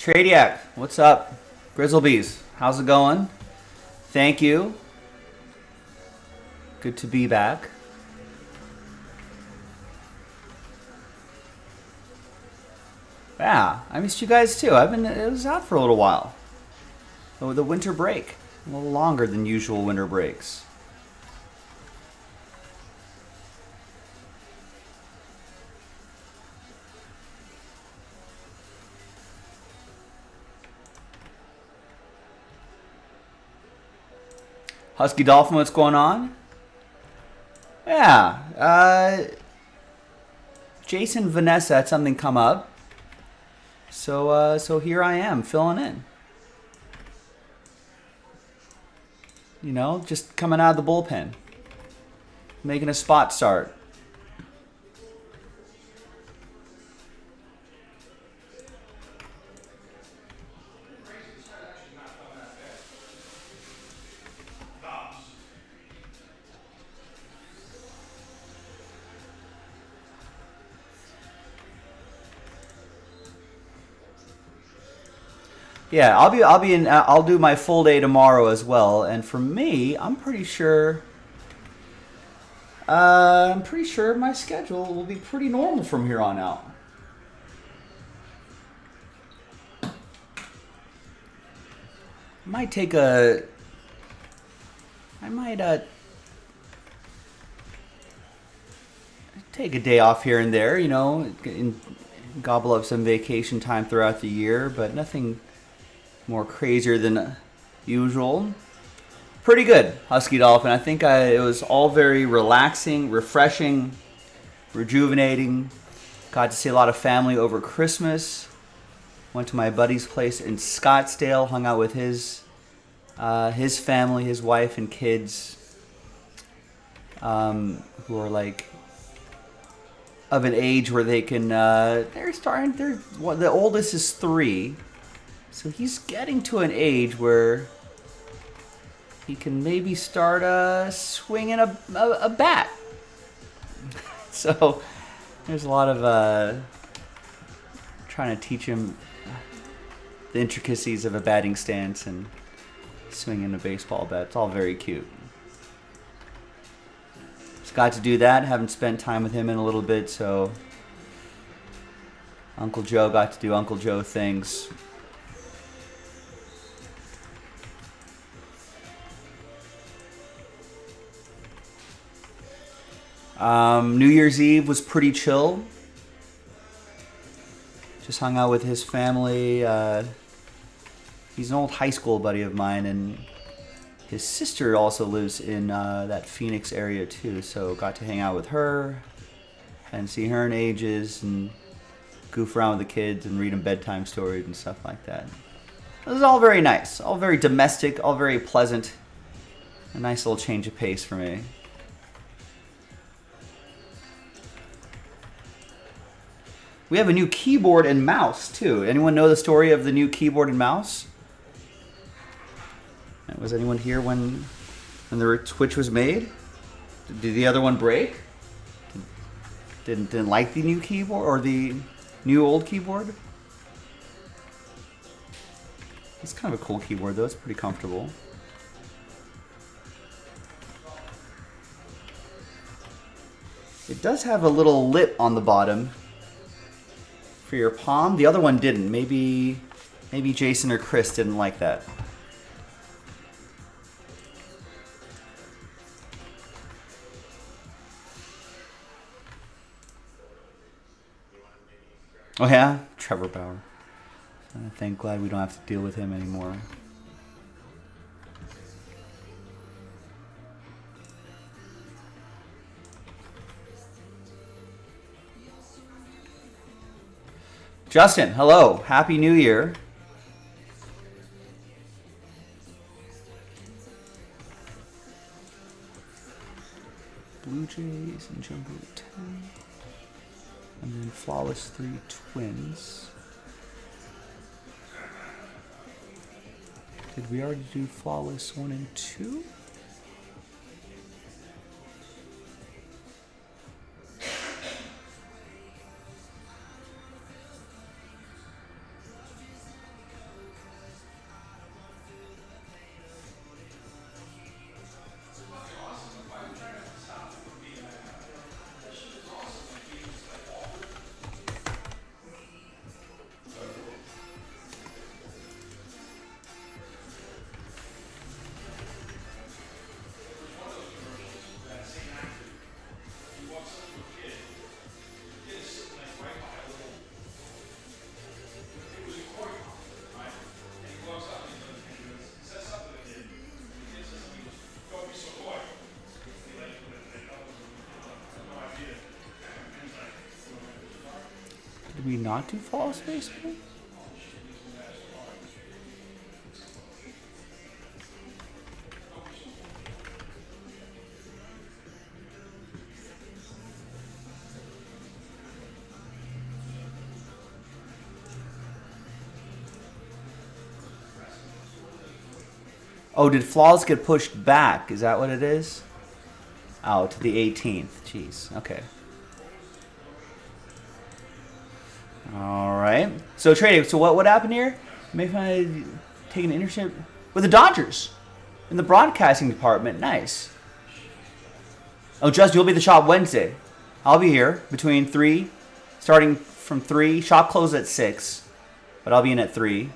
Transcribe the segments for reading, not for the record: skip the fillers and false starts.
Tradiac, what's up? Grizzlebees, how's it going? Thank you. Good to be back. Yeah, I missed you guys too. I was out for a little while. Oh, the winter break. A little longer than usual winter breaks. Husky Dolphin, what's going on? Yeah, Jason Vanessa had something come up. So here I am filling in. You know, just coming out of the bullpen. Making a spot start. Yeah, I'll do my full day tomorrow as well. And for me, I'm pretty sure my schedule will be pretty normal from here on out. I might take a day off here and there, you know, and gobble up some vacation time throughout the year, but nothing more crazier than usual. Pretty good, Husky Dolphin. I think it was all very relaxing, refreshing, rejuvenating. Got to see a lot of family over Christmas. Went to my buddy's place in Scottsdale, hung out with his family, his wife and kids, who are like of an age where they can. The oldest is 3, so he's getting to an age where he can maybe start swinging a bat. So there's a lot of trying to teach him the intricacies of a batting stance and swinging a baseball bat. It's all very cute. Just got to do that. Haven't spent time with him in a little bit, so Uncle Joe got to do Uncle Joe things. New Year's Eve was pretty chill. Just hung out with his family. He's an old high school buddy of mine, and his sister also lives in that Phoenix area too. So got to hang out with her and see her in ages and goof around with the kids and read them bedtime stories and stuff like that. It was all very nice, all very domestic, all very pleasant. A nice little change of pace for me. We have a new keyboard and mouse, too. Anyone know the story of the new keyboard and mouse? Was anyone here when the Switch was made? Did the other one break? Didn't like the new keyboard or the new old keyboard? It's kind of a cool keyboard, though. It's pretty comfortable. It does have a little lip on the bottom for your palm. The other one didn't. Maybe Jason or Chris didn't like that. Oh yeah? Trevor Bauer. Thank glad we don't have to deal with him anymore. Justin, hello. Happy New Year. Blue Jays and Jumbo 10. And then Flawless 3 Twins. Did we already do Flawless 1 and 2? Did we not do flawless baseball? Oh, did Flaws get pushed back? Is that what it is? Oh, to the 18th. Jeez. Okay. All right. So trading. So what happened here? Maybe I take an internship with the Dodgers in the broadcasting department. Nice. Oh, Justin, you'll be at the shop Wednesday. I'll be here between 3, starting from 3. Shop closes at 6, but I'll be in at 3.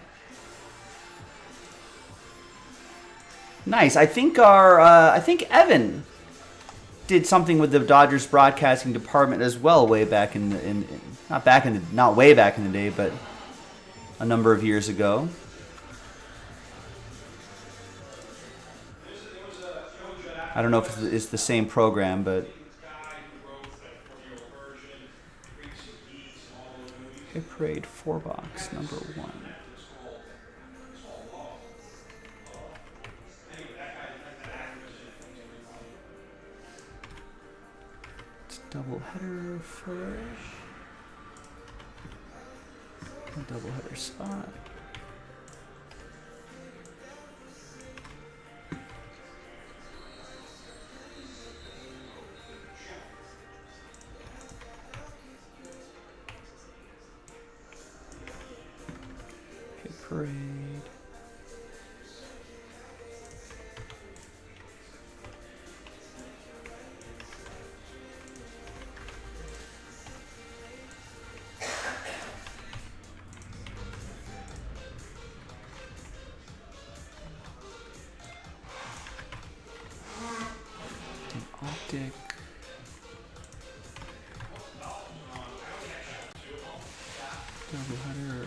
Nice. I think Evan did something with the Dodgers broadcasting department as well, way back not way back in the day, but a number of years ago. I don't know if it's the same program, but Hit Parade 4-box number 1. Double header first. A double header spot. Hit Parade. Optic. Double header.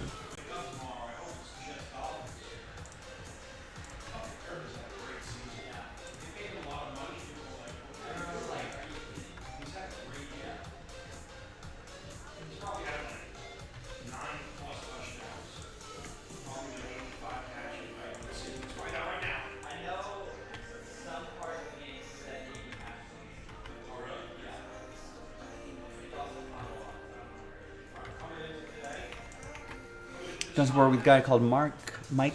Does work with a guy called Mike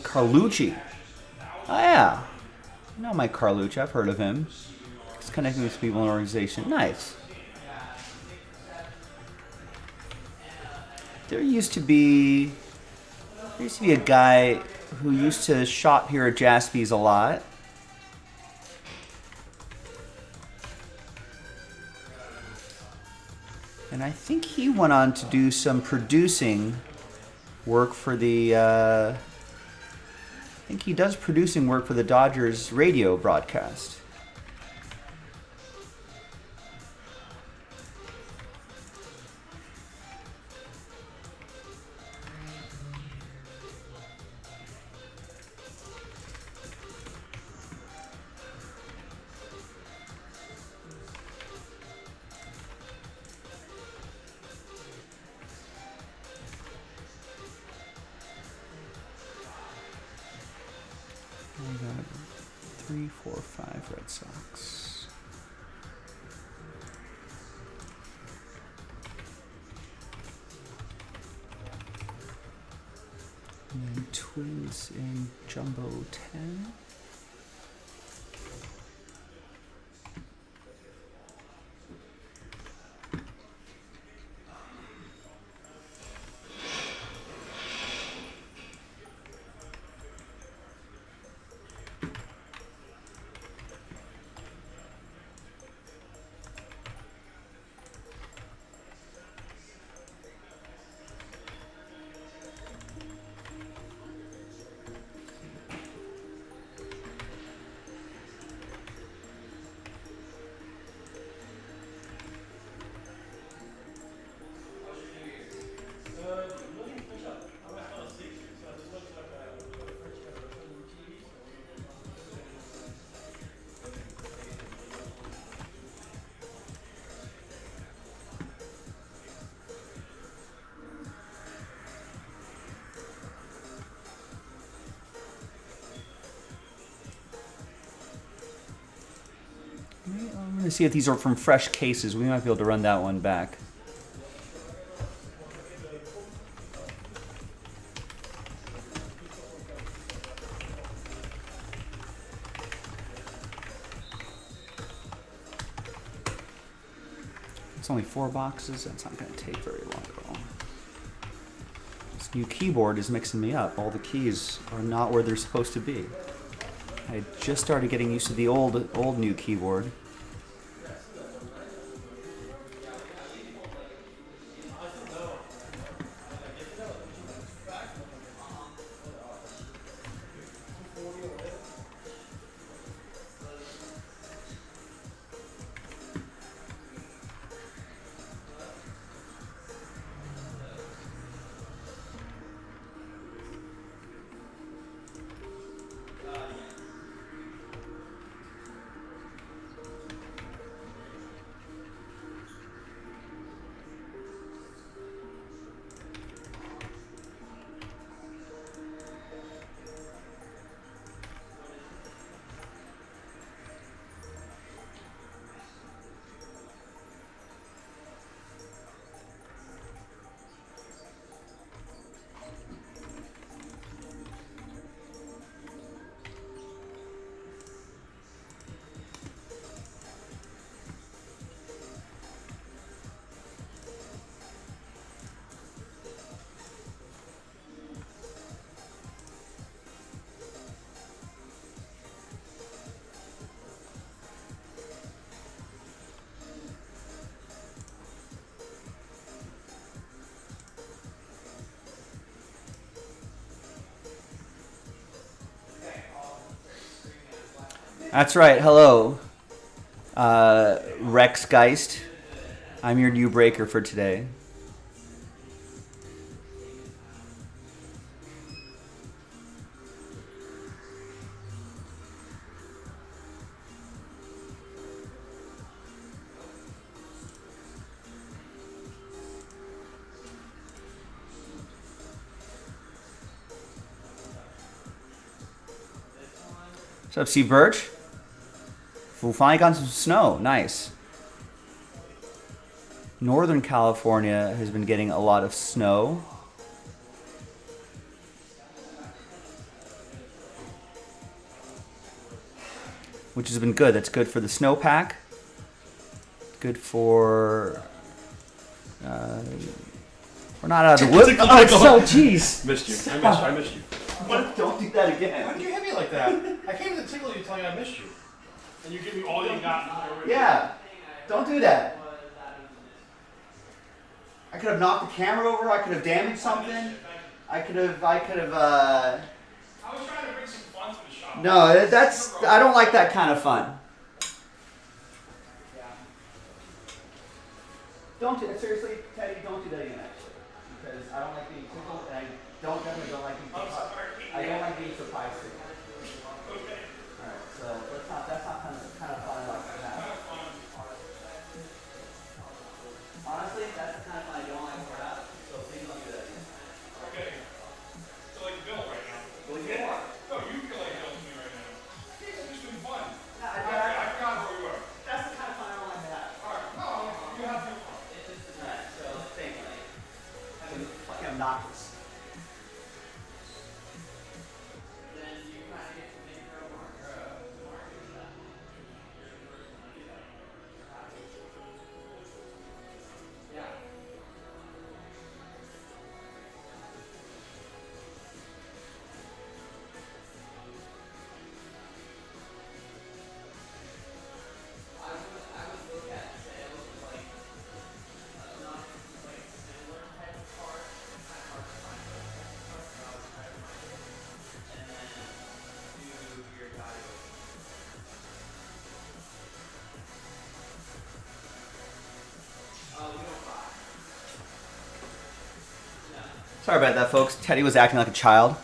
Carlucci. Oh yeah, I know Mike Carlucci. I've heard of him. He's connecting with people in the organization. Nice. There used to be a guy who used to shop here at Jaspy's a lot. And I think he went on to do some producing work for the, I think he does producing work for the Dodgers radio broadcast. We got 3, 4, 5 Red Sox. And then Twins in Jumbo 10. see if these are from fresh cases. We might be able to run that one back. It's only 4 boxes. That's not going to take very long at all. This new keyboard is mixing me up. All the keys are not where they're supposed to be. I just started getting used to the old new keyboard. That's right. Hello, Rex Geist. I'm your new breaker for today. What's up, Steve Birch? We finally got some snow. Nice. Northern California has been getting a lot of snow. Which has been good. That's good for the snowpack. Good for... we're not out of the woods. Oh, so jeez. Missed you. I missed you. What? Don't do that again. Why did you hit me like that? I came to tickle you, telling you I missed you. And you give me all you got. Yeah. Don't do that. I could have knocked the camera over. I could have damaged something. I could have. I was trying to bring some fun to the shop. No, that's. I don't like that kind of fun. Don't do that. Seriously, Teddy, don't do that again, actually. Because I don't like being tickled, and I definitely don't like being surprised. I don't like being surprised. Okay. Alright, so that's not kind of fun I like that. Honestly, that's the kind of fun I don't like to have. So please don't do that again. Okay. So like Bill right now. Well, you are. No, you feel like Bill to me right now. I'm just doing fun. No, I forgot where we were. that's the kind of fun I don't like to have. Alright. No, you have your fun. Alright, so thank you. I'm fucking obnoxious. Sorry about that, folks. Teddy was acting like a child.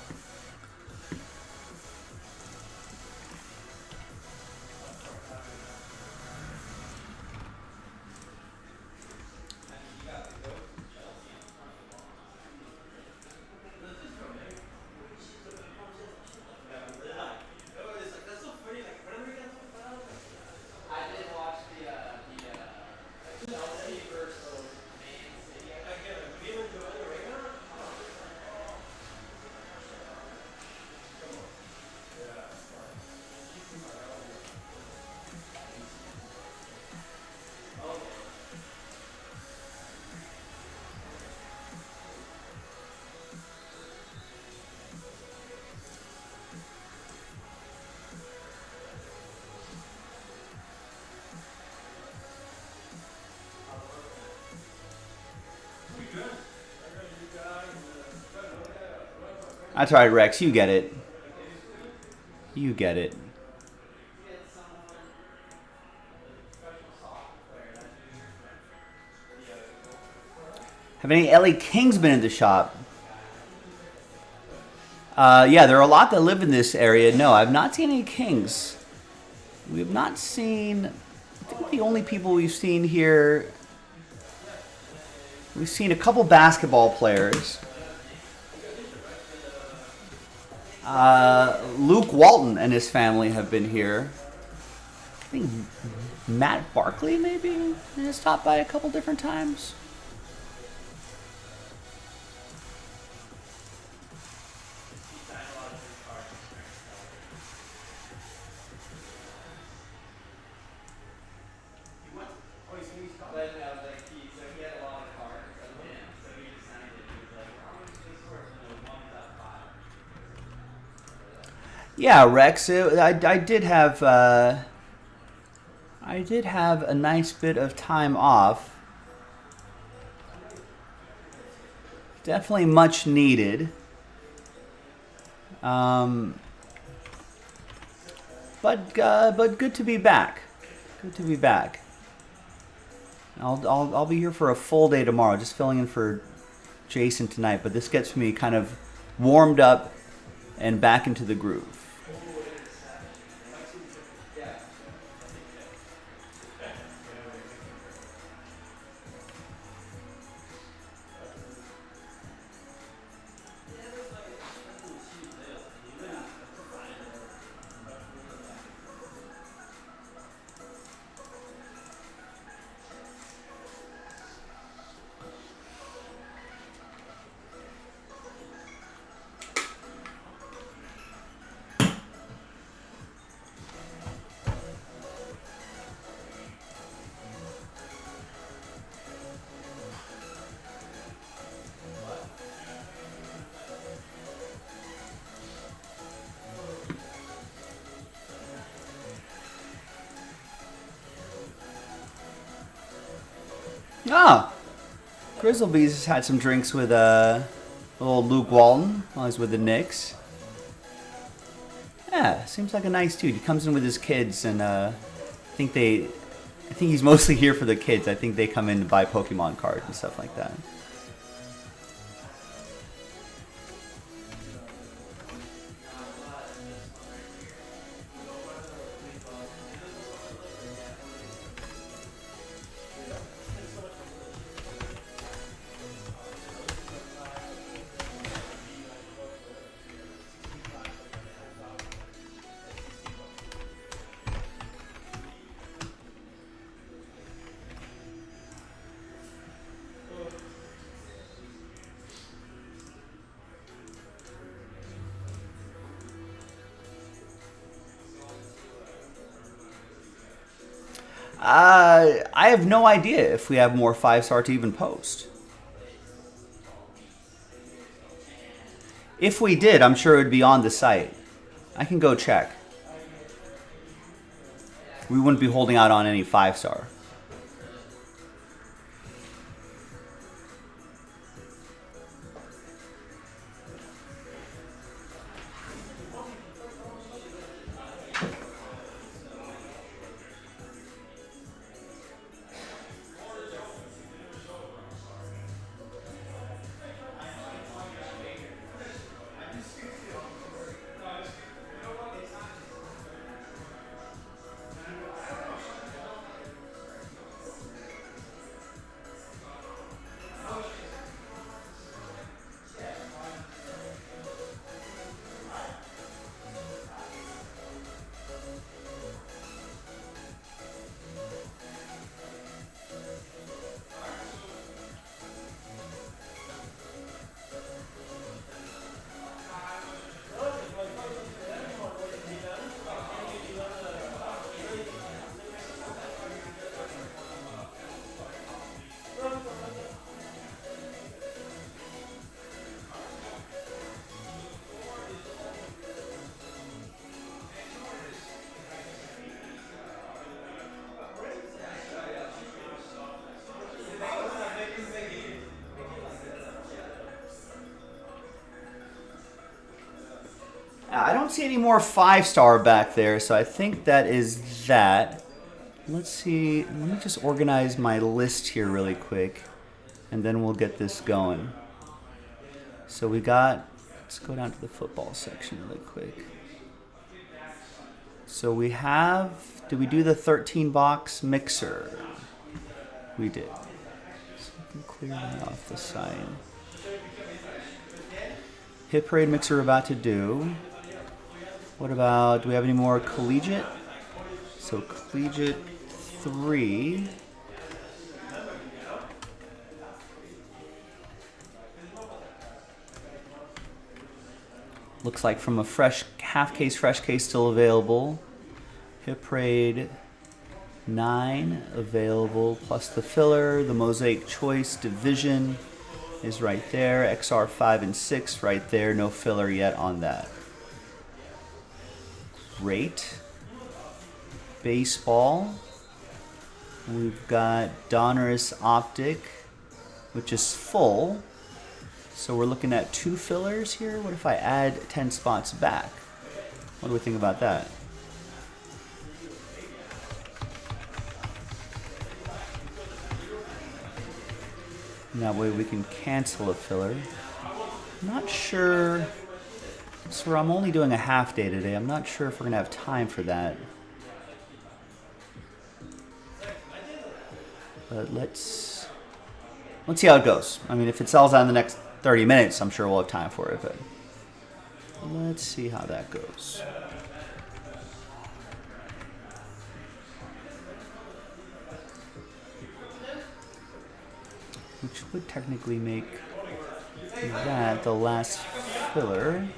That's all right, Rex. You get it. You get it. Have any LA Kings been in the shop? Yeah, there are a lot that live in this area. No, I've not seen any Kings. We have not seen... I think the only people we've seen here... We've seen a couple basketball players. Luke Walton and his family have been here. I think Matt Barkley maybe has stopped by a couple different times. Yeah, Rex. I did have a nice bit of time off. Definitely much needed. But good to be back. Good to be back. I'll be here for a full day tomorrow, just filling in for Jason tonight. But this gets me kind of warmed up and back into the groove. Ah, Grizzlebees has had some drinks with little Luke Walton while he's with the Knicks. Yeah, seems like a nice dude. He comes in with his kids, and I think he's mostly here for the kids. I think they come in to buy Pokemon cards and stuff like that. I have no idea if we have more 5-star to even post. If we did, I'm sure it would be on the site. I can go check. We wouldn't be holding out on any 5-star. I don't see any more 5-star back there, so I think that is that. Let's see. Let me just organize my list here really quick, and then we'll get this going. So we got, let's go down to the football section really quick. So we have, did we do the 13 box mixer? We did. So we can clear that off the side. Hit Parade mixer we're about to do. What about, do we have any more collegiate? So collegiate 3. Looks like from a fresh half case, fresh case still available. Hit Parade 9 available, plus the filler. The Mosaic Choice Division is right there. XR 5 and 6 right there. No filler yet on that. Great. Baseball. We've got Donruss Optic, which is full. So we're looking at 2 fillers here. What if I add 10 spots back? What do we think about that? And that way we can cancel a filler. I'm not sure. So I'm only doing a half day today. I'm not sure if we're gonna have time for that. But let's see how it goes. I mean, if it sells out in the next 30 minutes, I'm sure we'll have time for it, but let's see how that goes. Which would technically make that the last filler.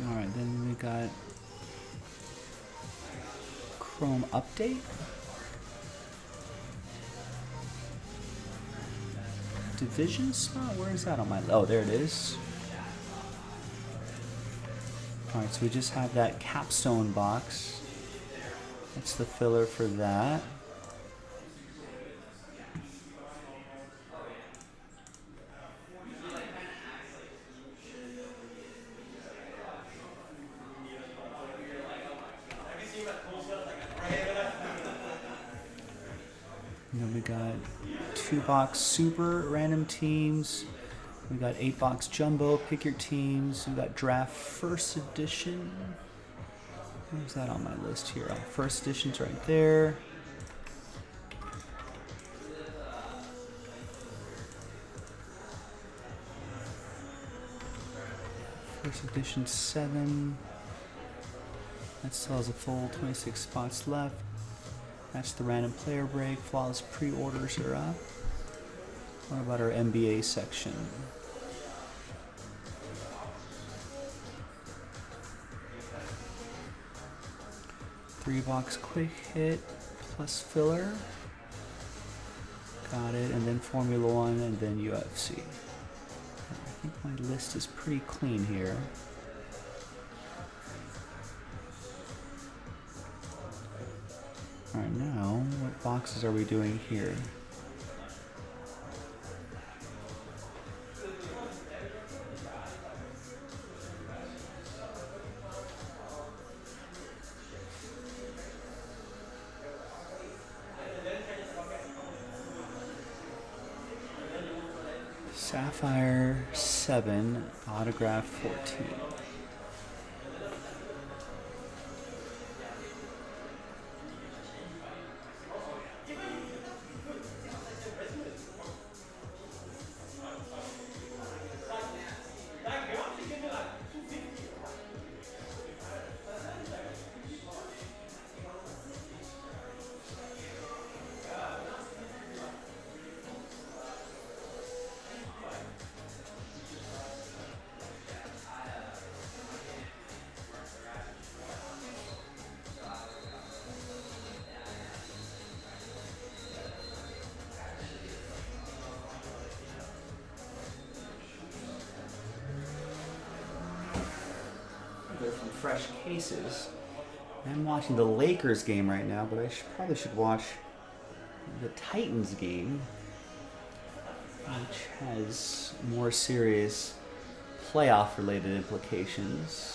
Alright, then we got Chrome Update. Division slot? Where is that on my... Oh, there it is. Alright, so we just have that capstone box. That's the filler for that. And then we got 2-box super random teams. We got 8-box jumbo, pick your teams. We got draft first edition. Where's that on my list here? Oh, first edition's right there. First edition 7. That still has a full 26 spots left. That's the random player break. Flawless pre-orders are up. What about our NBA section? Three-box quick hit plus filler. Got it. And then Formula One and then UFC. I think my list is pretty clean here. Alright, now, what boxes are we doing here? Sapphire 7, Autograph 14. fresh cases. I'm watching the Lakers game right now, but I probably should watch the Titans game, which has more serious playoff-related implications.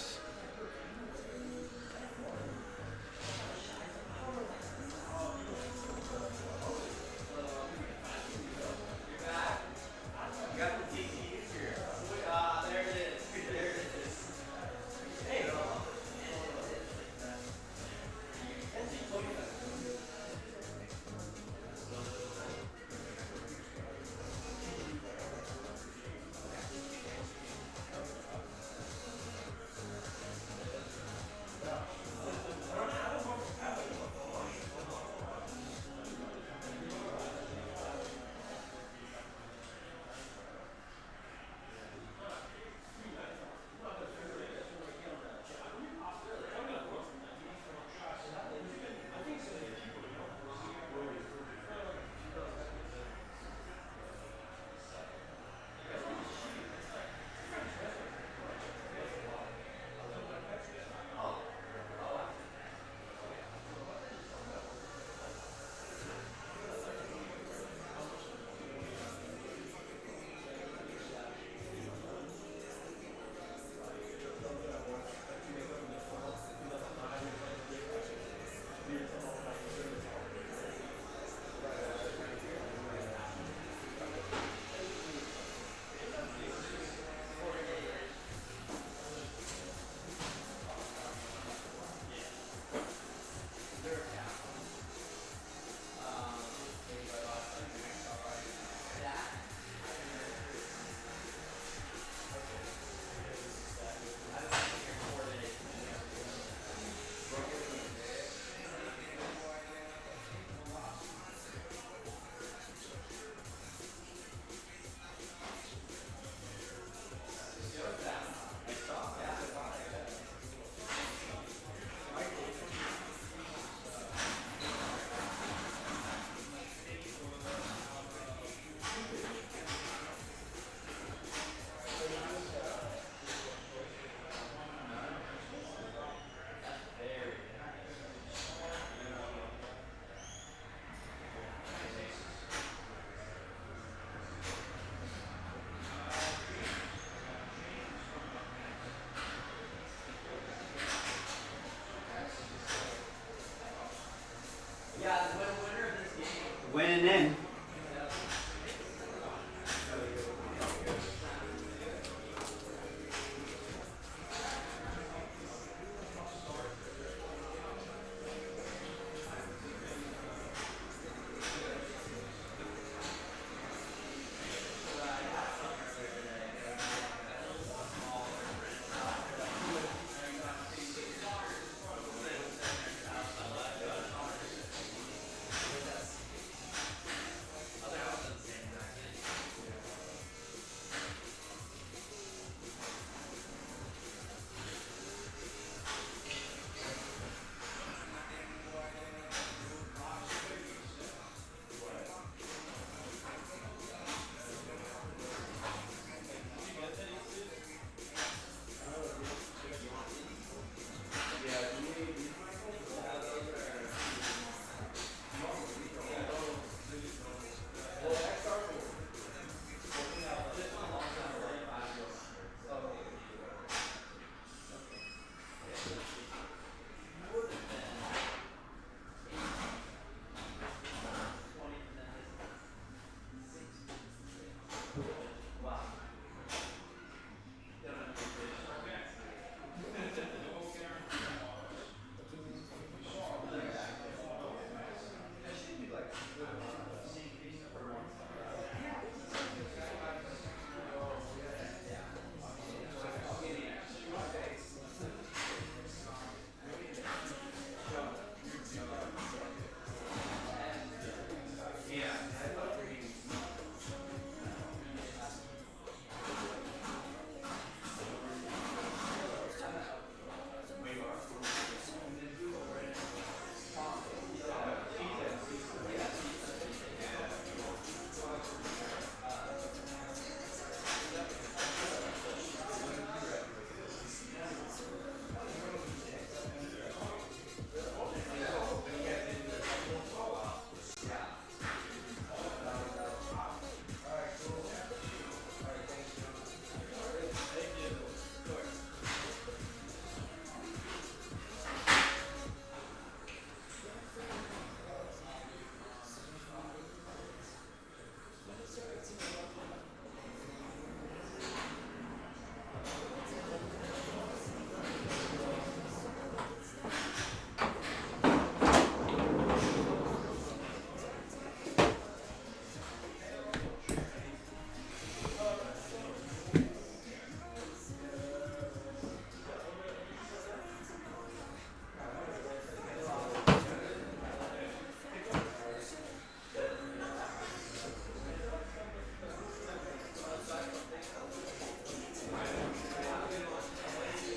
Winning in.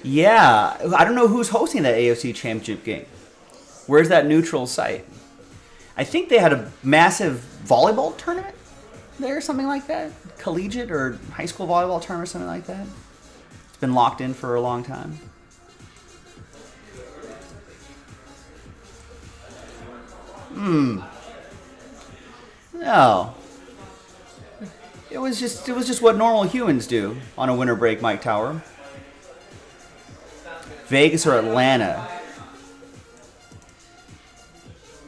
Yeah, I don't know who's hosting that AFC Championship game. Where's that neutral site? I think they had a massive volleyball tournament there, something like that. Collegiate or high school volleyball tournament, something like that. It's been locked in for a long time. No. It was just what normal humans do on a winter break, Mike Tower. Vegas or Atlanta.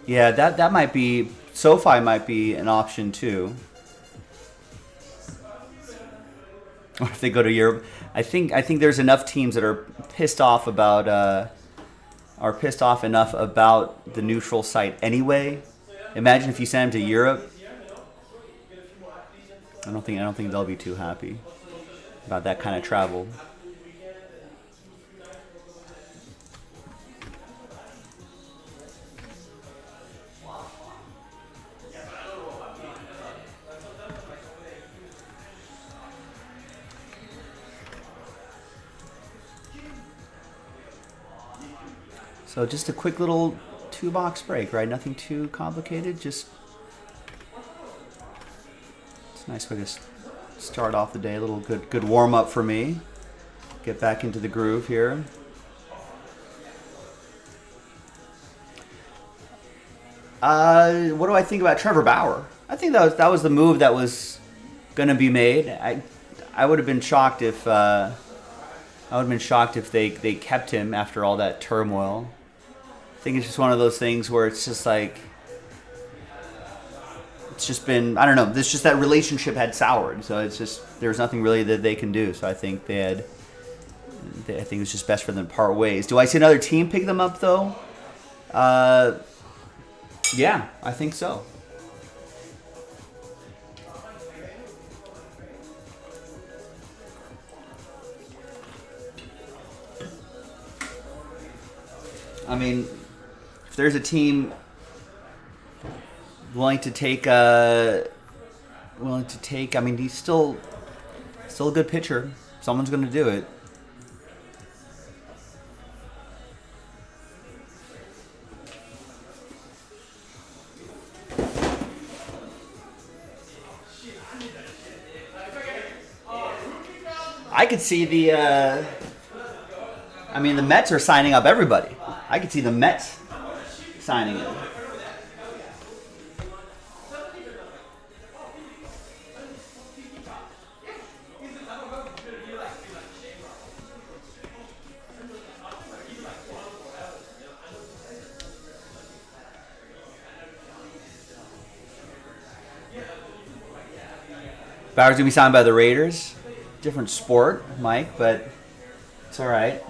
Yeah, that might be, SoFi might be an option too. Or if they go to Europe, I think there's enough teams that are pissed off enough about the neutral site anyway. Imagine if you send them to Europe. I don't think they'll be too happy about that kind of travel. So just a quick little 2-box break, right? Nothing too complicated. Just it's a nice way to start off the day. A little good warm up for me. Get back into the groove here. What do I think about Trevor Bauer? I think that was the move that was going to be made. I would have been shocked if they kept him after all that turmoil. I think it's just one of those things where it's just like, it's just been, I don't know, this just that relationship had soured. So it's just, there's nothing really that they can do. So I think I think it was just best for them to part ways. Do I see another team pick them up though? Yeah, I think so. I mean, if there's a team willing to take, I mean, he's still a good pitcher. Someone's going to do it. I could see the Mets are signing up everybody. I could see the Mets signing in. Bauer's gonna be signed by the Raiders. Different sport, Mike, but it's all right.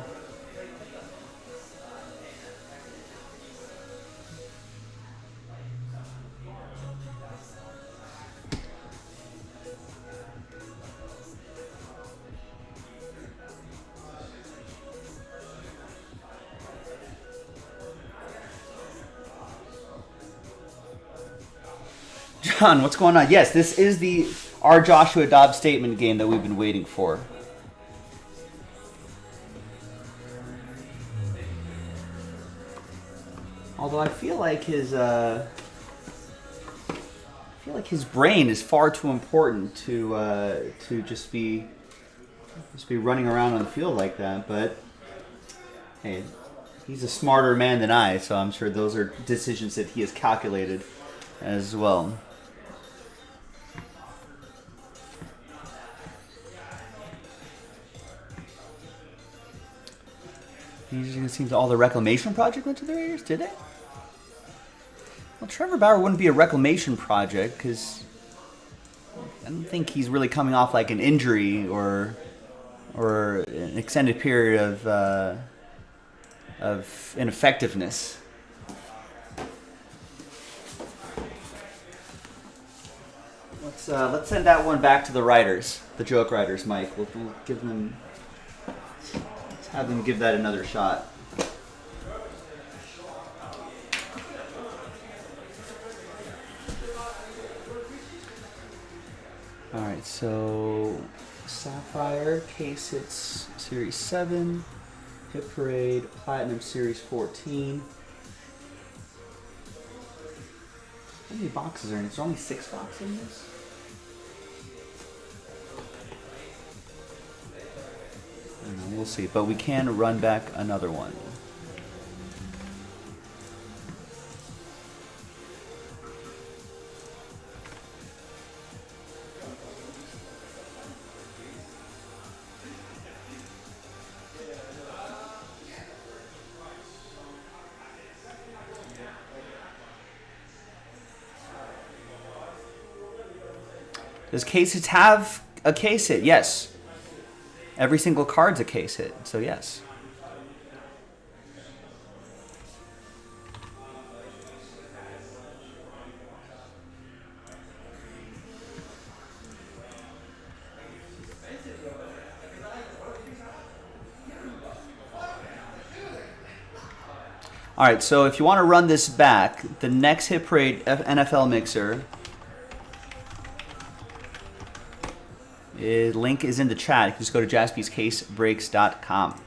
John, what's going on? Yes, this is our Joshua Dobbs statement game that we've been waiting for. Although I feel like his brain is far too important to just be running around on the field like that. But hey, he's a smarter man than I, so I'm sure those are decisions that he has calculated as well. It seems all the reclamation project went to the Raiders, did they? Well, Trevor Bauer wouldn't be a reclamation project because I don't think he's really coming off like an injury or an extended period of ineffectiveness. Let's send that one back to the writers, the joke writers, Mike. We'll give them. Have them give that another shot. Alright, so Sapphire, Case Hits Series 7, Hit Parade Platinum Series 14. How many boxes are in it? There's only 6 boxes in this? I don't know, we'll see. But we can run back another one. Does case hits have a case hit? Yes. Every single card's a case hit, so yes. All right, so if you want to run this back, the next Hit Parade NFL mixer, link is in the chat. You can just go to jaspyscasebreaks.com.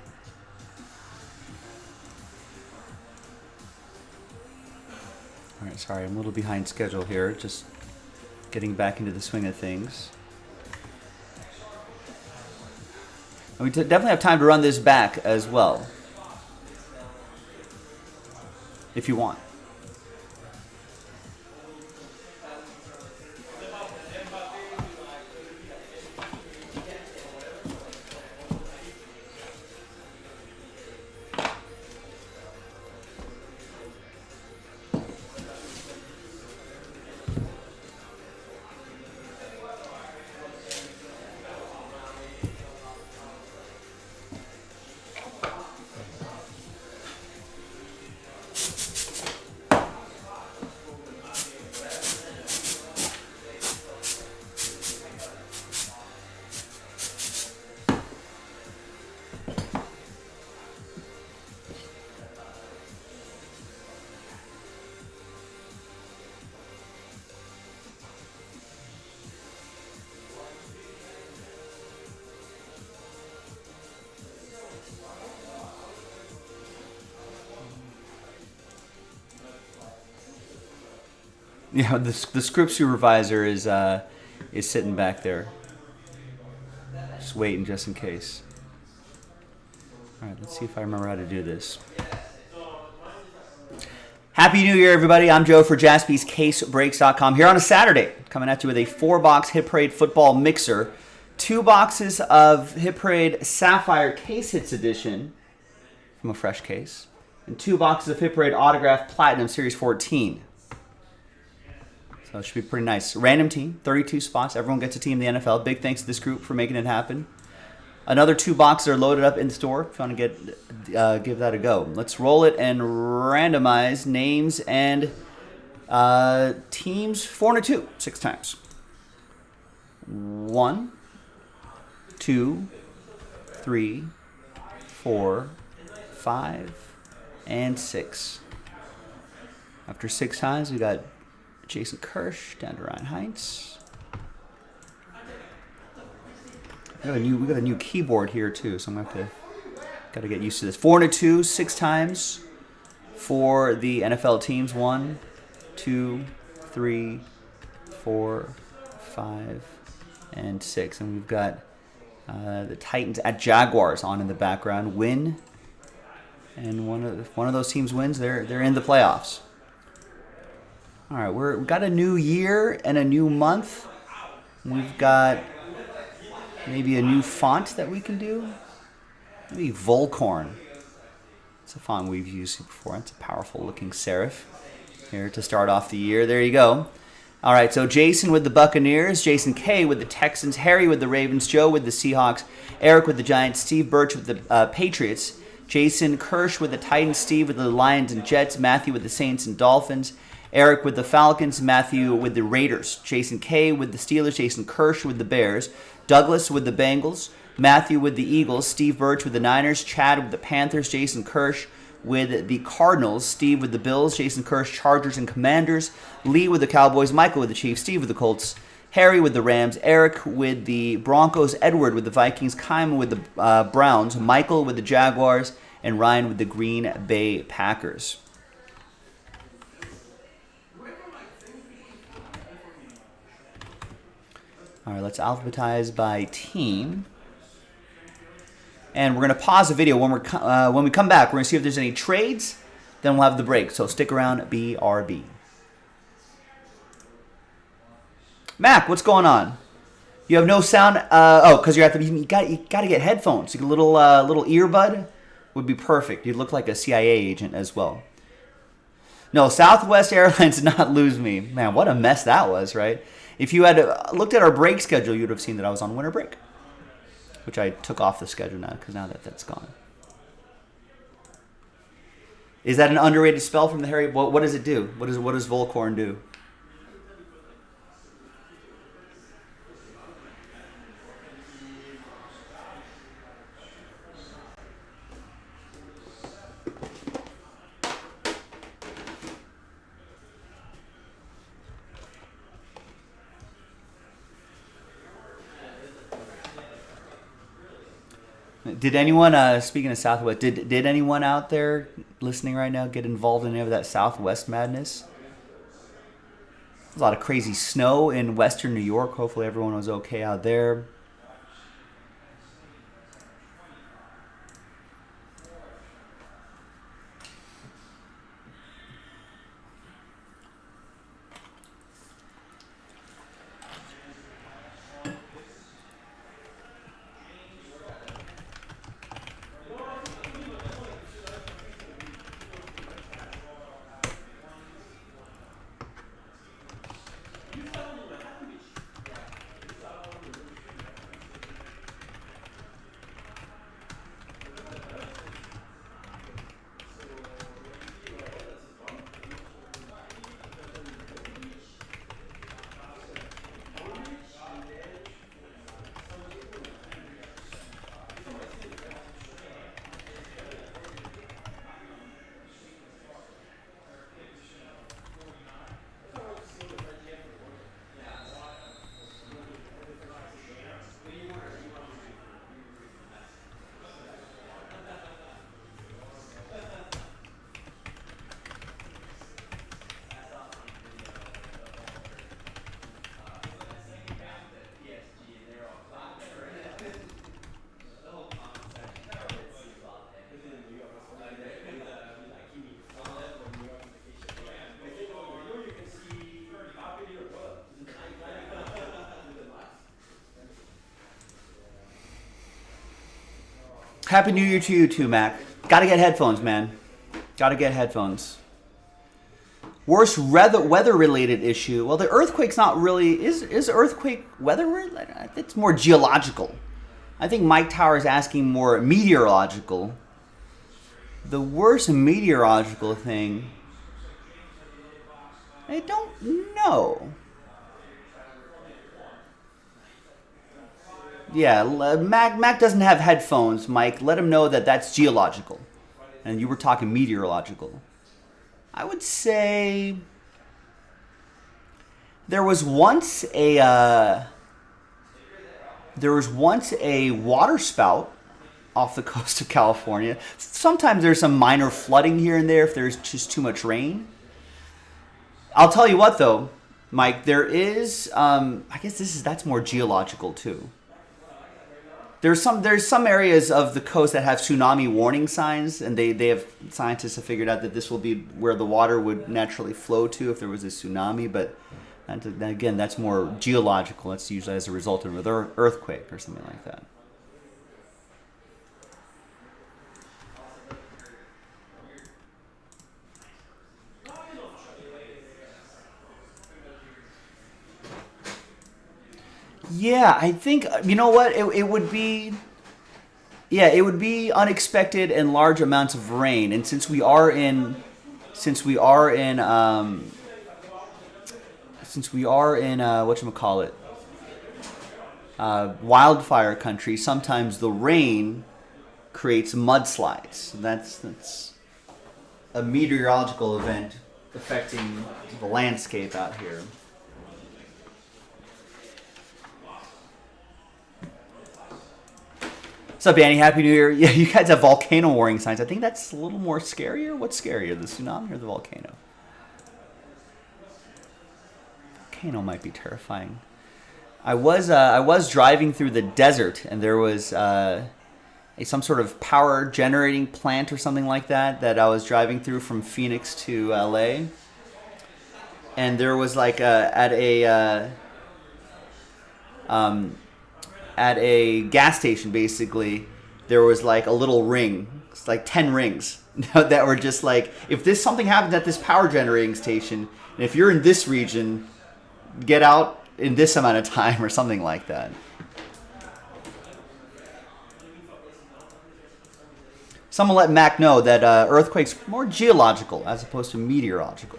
All right, sorry, I'm a little behind schedule here. Just getting back into the swing of things. And we definitely have time to run this back as well, if you want. Yeah, the script supervisor is sitting back there, just waiting just in case. All right, let's see if I remember how to do this. Happy New Year, everybody! I'm Joe for JaspysCaseBreaks.com here on a Saturday, coming at you with a 4-box Hit Parade football mixer, 2 boxes of Hit Parade Sapphire Case Hits Edition from a fresh case, and 2 boxes of Hit Parade Autograph Platinum Series 14. So it should be pretty nice. Random team, 32 spots. Everyone gets a team in the NFL. Big thanks to this group for making it happen. Another 2 boxes are loaded up in the store. If you want to give that a go. Let's roll it and randomize names and teams 4 and 2, 6 times. 1, 2, 3, 4, 5, and 6. After 6 times, we got Jason Kirsch down to Ryan Heinz. We got a new keyboard here too, so I'm gonna got to get used to this. 4 and 2, 6 times for the NFL teams. 1, 2, 3, 4, 5, and 6, and we've got the Titans at Jaguars on in the background. Win, and if one of those teams wins, they're in the playoffs. All right, we've got a new year and a new month. We've got maybe a new font that we can do. Maybe Volcorn. It's a font we've used before. It's a powerful looking serif here to start off the year. There you go. All right, so Jason with the Buccaneers, Jason K with the Texans, Harry with the Ravens, Joe with the Seahawks, Eric with the Giants, Steve Birch with the Patriots, Jason Kirsch with the Titans, Steve with the Lions and Jets, Matthew with the Saints and Dolphins, Eric with the Falcons, Matthew with the Raiders, Jason K with the Steelers, Jason Kirsch with the Bears, Douglas with the Bengals, Matthew with the Eagles, Steve Birch with the Niners, Chad with the Panthers, Jason Kirsch with the Cardinals, Steve with the Bills, Jason Kirsch, Chargers and Commanders, Lee with the Cowboys, Michael with the Chiefs, Steve with the Colts, Harry with the Rams, Eric with the Broncos, Edward with the Vikings, Kyle with the Browns, Michael with the Jaguars, and Ryan with the Green Bay Packers. All right, let's alphabetize by team. And we're going to pause the video. When we come back, we're going to see if there's any trades. Then we'll have the break. So stick around, BRB. Mac, what's going on? You have no sound. Because you got to get headphones. A little earbud would be perfect. You'd look like a CIA agent as well. No, Southwest Airlines did not lose me. Man, what a mess that was, right? If you had looked at our break schedule, you would have seen that I was on winter break, which I took off the schedule now because now that's gone. Is that an underrated spell from the Harry? What does it do? What does Volcorn do? Did anyone, speaking of Southwest, did anyone out there listening right now get involved in any of that Southwest madness? There's a lot of crazy snow in western New York. Hopefully everyone was okay out there. Happy New Year to you too, Mac. Gotta get headphones, man. Gotta get headphones. Worst weather-related issue. Well, the earthquake's not really... Is earthquake weather-related? It's more geological. I think Mike Tower is asking more meteorological. The worst meteorological thing... I don't know. Yeah, Mac doesn't have headphones, Mike. Let him know that that's geological. And you were talking meteorological. I would say there was once a water spout off the coast of California. Sometimes there's some minor flooding here and there if there's just too much rain. I'll tell you what though, Mike, there is I guess that's more geological too. There's some areas of the coast that have tsunami warning signs, and scientists have figured out that this will be where the water would naturally flow to if there was a tsunami. But again, that's more geological. That's usually as a result of an earthquake or something like that. Yeah, I think you know what it would be. Yeah, it would be unexpected and large amounts of rain, and since we are in whatchamacallit, wildfire country, sometimes the rain creates mudslides. That's a meteorological event affecting the landscape out here. What's up, Danny? Happy New Year. Yeah, you guys have volcano warning signs. I think that's a little more scarier. What's scarier, the tsunami or the volcano? Volcano might be terrifying. I was driving through the desert, and there was some sort of power generating plant or something like that I was driving through from Phoenix to LA. And there was like at a gas station, basically, there was like a little ring. It's like 10 rings that were just like, if this something happens at this power generating station, and if you're in this region, get out in this amount of time or something like that. Someone let Mac know that earthquakes are more geological as opposed to meteorological.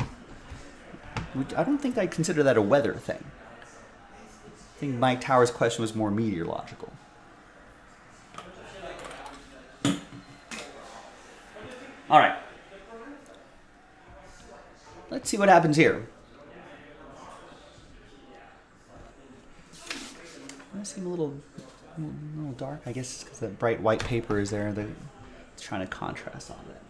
I don't think I consider that a weather thing. I think Mike Tower's question was more meteorological. All right. Let's see what happens here. Does it seem a little dark? I guess it's because the bright white paper is there. It's trying to contrast all that.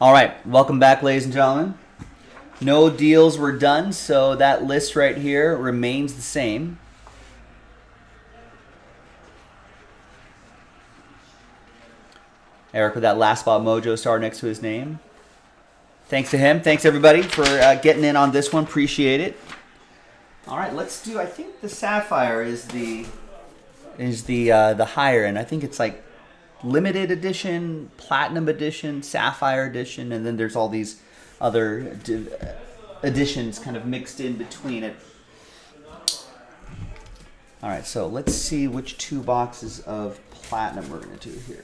All right, welcome back, ladies and gentlemen. No deals were done, so that list right here remains the same. Eric with that last spot mojo star next to his name. Thanks to him. Thanks everybody for getting in on this one. Appreciate it. All right, let's do. I think the sapphire is the higher end. I think it's like limited edition, platinum edition, sapphire edition, and then there's all these other editions kind of mixed in between it. All right, so let's see which 2 boxes of platinum we're going to do here.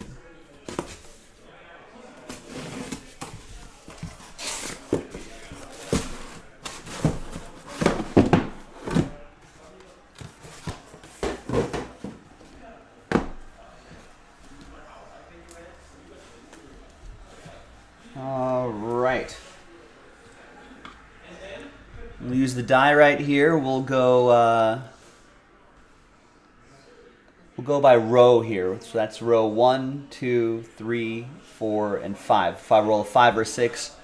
We'll use the die right here. We'll go by row here. So that's row 1, 2, 3, 4, and 5. If I roll a 5 or 6,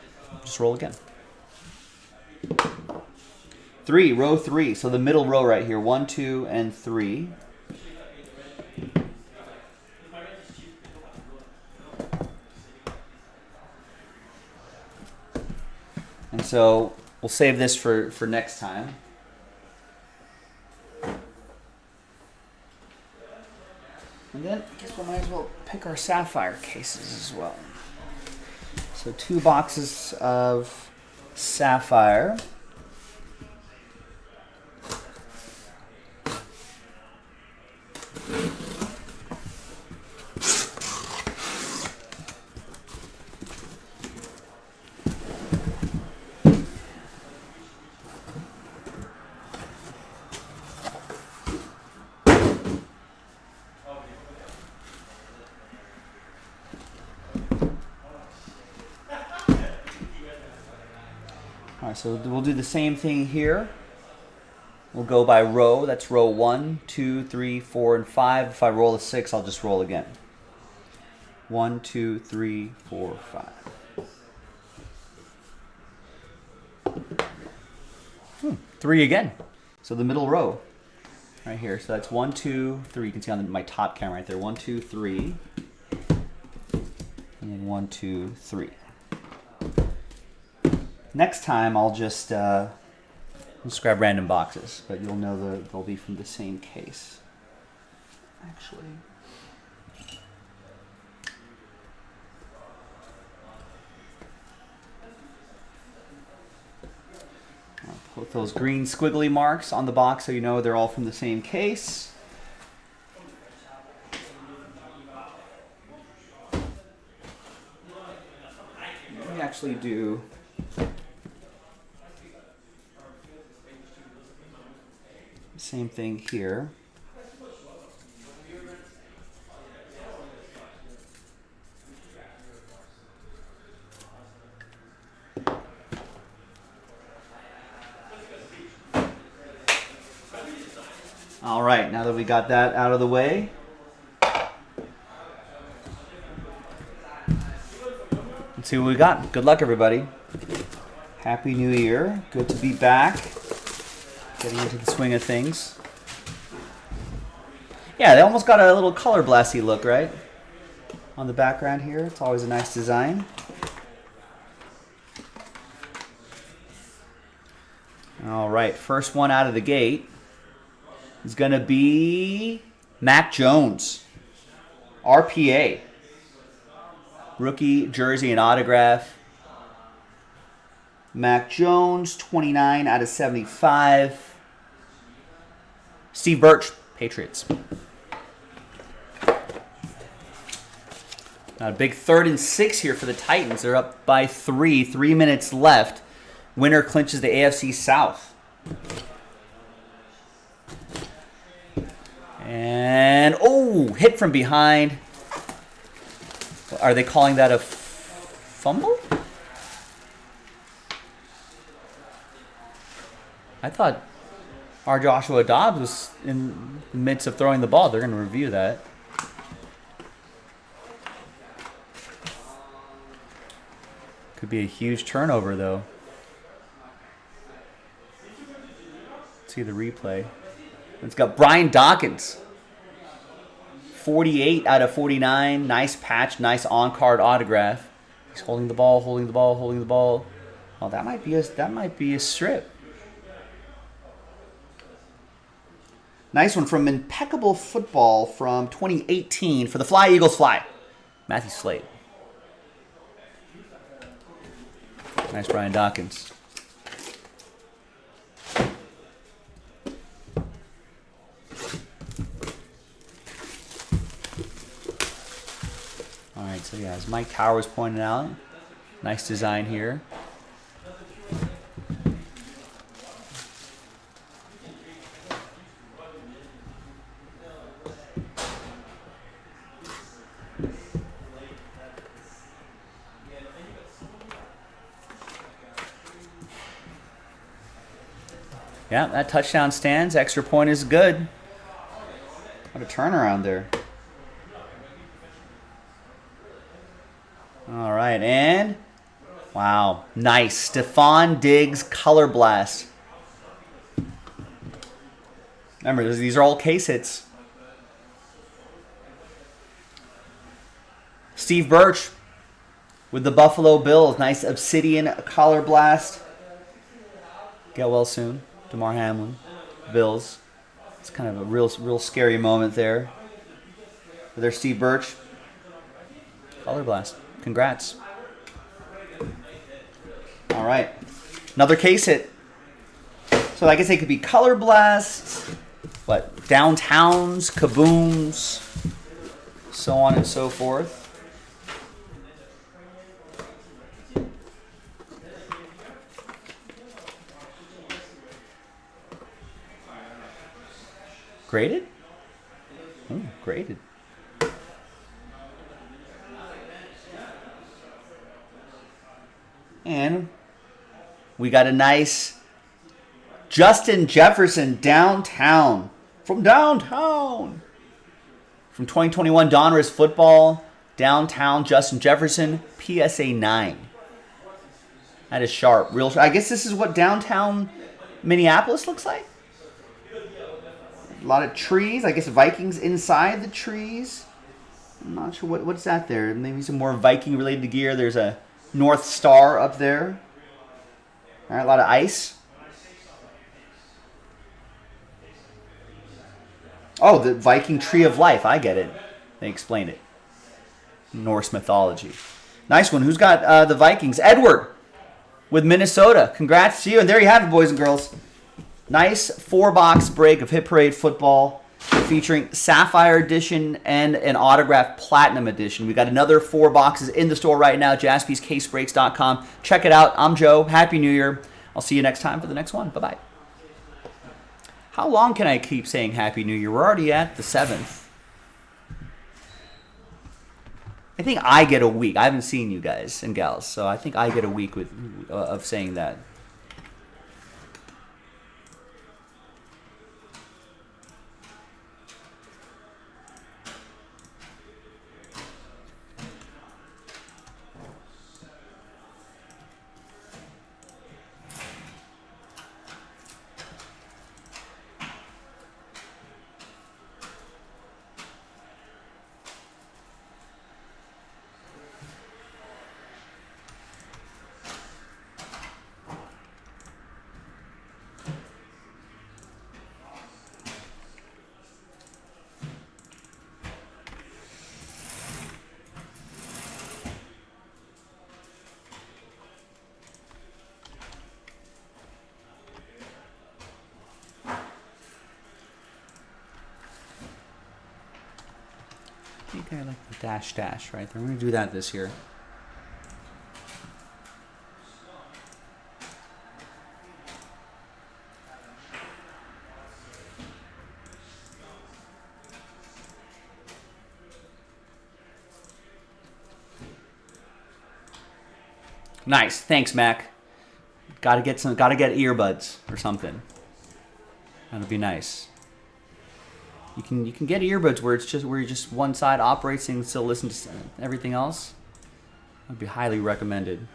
just roll again. 3, row 3. So the middle row right here. 1, 2, and 3. And so we'll save this for next time. And then I guess we might as well pick our sapphire cases as well. So 2 boxes of sapphire. So we'll do the same thing here. We'll go by row. That's row 1, 2, 3, 4, and 5. If I roll a 6, I'll just roll again. 1, 2, 3, 4, 5. 3 again. So the middle row right here. So that's 1, 2, 3. You can see on my top camera right there. 1, 2, 3. And then 1, 2, 3. Next time, I'll just grab random boxes, but you'll know they'll be from the same case. Actually, I'll put those green squiggly marks on the box so you know they're all from the same case. We actually do. Same thing here. All right, now that we got that out of the way, let's see what we got. Good luck, everybody. Happy New Year. Good to be back. Getting into the swing of things. Yeah, they almost got a little color blasty look, right? On the background here. It's always a nice design. All right, first one out of the gate is going to be Mac Jones. RPA. Rookie jersey and autograph. Mac Jones, 29 out of 75. Steve Birch, Patriots. Now a big 3rd and 6 here for the Titans. They're up by 3. 3 minutes left. Winner clinches the AFC South. And, oh, hit from behind. Are they calling that a fumble? I thought our Joshua Dobbs was in the midst of throwing the ball. They're going to review that. Could be a huge turnover, though. Let's see the replay. It's got Brian Dawkins. 48 out of 49. Nice patch, nice on-card autograph. He's holding the ball, holding the ball, holding the ball. Oh, that might be a strip. Nice one from Impeccable Football from 2018 for the Fly Eagles Fly. Matthew Slade. Nice Brian Dawkins. All right, so yeah, as Mike Towers pointed out, nice design here. Yeah, that touchdown stands. Extra point is good. What a turnaround there. All right, and wow, nice. Stephon Diggs Color Blast. Remember, these are all case hits. Steve Birch with the Buffalo Bills. Nice Obsidian Color Blast. Get well soon. DeMar Hamlin, Bills. It's kind of a real scary moment there. But there's Steve Birch. Color Blast. Congrats. All right. Another case hit. So I guess it could be Color Blast, what, Downtowns, Kabooms, so on and so forth. Graded? Oh, graded. And we got a nice Justin Jefferson downtown. From downtown. From 2021 Donruss Football. Downtown Justin Jefferson. PSA 9. That is sharp. Real. I guess this is what downtown Minneapolis looks like. A lot of trees. I guess Vikings inside the trees. I'm not sure what's that there. Maybe some more Viking related gear. There's a North Star up there. All right, a lot of ice. Oh, the Viking Tree of Life. I get it. They explained it. Norse mythology. Nice one. Who's got the Vikings? Edward with Minnesota. Congrats to you. And there you have it, boys and girls. Nice 4-box break of Hit Parade football featuring Sapphire Edition and an autographed Platinum Edition. We got another 4 boxes in the store right now, jaspyscasebreaks.com. Check it out. I'm Joe. Happy New Year. I'll see you next time for the next one. Bye-bye. How long can I keep saying Happy New Year? We're already at the 7th. I think I get a week. I haven't seen you guys and gals, so I think I get a week of saying that. I think I like the dash dash right there. I'm going to do that this year. Nice. Thanks, Mac. Gotta get earbuds or something. That'll be nice. You can get earbuds where you're just one side operates and still listen to everything else. That'd be highly recommended.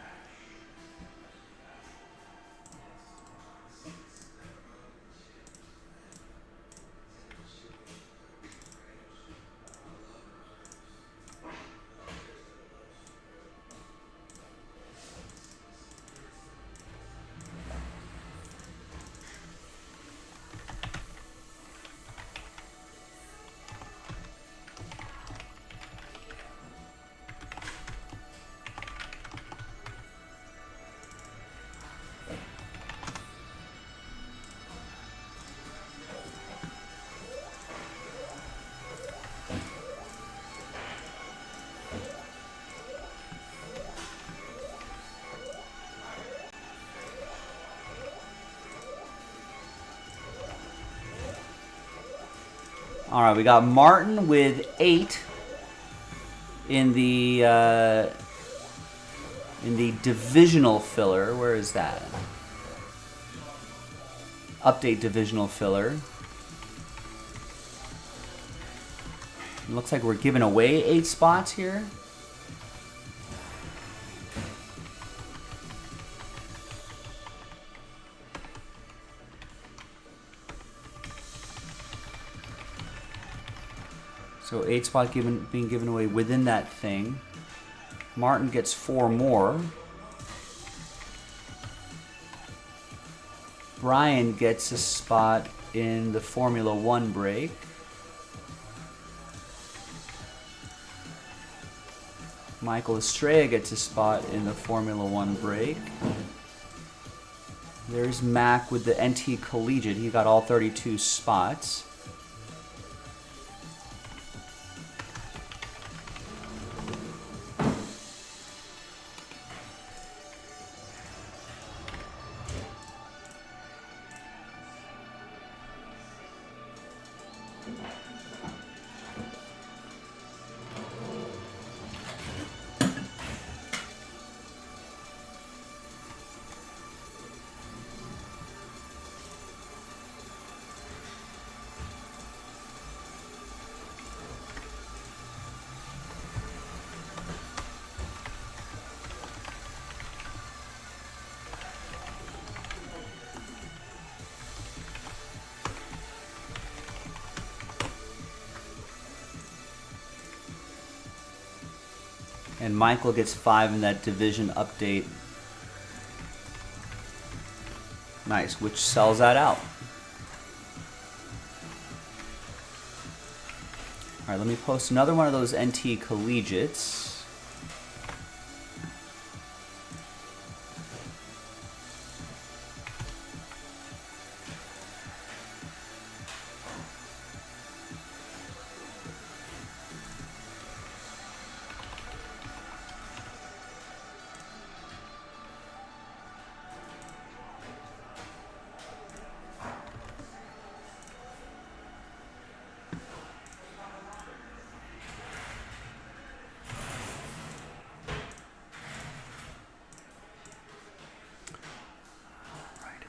All right, we got Martin with 8 in the divisional filler. Where is that? Update divisional filler. It looks like we're giving away 8 spots here. So 8 spot being given away within that thing. Martin gets 4 more. Brian gets a spot in the Formula 1 break. Michael Estrella gets a spot in the Formula 1 break. There's Mac with the NT Collegiate. He got all 32 spots. And Michael gets 5 in that division update. Nice, which sells that out. All right, let me post another one of those NT Collegiates.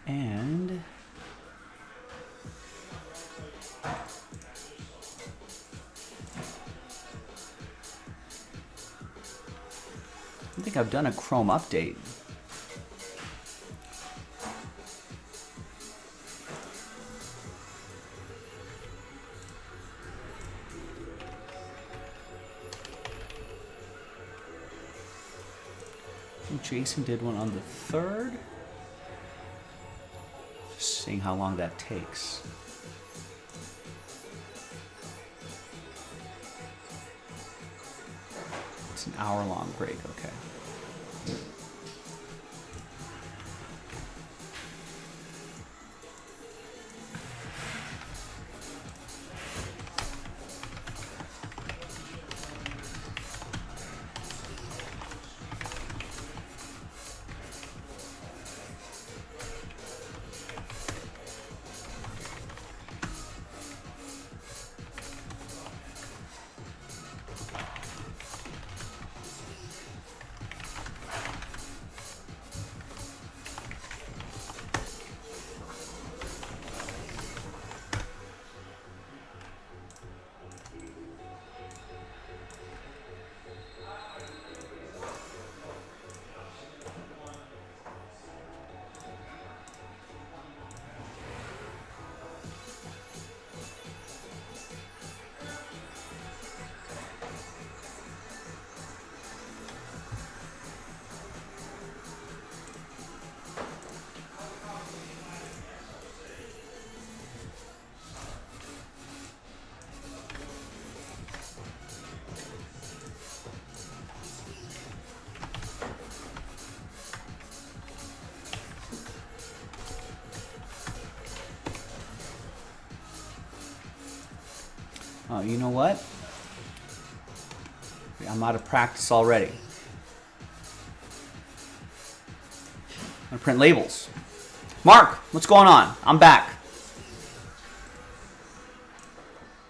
And I think I've done a Chrome update. I think Jason did one on the 3rd. Just seeing how long that takes. It's an hour-long break, okay. Oh, you know what? I'm out of practice already. I'm gonna print labels. Mark, what's going on? I'm back.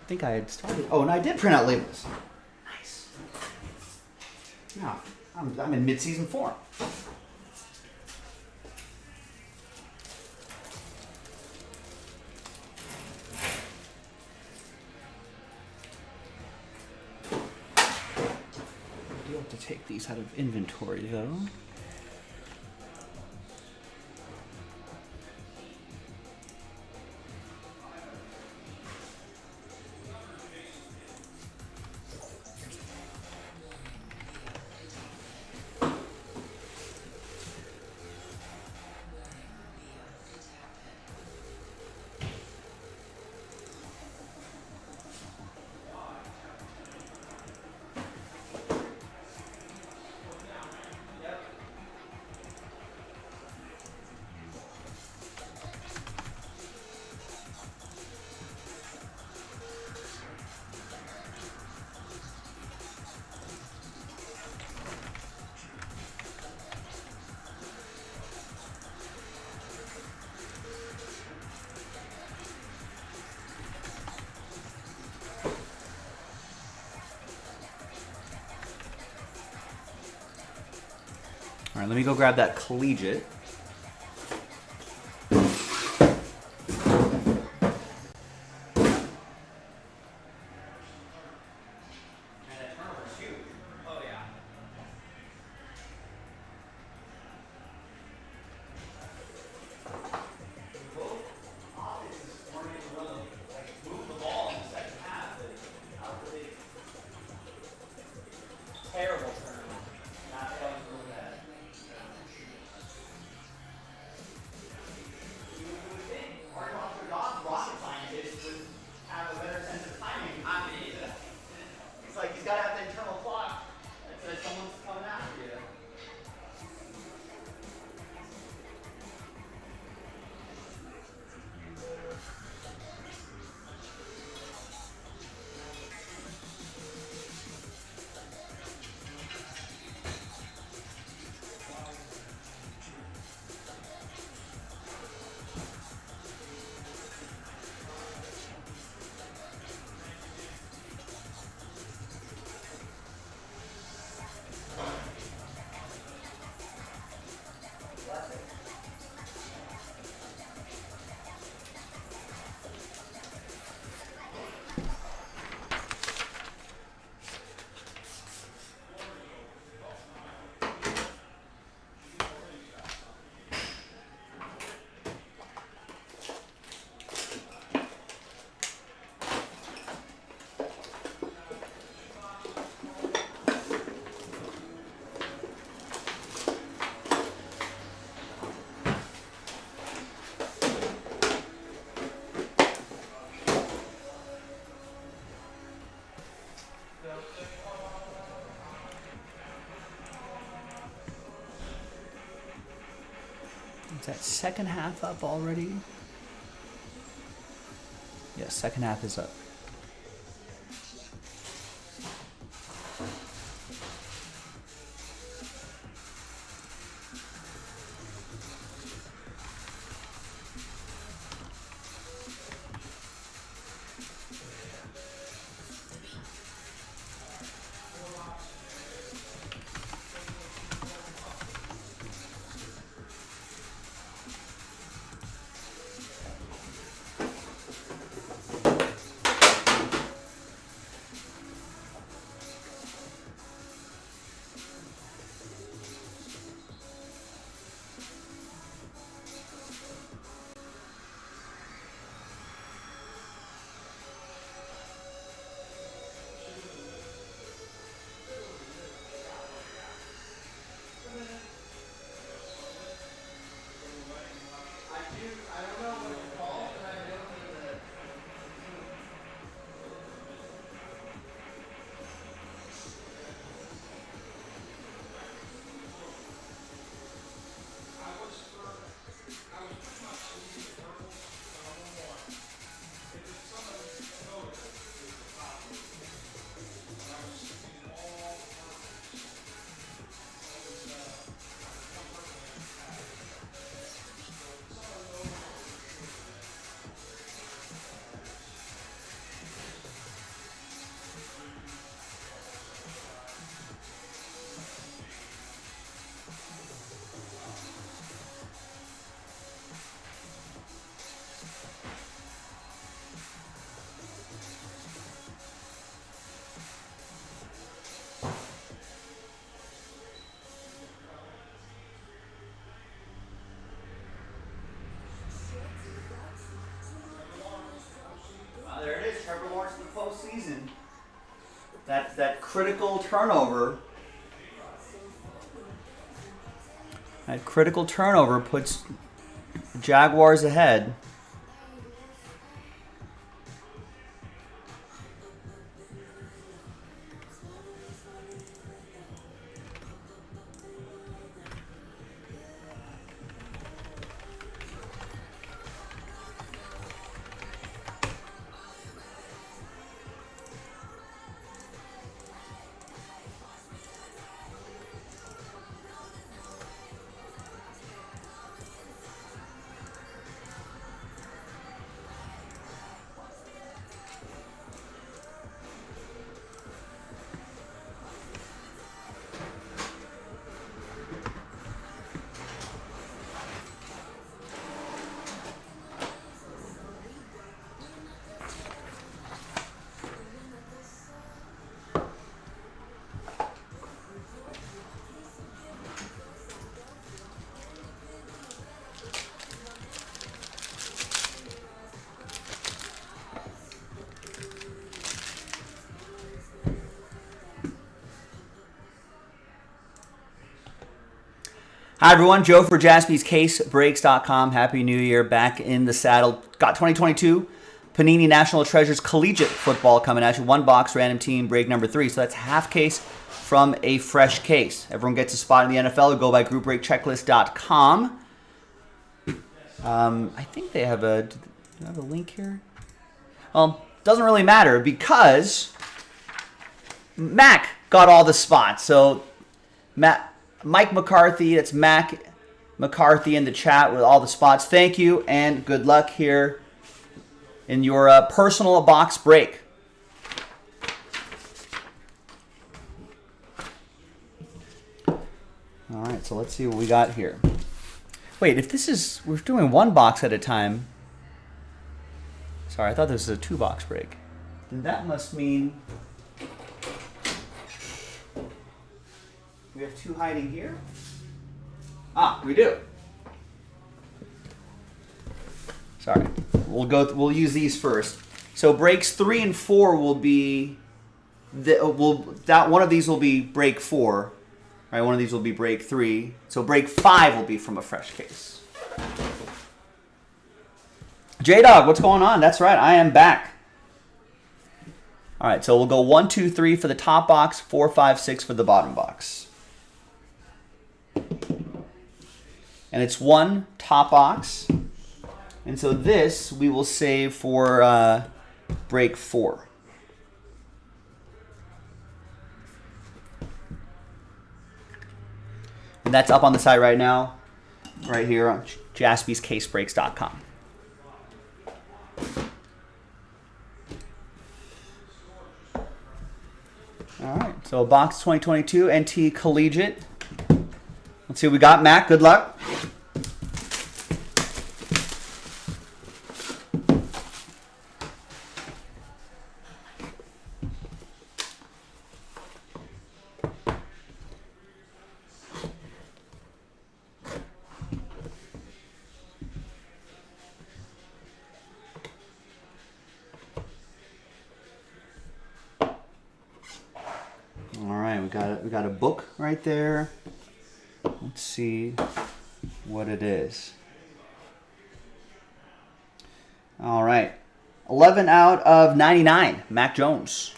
I think I had started. Oh, and I did print out labels. Nice. Now, I'm in mid-season form. I do have to take these out of inventory, though. All right, let me go grab that collegiate. Terrible turnover. Not able to move that. You would think Arnold Dobbs, rocket scientist, would have a better sense of timing. I mean, it's like he's got to have the internal clock that says someone's coming after you. Is that second half up already? Yeah, second half is up. That critical turnover. That critical turnover puts the Jaguars ahead. Hi, everyone. Joe for JaspysCaseBreaks.com. Happy New Year. Back in the saddle. Got 2022 Panini National Treasures Collegiate Football coming at you. One box, random team, break number 3. So that's half case from a fresh case. Everyone gets a spot in the NFL. Go by GroupBreakChecklist.com. I think they have a... Do they have a link here? Well, doesn't really matter because Mac got all the spots. So Mike McCarthy, that's Mac McCarthy in the chat with all the spots. Thank you and good luck here in your personal box break. All right, so let's see what we got here. Wait, if this is, we're doing one box at a time. Sorry, I thought this was a 2-box break. Then that must mean we have 2 hiding here. Ah, we do. Sorry, we'll use these first. So breaks 3 and 4 will be one of these will be break 4. Right, one of these will be break 3. So break 5 will be from a fresh case. J-Dog, what's going on? That's right, I am back. All right, so we'll go 1, 2, 3 for the top box, 4, 5, 6 for the bottom box. And it's 1 top box. And so this we will save for break 4. And that's up on the site right now, right here on JaspysCaseBreaks.com. All right, so box 2022 NT Collegiate. Let's see what we got, Mac. Good luck. All right, we got a book right there. Let's see what it is. All right. 11 out of 99, Mac Jones.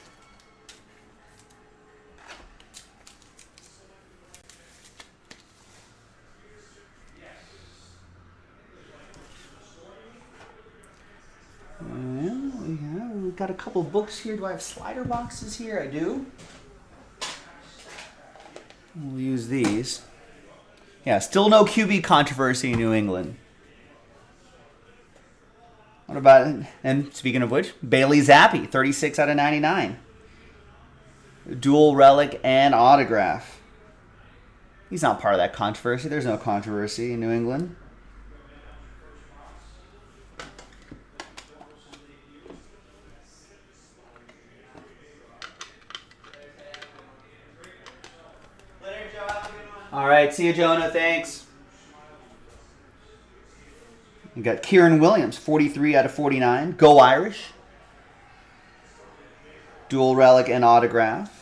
We've got a couple books here. Do I have slider boxes here? I do. We'll use these. Yeah, still no QB controversy in New England. What about, and speaking of which, Bailey Zappi, 36 out of 99. Dual relic and autograph. He's not part of that controversy. There's no controversy in New England. All right, see you, Jonah. Thanks. You got Kieran Williams, 43 out of 49. Go Irish. Dual relic and autograph.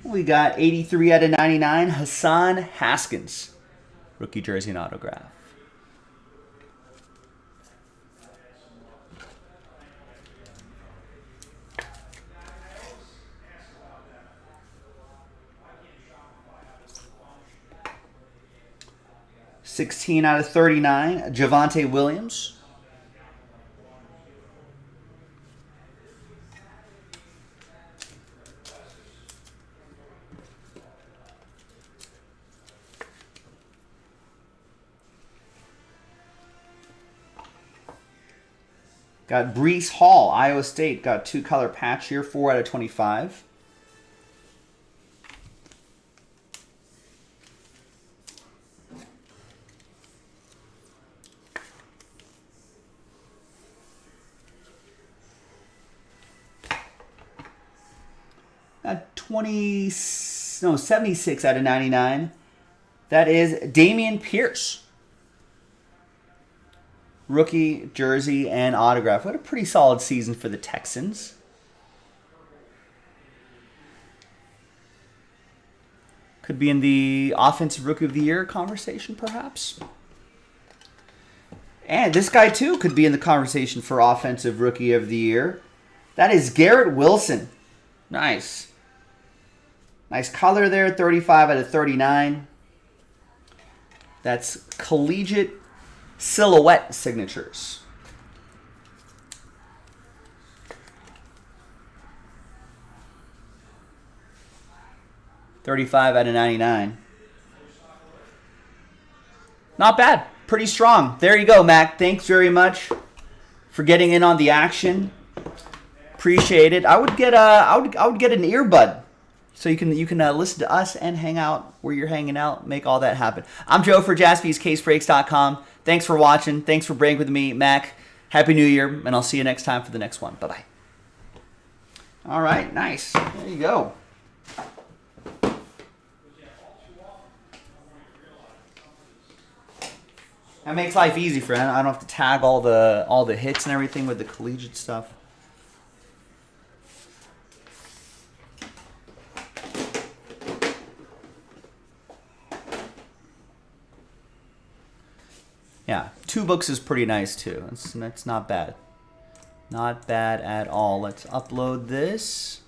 We got 83 out of 99, Hassan Haskins. Rookie jersey and autograph. $16 out of 39, Javonte Williams. Got Breece Hall, Iowa State. Got 2-color patch here, 4 out of 25. Got 76 out of 99. That is Dameon Pierce. Rookie, jersey, and autograph. What a pretty solid season for the Texans. Could be in the Offensive Rookie of the Year conversation, perhaps. And this guy, too, could be in the conversation for Offensive Rookie of the Year. That is Garrett Wilson. Nice. Nice color there, 35 out of 39. That's collegiate silhouette signatures. $35 out of 99. Not bad. Pretty strong. There you go, Mac. Thanks very much for getting in on the action. Appreciate it. I would get an earbud so you can listen to us and hang out where you're hanging out. Make all that happen. I'm Joe for JaspysCaseBreaks.com. Thanks for watching. Thanks for breaking with me, Mac. Happy New Year, and I'll see you next time for the next one. Bye-bye. All right, nice. There you go. That makes life easy, friend. I don't have to tag all the hits and everything with the collegiate stuff. Yeah, 2 books is pretty nice too. That's not bad. Not bad at all. Let's upload this.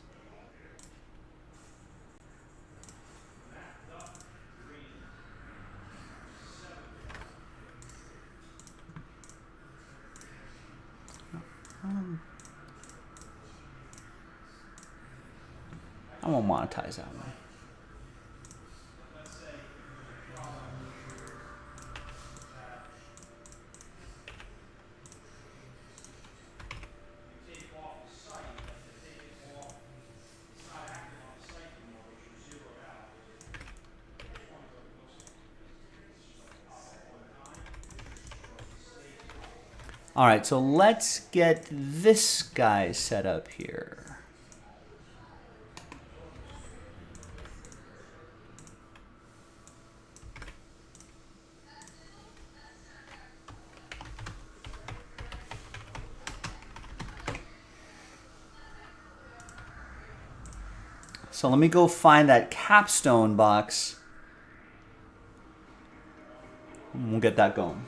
I won't monetize that one. All right, so let's get this guy set up here. So let me go find that capstone box. And we'll get that going.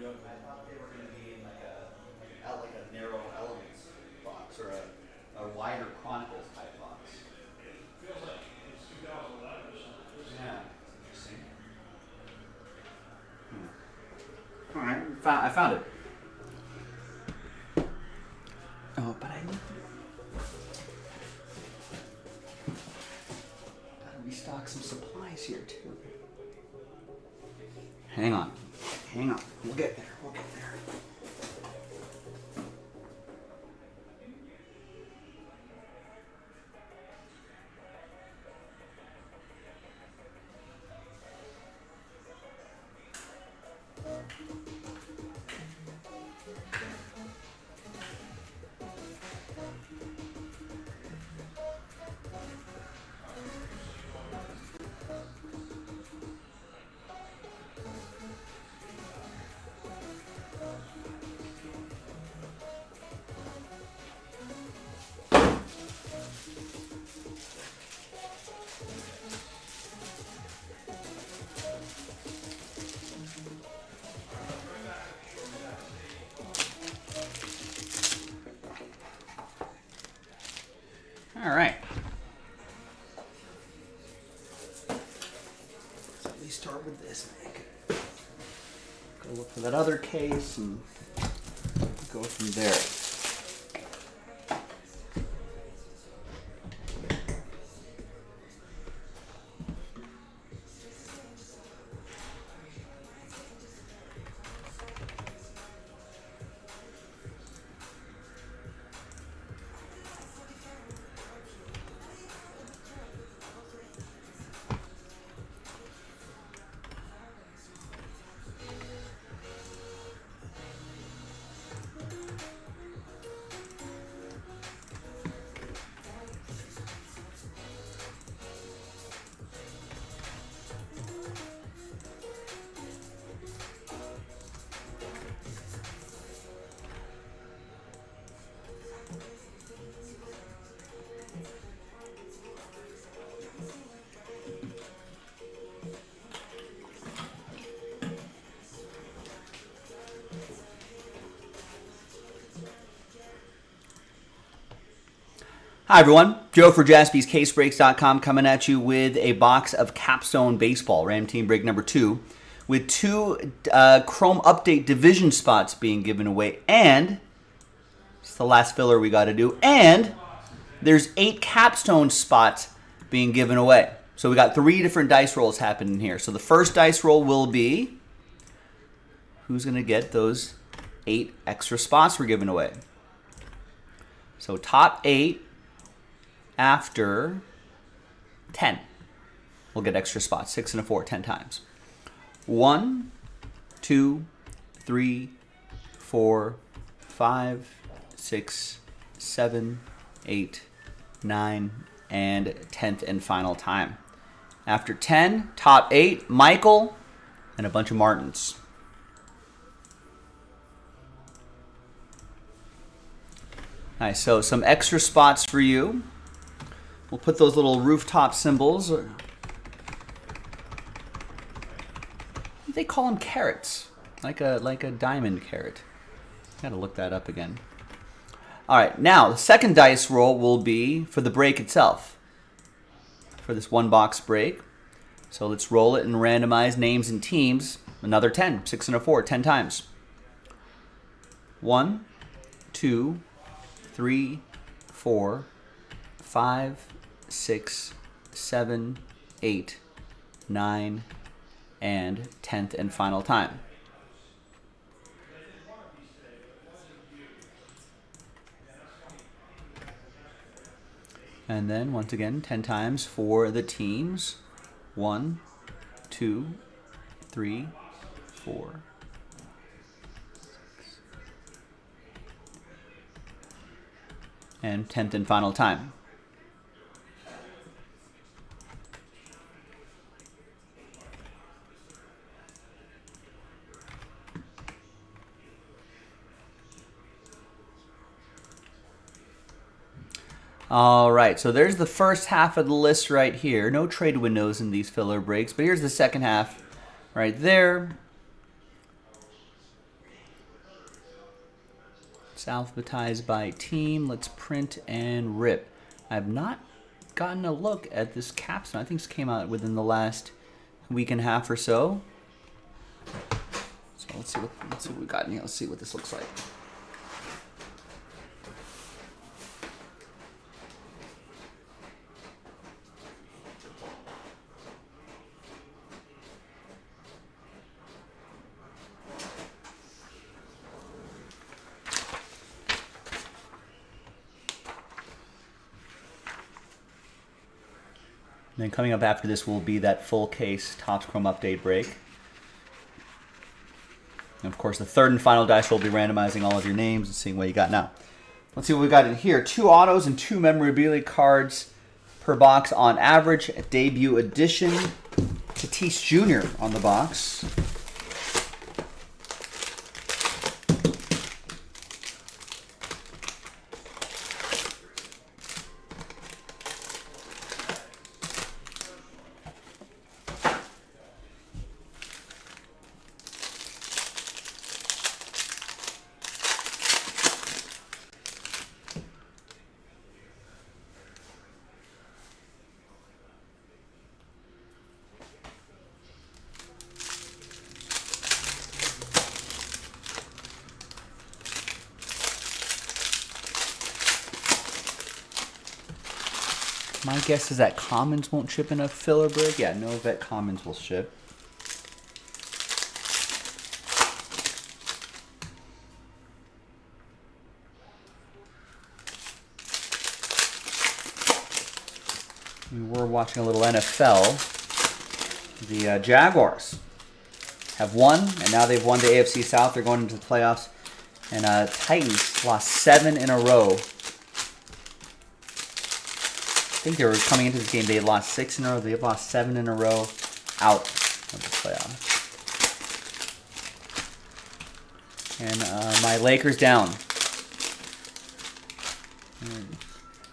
thought they were going to be in like a narrow elements box or a wider Chronicles type box. Feels like it's 2011 or something. Yeah, interesting. All right, I found it. Oh, but I need gotta restock some supplies here too. Hang on. We'll get there. All right. So we start with this, Nick. Go look for that other case and go from there. Hi, everyone. Joe for JaspysCaseBreaks.com coming at you with a box of Capstone Baseball, Ram Team Break number 2, with 2 Chrome Update division spots being given away, and it's the last filler we got to do, and there's 8 Capstone spots being given away. So we got 3 different dice rolls happening here. So the first dice roll will be who's going to get those 8 extra spots we're giving away. So top 8 after 10. We'll get extra spots, 6 and a 4, 10 times. 1, 2, 3, 4, 5, 6, 7, 8, 9, and 10th and final time. After 10, top 8, Michael, and a bunch of Martins. Nice, so some extra spots for you. We'll put those little rooftop symbols. They call them carrots, like a diamond carrot. Gotta look that up again. All right, now the second dice roll will be for the break itself, for this 1-box break. So let's roll it and randomize names and teams. Another 10, 6 and a 4, 10 times. 1, 2, 3, 4, 5, 6, 7, 8, 9, and 10th and final time. And then once again, 10 times for the teams. 1, 2, 3, 4. And 10th and final time. All right, so there's the first half of the list right here. No trade windows in these filler breaks, but here's the second half right there. It's alphabetized by team. Let's print and rip. I have not gotten a look at this capstone. I think this came out within the last week and a half or so. So let's see what we got in here. Let's see what this looks like. And then coming up after this will be that full case Topps Chrome update break. And of course, the third and final dice will be randomizing all of your names and seeing what you got now. Let's see what we got in here. 2 autos and 2 memorabilia cards per box on average. A debut edition. Tatis Jr. on the box. My guess is that Commons won't ship in a filler break. Yeah, no vet Commons will ship. We were watching a little NFL. The Jaguars have won, and now they've won the AFC South. They're going into the playoffs. And Titans lost 7 in a row. I think they were coming into this game. They had lost 6 in a row. They've lost 7 in a row out of the playoffs. And my Lakers down.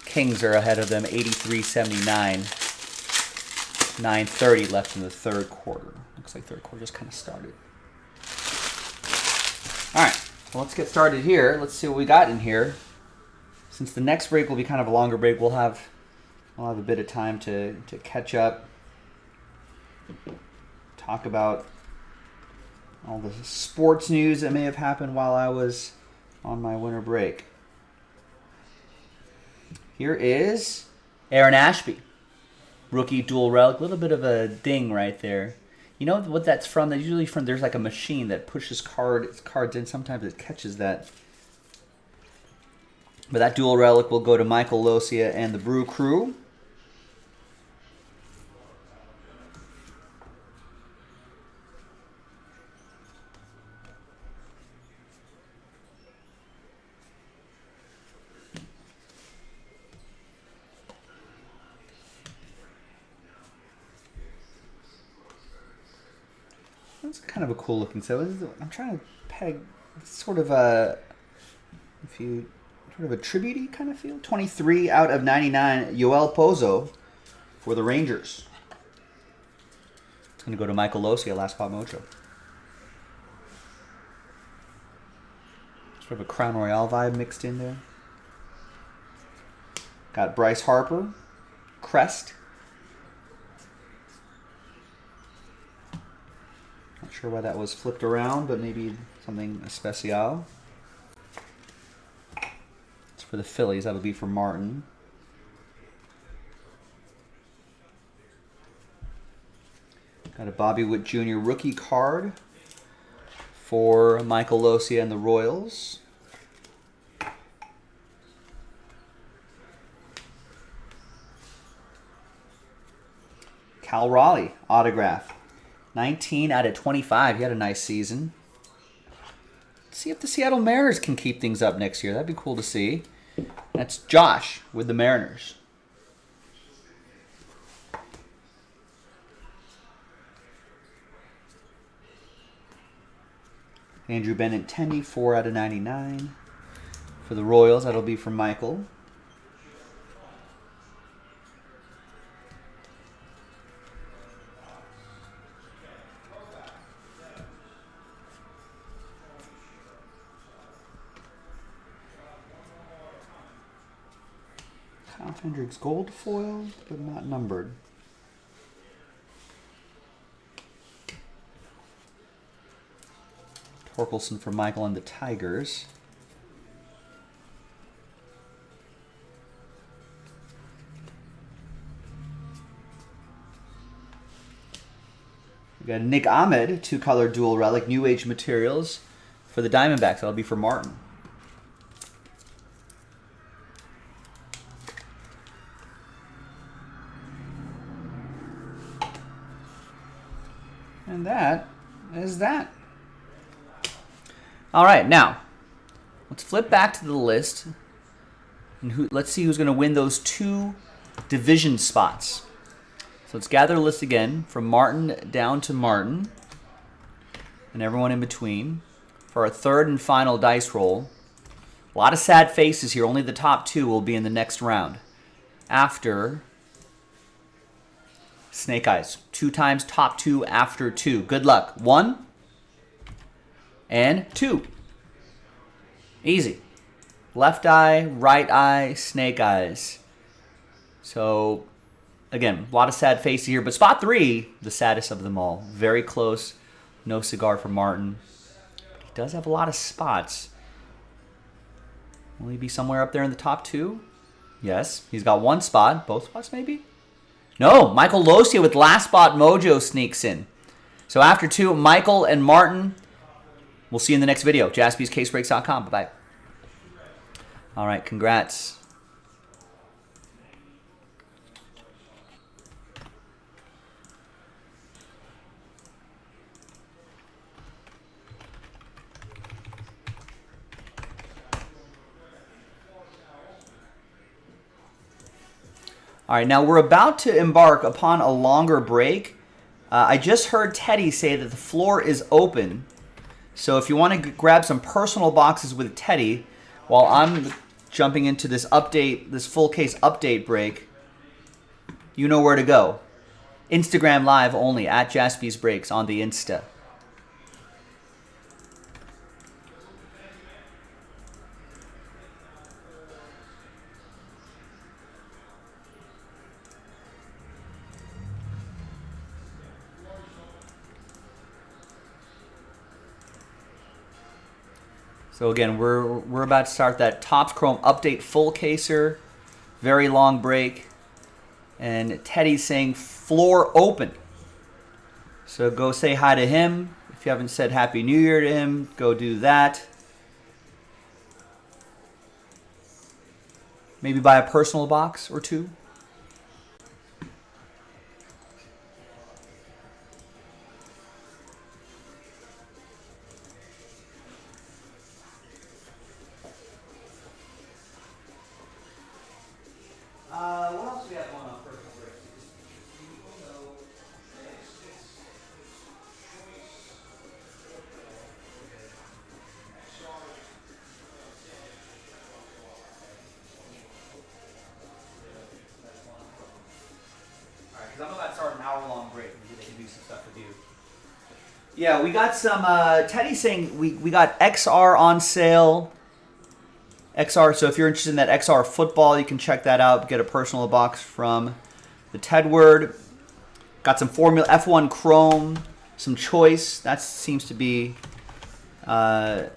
Kings are ahead of them, 83-79. 9:30 left in the third quarter. Looks like third quarter just kind of started. All right, well, let's get started here. Let's see what we got in here. Since the next break will be kind of a longer break, we'll have a bit of time to catch up, talk about all the sports news that may have happened while I was on my winter break. Here is Aaron Ashby, rookie dual relic. A little bit of a ding right there. You know what that's from? That's usually from, there's like a machine that pushes cards in. Sometimes it catches that. But that dual relic will go to Michael Losia and the Brew Crew. That's kind of a cool looking set. I'm trying to peg sort of a tribute-y kind of feel. 23 out of 99, Yoel Pozo for the Rangers. It's going to go to Michael Losia, Last Spot Mojo. Sort of a Crown Royale vibe mixed in there. Got Bryce Harper, Crest. Not sure why that was flipped around, but maybe something especial. It's for the Phillies. That'll be for Martin. Got a Bobby Witt Jr. rookie card for Michael Losia and the Royals. Cal Raleigh autograph. 19 out of 25. He had a nice season. Let's see if the Seattle Mariners can keep things up next year. That'd be cool to see. That's Josh with the Mariners. Andrew Benintendi, 4 out of 99. For the Royals, that'll be from Michael. Hendricks gold foil, but not numbered. Torkelson for Michael and the Tigers. We got Nick Ahmed, 2-color dual relic, New Age materials for the Diamondbacks. That'll be for Martin. And that is that. All right, now let's flip back to the list, and let's see who's going to win those 2 division spots. So let's gather the list again from Martin down to Martin and everyone in between for our 3rd and final dice roll. A lot of sad faces here. Only the top 2 will be in the next round. After Snake Eyes. 2 times top 2 after 2. Good luck. 1 and 2. Easy. Left eye, right eye, Snake Eyes. So, again, a lot of sad faces here. But spot 3, the saddest of them all. Very close. No cigar for Martin. He does have a lot of spots. Will he be somewhere up there in the top 2? Yes. He's got 1 spot. Both spots, maybe? No. Michael Losia with last spot mojo sneaks in. So after 2, Michael and Martin. We'll see you in the next video. JaspysCaseBreaks.com. Bye-bye. All right. Congrats. All right, now we're about to embark upon a longer break. I just heard Teddy say that the floor is open. So if you want to grab some personal boxes with Teddy, while I'm jumping into this update, this full case update break, you know where to go. Instagram Live only, at Jaspys Breaks on the Insta. So again, we're about to start that Topps Chrome update full caser. Very long break. And Teddy's saying floor open. So go say hi to him. If you haven't said Happy New Year to him, go do that. Maybe buy a personal box or 2. What else do we have going on personal break? Alright, because I'm about to start an hour-long break. Maybe they can do some stuff with you. Yeah, we got some, Teddy's saying we got XR on sale. XR, so if you're interested in that XR football, you can check that out. Get a personal box from the Tedward. Got some Formula F1 Chrome, some Choice. That seems to be the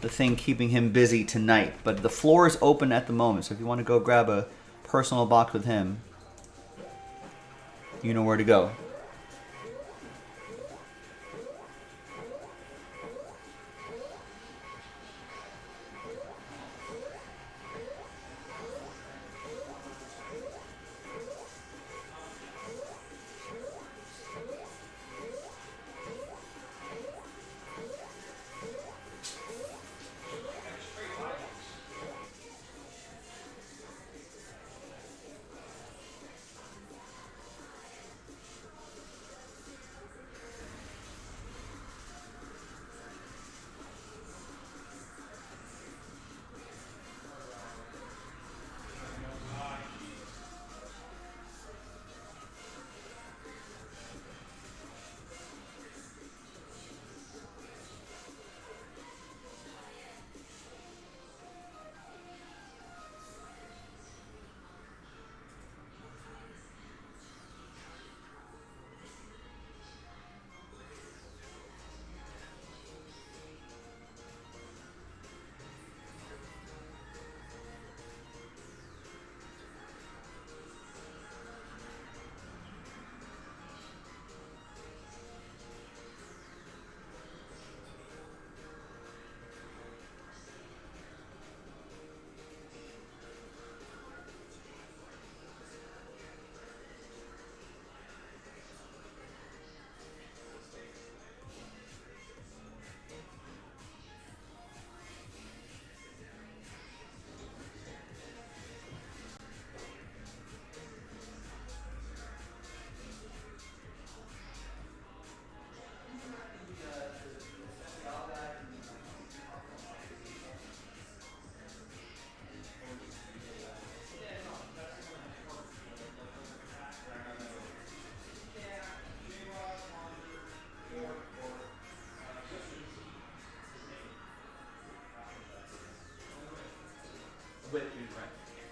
thing keeping him busy tonight. But the floor is open at the moment, so if you want to go grab a personal box with him, you know where to go.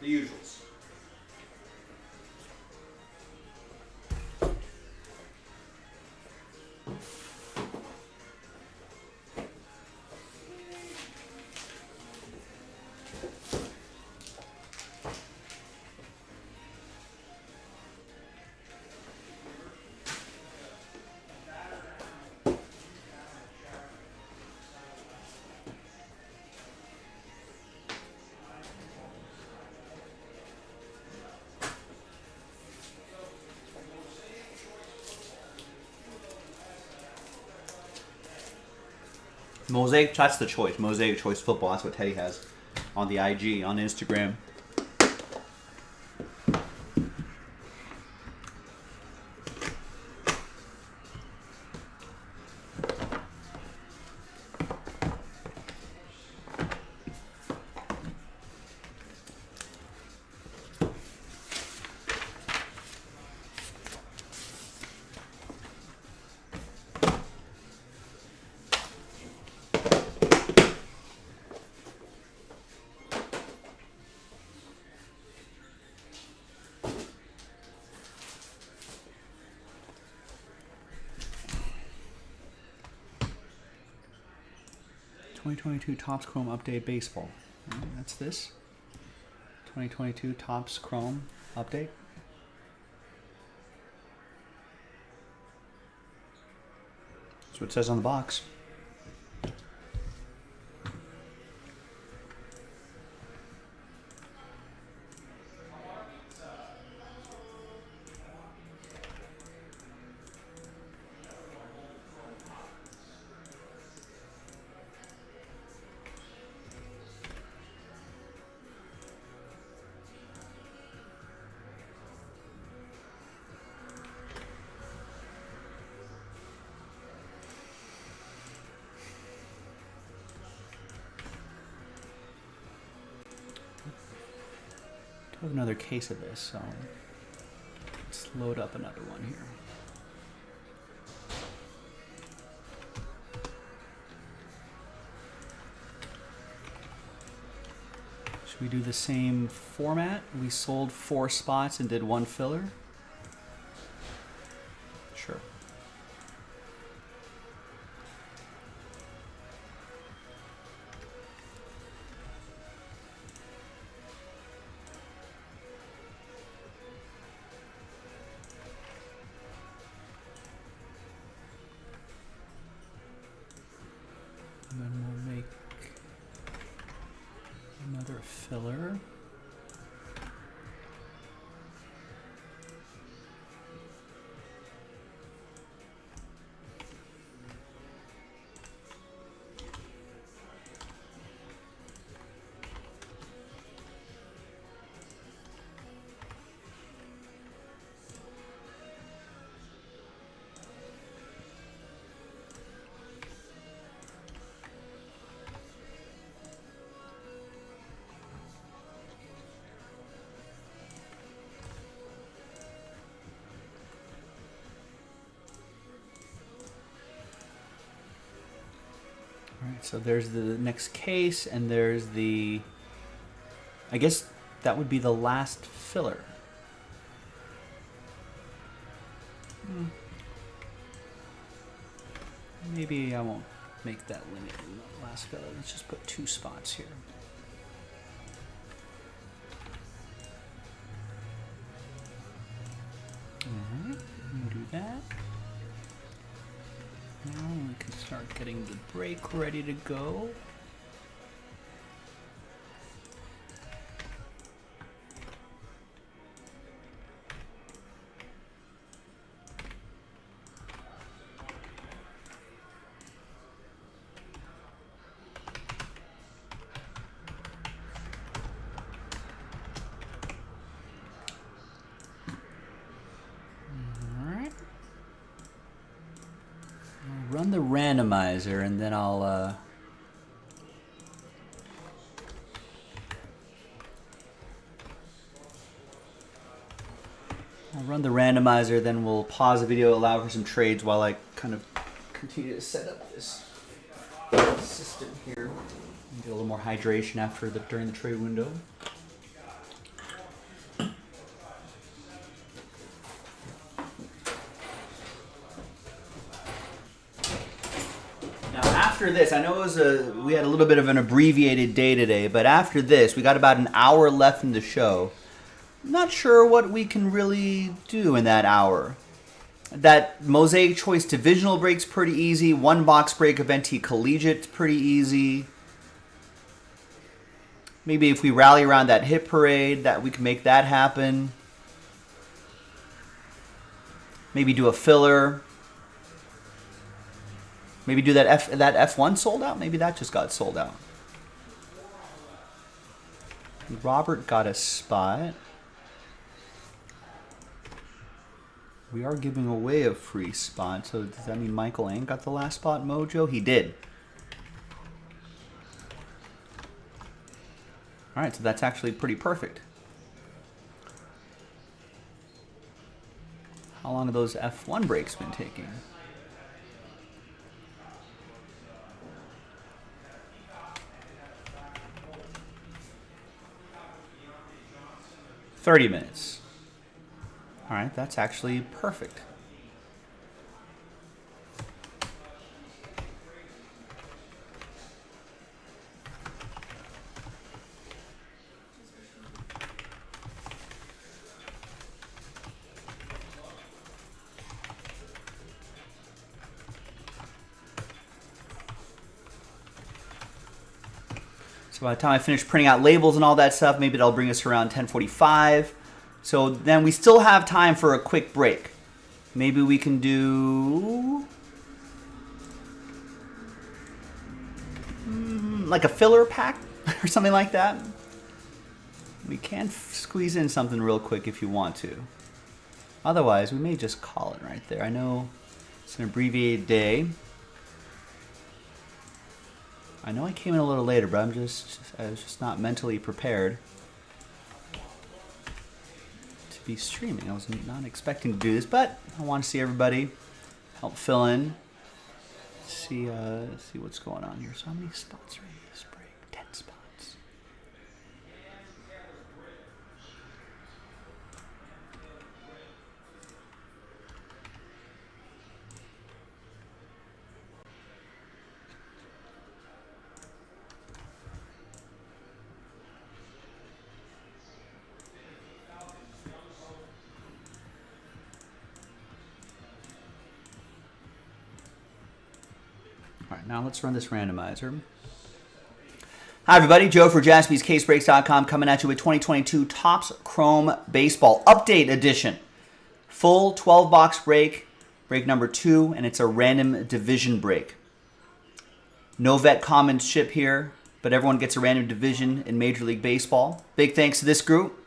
The usuals. Mosaic, that's the choice. Mosaic Choice Football. That's what Teddy has on the IG, on Instagram. "2022 Topps Chrome Update Baseball." That's this. 2022 Topps Chrome Update. That's what it says on the box. I have another case of this, so let's load up another one here. Should we do the same format? We sold 4 spots and did 1 filler. Sure. And then we'll make another filler. Alright, so there's the next case, and there's the... I guess that would be the last filler. Maybe I won't make that limit in the last filler. Let's just put 2 spots here. Alright, we'll do that. Now we can start getting the break ready to go. Run the randomizer, and then I'll run the randomizer, then we'll pause the video, allow for some trades while I kind of continue to set up this system here. Do a little more hydration during the trade window. after this, I know we had a little bit of an abbreviated day today, but after this, we got about an hour left in the show. Not sure what we can really do in that hour. That Mosaic Choice Divisional break's pretty easy. One box break of NT Collegiate's pretty easy. Maybe if we rally around that hit parade, that we can make that happen. Maybe do a filler. Maybe do that F1 sold out. Maybe that just got sold out. Robert got a spot. We are giving away a free spot, so does that mean Michael Ang got the last spot, Mojo? He did. All right, so that's actually pretty perfect. How long have those F1 breaks been taking? "30 minutes. All right, that's actually perfect. So by the time I finish printing out labels and all that stuff, maybe that'll bring us around 10:45. So then we still have time for a quick break. Maybe we can do like a filler pack or something like that. We can squeeze in something real quick if you want to. Otherwise, we may just call it right there. I know it's an abbreviated day. I know I came in a little later, but I was just not mentally prepared to be streaming. I was not expecting to do this, but I want to see everybody, help fill in, see what's going on here. So how many spots are in this break? 10 spots. All right, now let's run this randomizer. Hi, everybody. Joe for JaspysCaseBreaks.com coming at you with 2022 Topps Chrome Baseball Update Edition. Full 12-box break, break number 2, and it's a random division break. No vet common ship here, but everyone gets a random division in Major League Baseball. Big thanks to this group.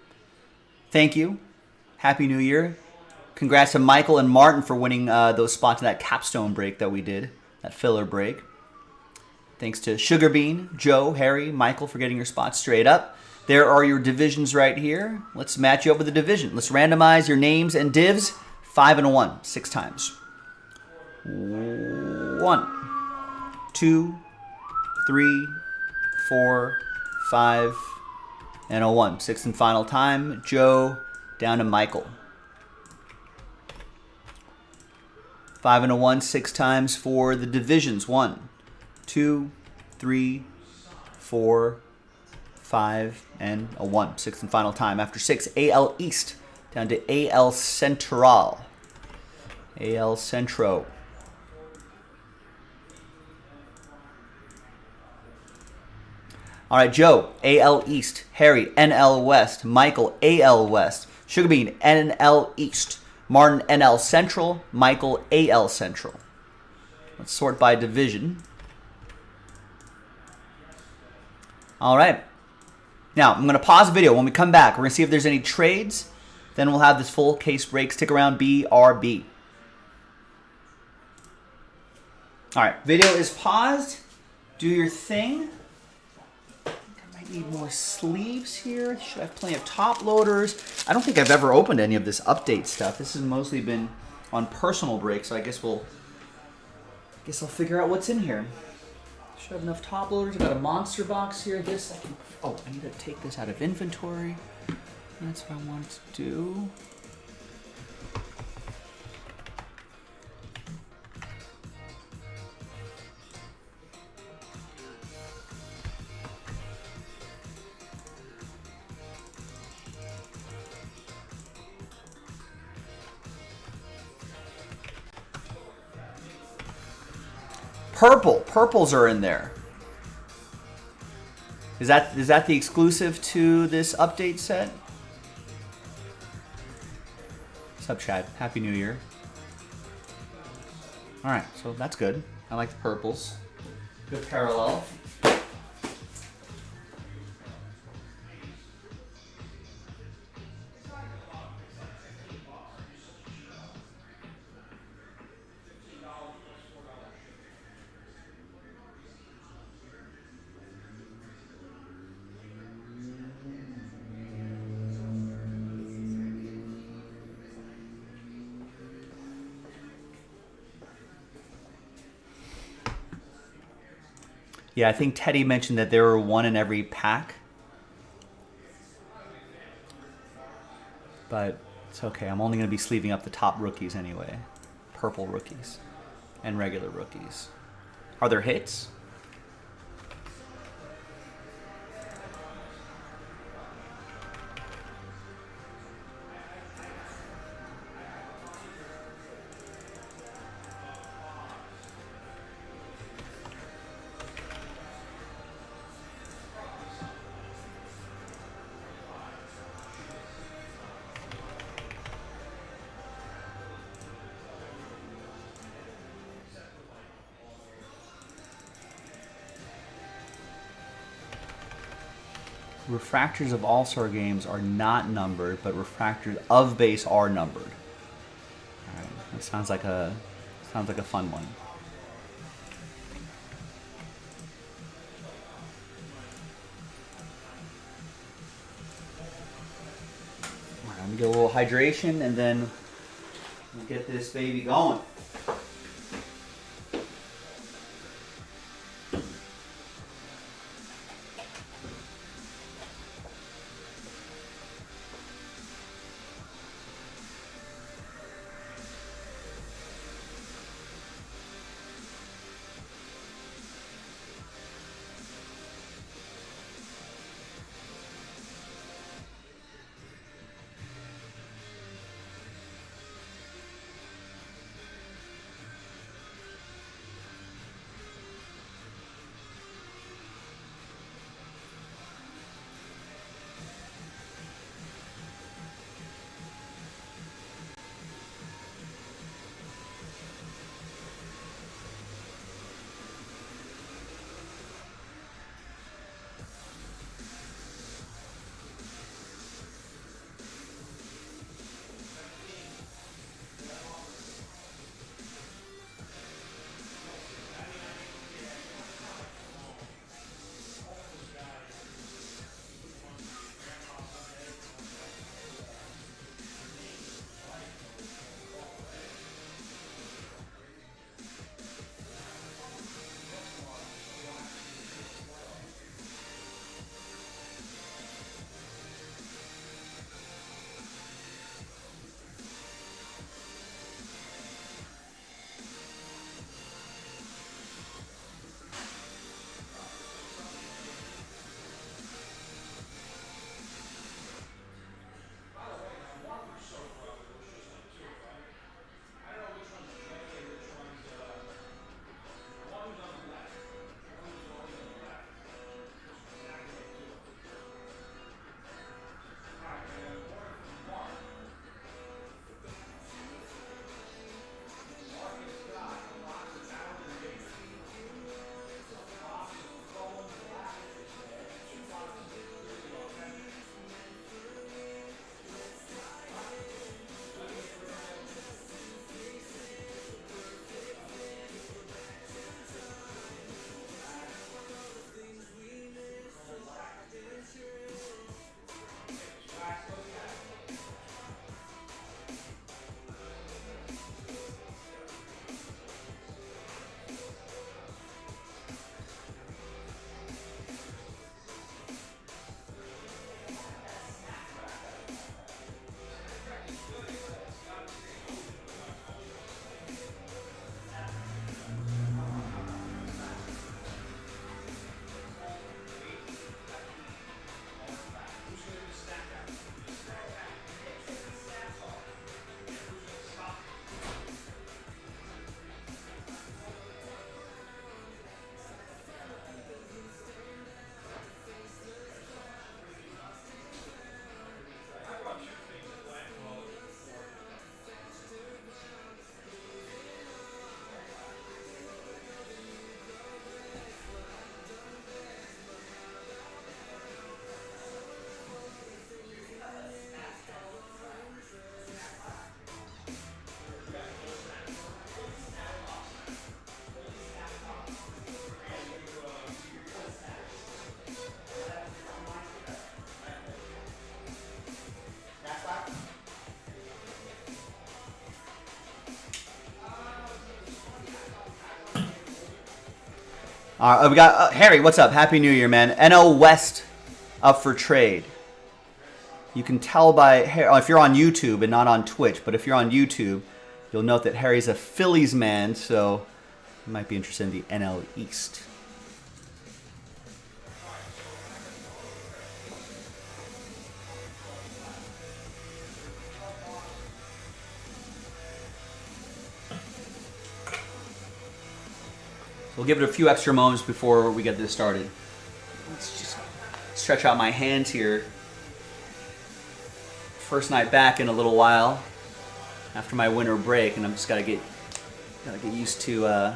Thank you. Happy New Year. Congrats to Michael and Martin for winning those spots in that capstone break that we did. That filler break. Thanks to Sugar Bean, Joe, Harry, Michael for getting your spots straight up. There are your divisions right here. Let's match you up with the division. Let's randomize your names and divs. 5 and a 1, 6 times. 1, 2, 3, 4, 5, and a 1. 6th and final time. Joe down to Michael. 5 and a 1, 6 times for the divisions. 1, 2, 3, 4, 5, and a 1. 6th and final time. After 6, AL East down to AL Central. AL Centro. All right, Joe, AL East. Harry, NL West. Michael, AL West. Sugar Bean, NL East. Martin, NL Central. Michael, AL Central. Let's sort by division. All right. Now, I'm going to pause the video. When we come back, we're going to see if there's any trades. Then we'll have this full case break. Stick around, BRB. All right, video is paused. Do your thing. Need more sleeves here. Should have plenty of top loaders. I don't think I've ever opened any of this update stuff. This has mostly been on personal breaks, so I guess I'll figure out what's in here. Should have enough top loaders. I've got a monster box here. I need to take this out of inventory. That's what I want to do. Purples are in there. Is that the exclusive to this update set? What's up, Chad? Happy New Year. All right, so that's good. I like the purples. Good parallel. Yeah, I think Teddy mentioned that there were one in every pack. But it's okay. I'm only going to be sleeving up the top rookies anyway. Purple rookies and regular rookies. Are there hits? Refractors of All-Star games are not numbered, but refractors of base are numbered. All right, that sounds like a fun one. All right, let me get a little hydration, and then we'll get this baby going. We got Harry. What's up? Happy New Year, man. NL West up for trade. You can tell by if you're on YouTube and not on Twitch, but if you're on YouTube, you'll note that Harry's a Phillies man, so you might be interested in the NL East. We'll give it a few extra moments before we get this started. Let's just stretch out my hands here. First night back in a little while after my winter break, and I'm just gotta get used to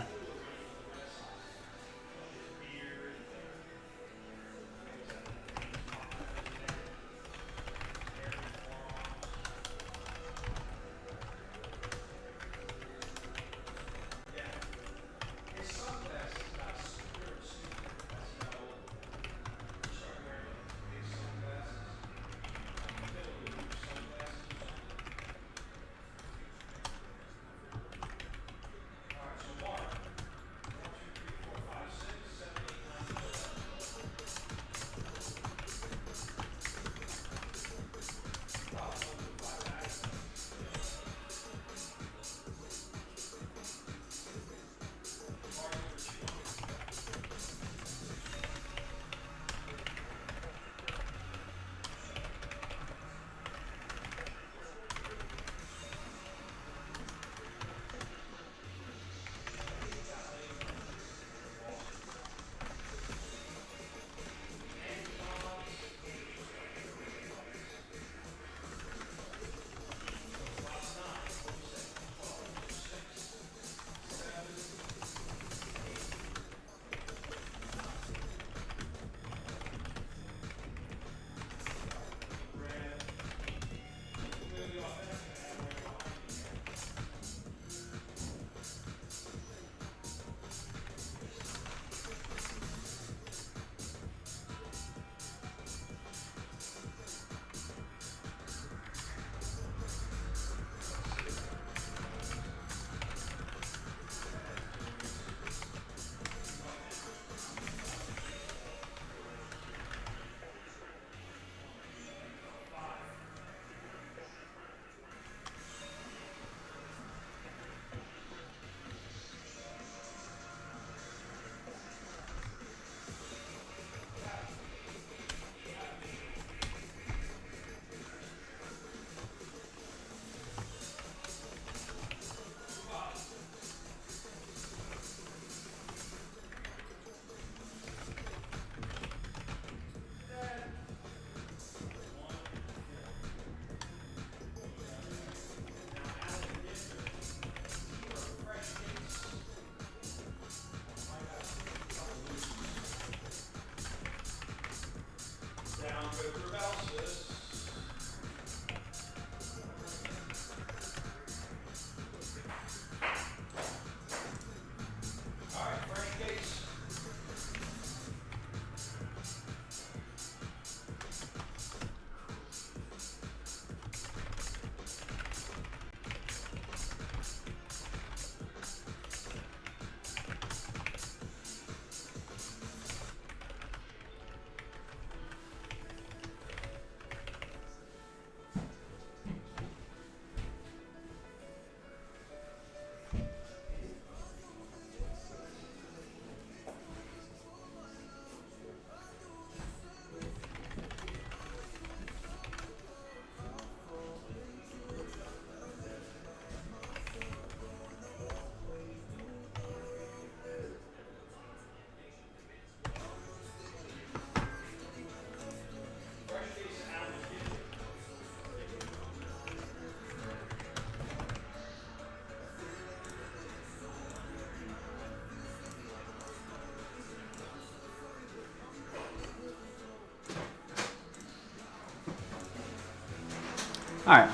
All right,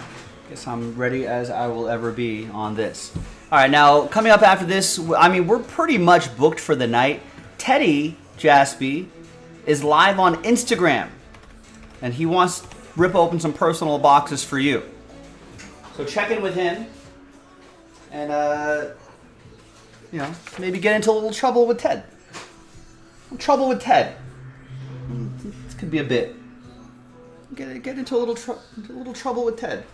guess I'm ready as I will ever be on this. All right, now coming up after this, I mean, we're pretty much booked for the night. Teddy Jaspy is live on Instagram, and he wants to rip open some personal boxes for you. So check in with him, and maybe get into a little trouble with Ted. Trouble with Ted. This could be a bit. Get into a little trouble with Ted.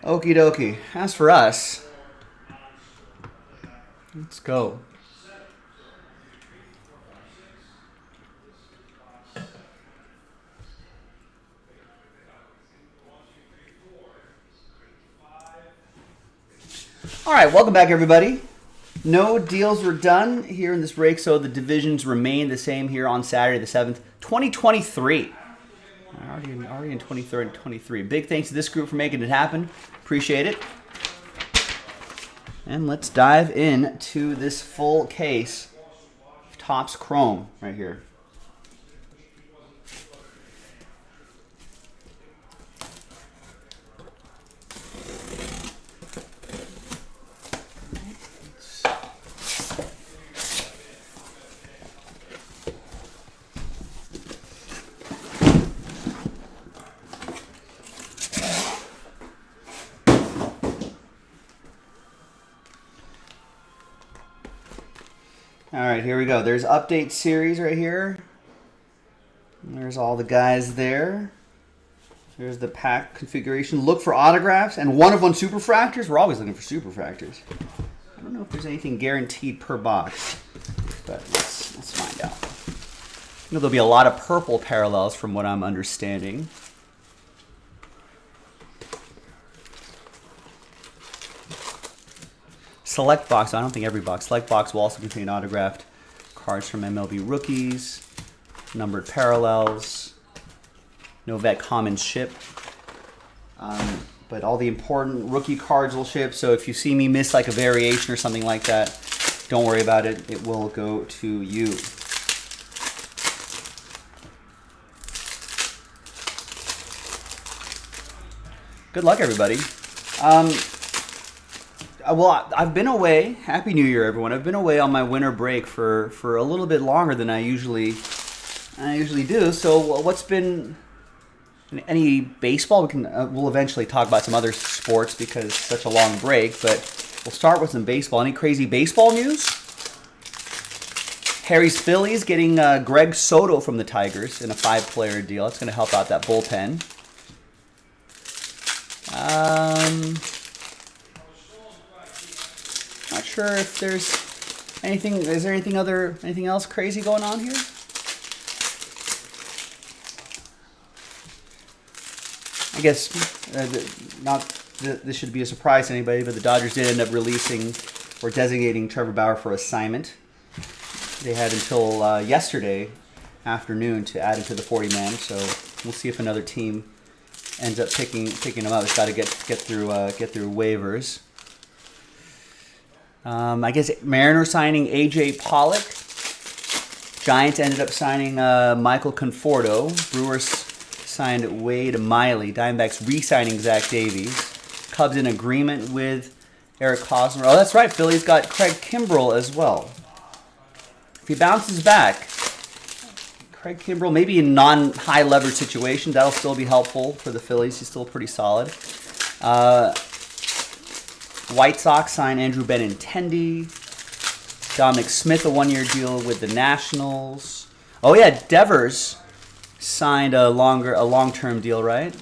Okie dokie. As for us, let's go. All right, welcome back, everybody. No deals were done here in this break, so the divisions remain the same here on Saturday the 7th, 2023. Already in 23. Big thanks to this group for making it happen. Appreciate it. And let's dive into this full case of Topps Chrome right here. All right, here we go. There's update series right here. There's all the guys there. There's the pack configuration. Look for autographs and one of one superfractors. We're always looking for superfractors. I don't know if there's anything guaranteed per box, but let's find out. You know, there'll be a lot of purple parallels from what I'm understanding. Select box, I don't think every box. Select box will also contain autographed cards from MLB rookies, numbered parallels, no vet common ship. But all the important rookie cards will ship, so if you see me miss like a variation or something like that, don't worry about it. It will go to you. Good luck, everybody. Well, I've been away. Happy New Year, everyone. I've been away on my winter break for a little bit longer than I usually do. So, what's been any baseball? We'll eventually talk about some other sports because it's such a long break. But we'll start with some baseball. Any crazy baseball news? Harry's Phillies getting Greg Soto from the Tigers in a 5-player deal. It's going to help out that bullpen. Not sure if there's anything. Is there anything else crazy going on here? I guess this should be a surprise to anybody, but the Dodgers did end up releasing or designating Trevor Bauer for assignment. They had until yesterday afternoon to add him to the 40-man, so we'll see if another team ends up picking him up. It's got to get through waivers. I guess Mariners signing A.J. Pollock. Giants ended up signing Michael Conforto. Brewers signed Wade Miley. Diamondbacks re-signing Zach Davies. Cubs in agreement with Eric Hosmer. Oh, that's right. Phillies got Craig Kimbrell as well. If he bounces back, Craig Kimbrell, maybe in non-high leverage situation, that'll still be helpful for the Phillies. He's still pretty solid. White Sox signed Andrew Benintendi. Dominic Smith, a 1-year deal with the Nationals. Oh yeah, Devers signed a long-term deal, right?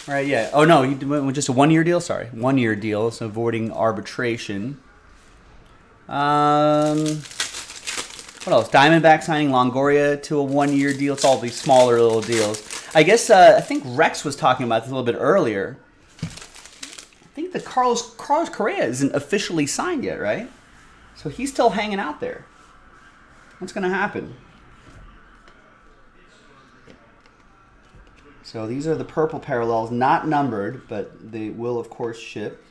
Right, yeah. Oh no, he went with just a 1-year deal. Sorry, 1-year deal, so avoiding arbitration. What else? Diamondback signing Longoria to a 1-year deal. It's all these smaller little deals. I guess I think Rex was talking about this a little bit earlier. I think the Carlos Correa isn't officially signed yet, right? So he's still hanging out there. What's going to happen? So these are the purple parallels, not numbered, but they will, of course, ship.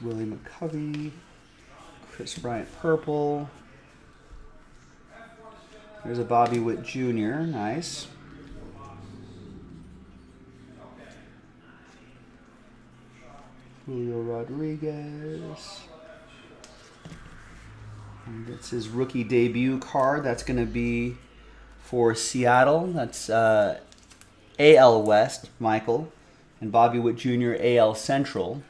Willie McCovey, Chris Bryant purple. There's a Bobby Witt Jr. Nice. Julio Rodriguez. And it's his rookie debut card. That's going to be for Seattle. That's AL West, Michael. And Bobby Witt Jr., AL Central.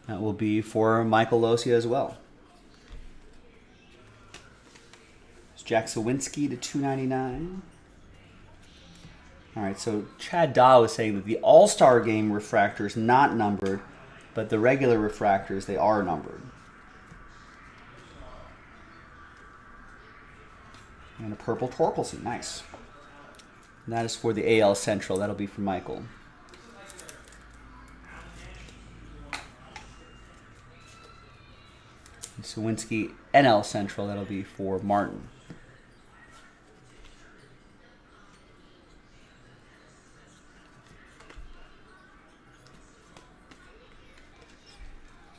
That will be for Michael Losia as well. It's Jack Sawinski to 299. All right, so Chad Daw was saying that the All-Star Game refractor is not numbered, but the regular refractors, they are numbered. And a purple Torkelson, nice. And that is for the AL Central. That'll be for Michael. And Sawinski, NL Central. That'll be for Martin.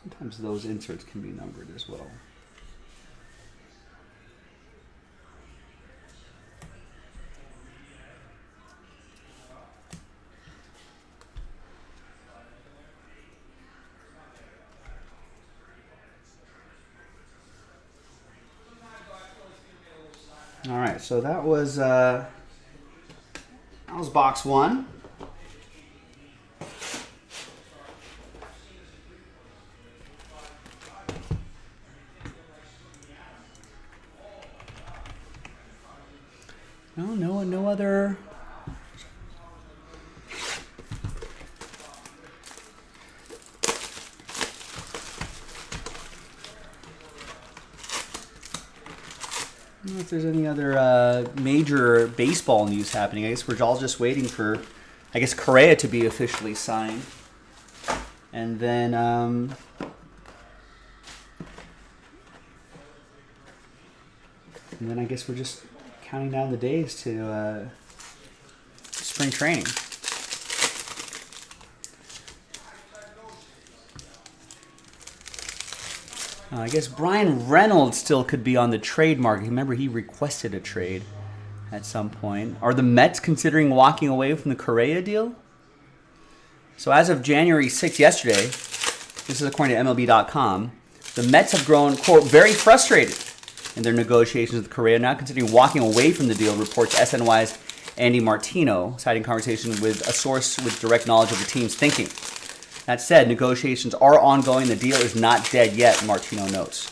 Sometimes those inserts can be numbered as well. All right, so that was box one. No other. I don't know if there's any other major baseball news happening. I guess we're all just waiting for, Correa to be officially signed. And then, I guess we're just counting down the days to spring training. I guess Brian Reynolds still could be on the trade market. Remember, he requested a trade at some point. Are the Mets considering walking away from the Correa deal? So as of January 6th, yesterday, this is according to MLB.com, the Mets have grown, quote, very frustrated in their negotiations with Correa, now considering walking away from the deal, reports SNY's Andy Martino, citing conversation with a source with direct knowledge of the team's thinking. That said, negotiations are ongoing. The deal is not dead yet, Martino notes.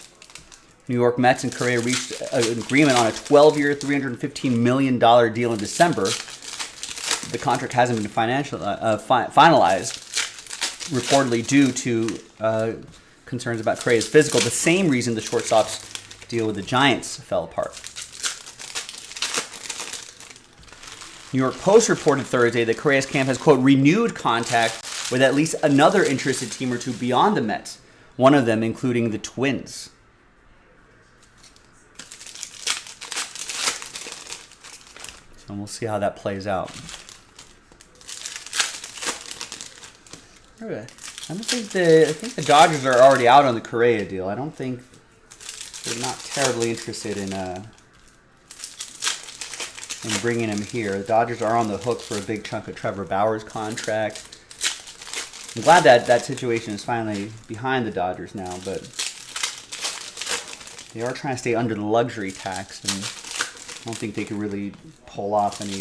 New York Mets and Correa reached an agreement on a 12-year, $315 million deal in December. The contract hasn't been finalized, reportedly due to concerns about Correa's physical, the same reason the shortstop's deal with the Giants fell apart. New York Post reported Thursday that Correa's camp has, quote, renewed contact with at least another interested team or two beyond the Mets, one of them including the Twins. So we'll see how that plays out. I think the Dodgers are already out on the Correa deal. I don't think they're not terribly interested in bringing him here. The Dodgers are on the hook for a big chunk of Trevor Bauer's contract. I'm glad that situation is finally behind the Dodgers now, but they are trying to stay under the luxury tax, and I don't think they can really pull off any,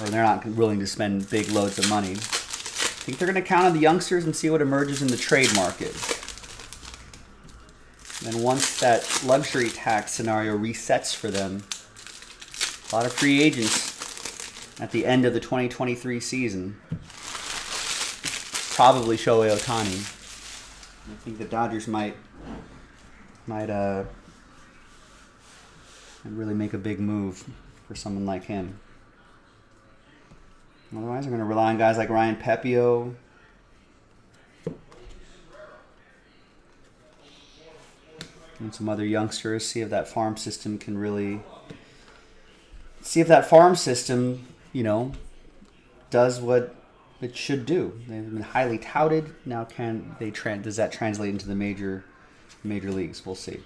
or they're not willing to spend big loads of money. I think they're going to count on the youngsters and see what emerges in the trade market. And once that luxury tax scenario resets for them, a lot of free agents at the end of the 2023 season. Probably Shohei Ohtani. I think the Dodgers might really make a big move for someone like him. Otherwise, they're going to rely on guys like Ryan Pepio. And some other youngsters. See if that farm system can really... See if that farm system, does what it should do. They've been highly touted. Now, does that translate into the major leagues? We'll see.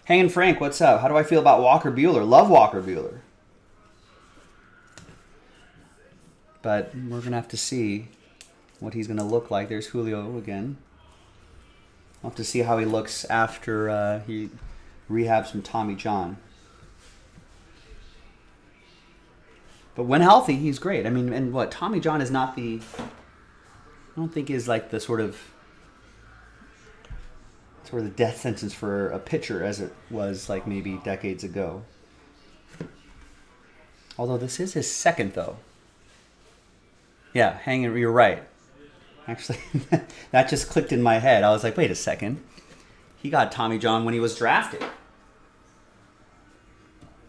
Hangin' Frank, what's up? How do I feel about Walker Buehler? Love Walker Buehler. But we're going to have to see what he's going to look like. There's Julio again. We'll have to see how he looks after he rehabs from Tommy John. But when healthy, he's great. I mean, and what, Tommy John is not the, I don't think is like the sort of the death sentence for a pitcher as it was like maybe decades ago. Although this is his second, though. Yeah, hanging, you're right. Actually, that just clicked in my head. I was like, wait a second. He got Tommy John when he was drafted.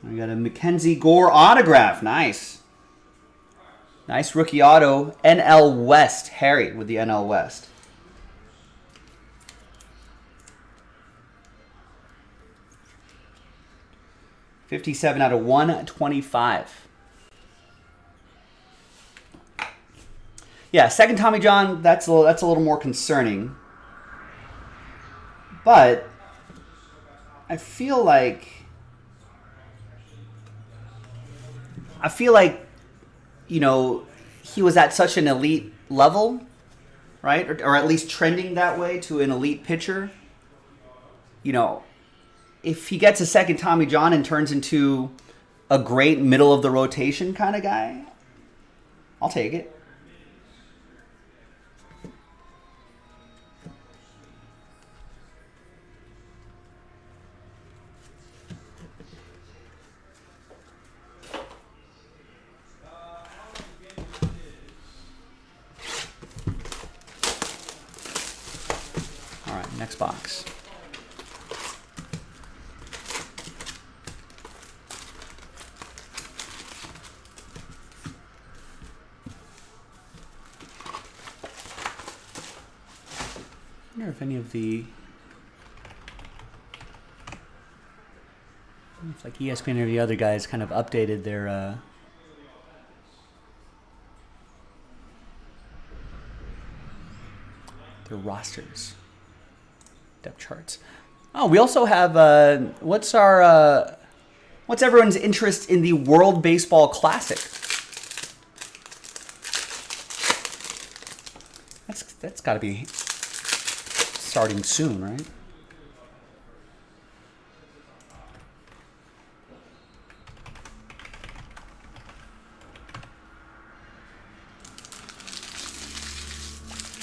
We got a Mackenzie Gore autograph. Nice. Nice rookie auto. NL West. Harry with the NL West. $57 out of 125. Yeah, second Tommy John, that's a little more concerning. But I feel like you know, he was at such an elite level, right? Or at least trending that way to an elite pitcher. You know, if he gets a second Tommy John and turns into a great middle of the rotation kind of guy, I'll take it. All right, next box. I wonder if any of the, it's like ESPN or the other guys kind of updated their rosters, depth charts. Oh, we also have what's everyone's interest in the World Baseball Classic? That's got to be starting soon, right?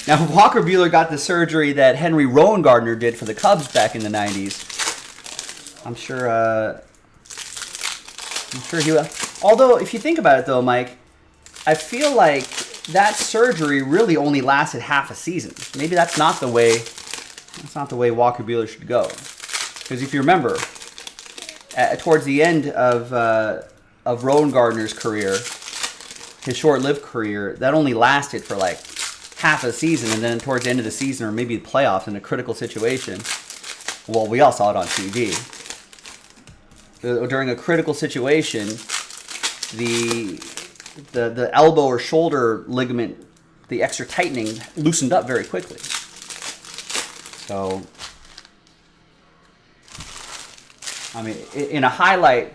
Now, Walker Buehler got the surgery that Henry Rowengartner did for the Cubs back in the 90s. I'm sure he will. Although, if you think about it, though, Mike, I feel like that surgery really only lasted half a season. Maybe that's not the way Walker Buehler should go. Because if you remember, towards the end of Rowengartner's career, his short-lived career, that only lasted for like half a season, and then towards the end of the season, or maybe the playoffs in a critical situation, well, we all saw it on TV. During a critical situation, the elbow or shoulder ligament, the extra tightening, loosened up very quickly. So, I mean, in a highlight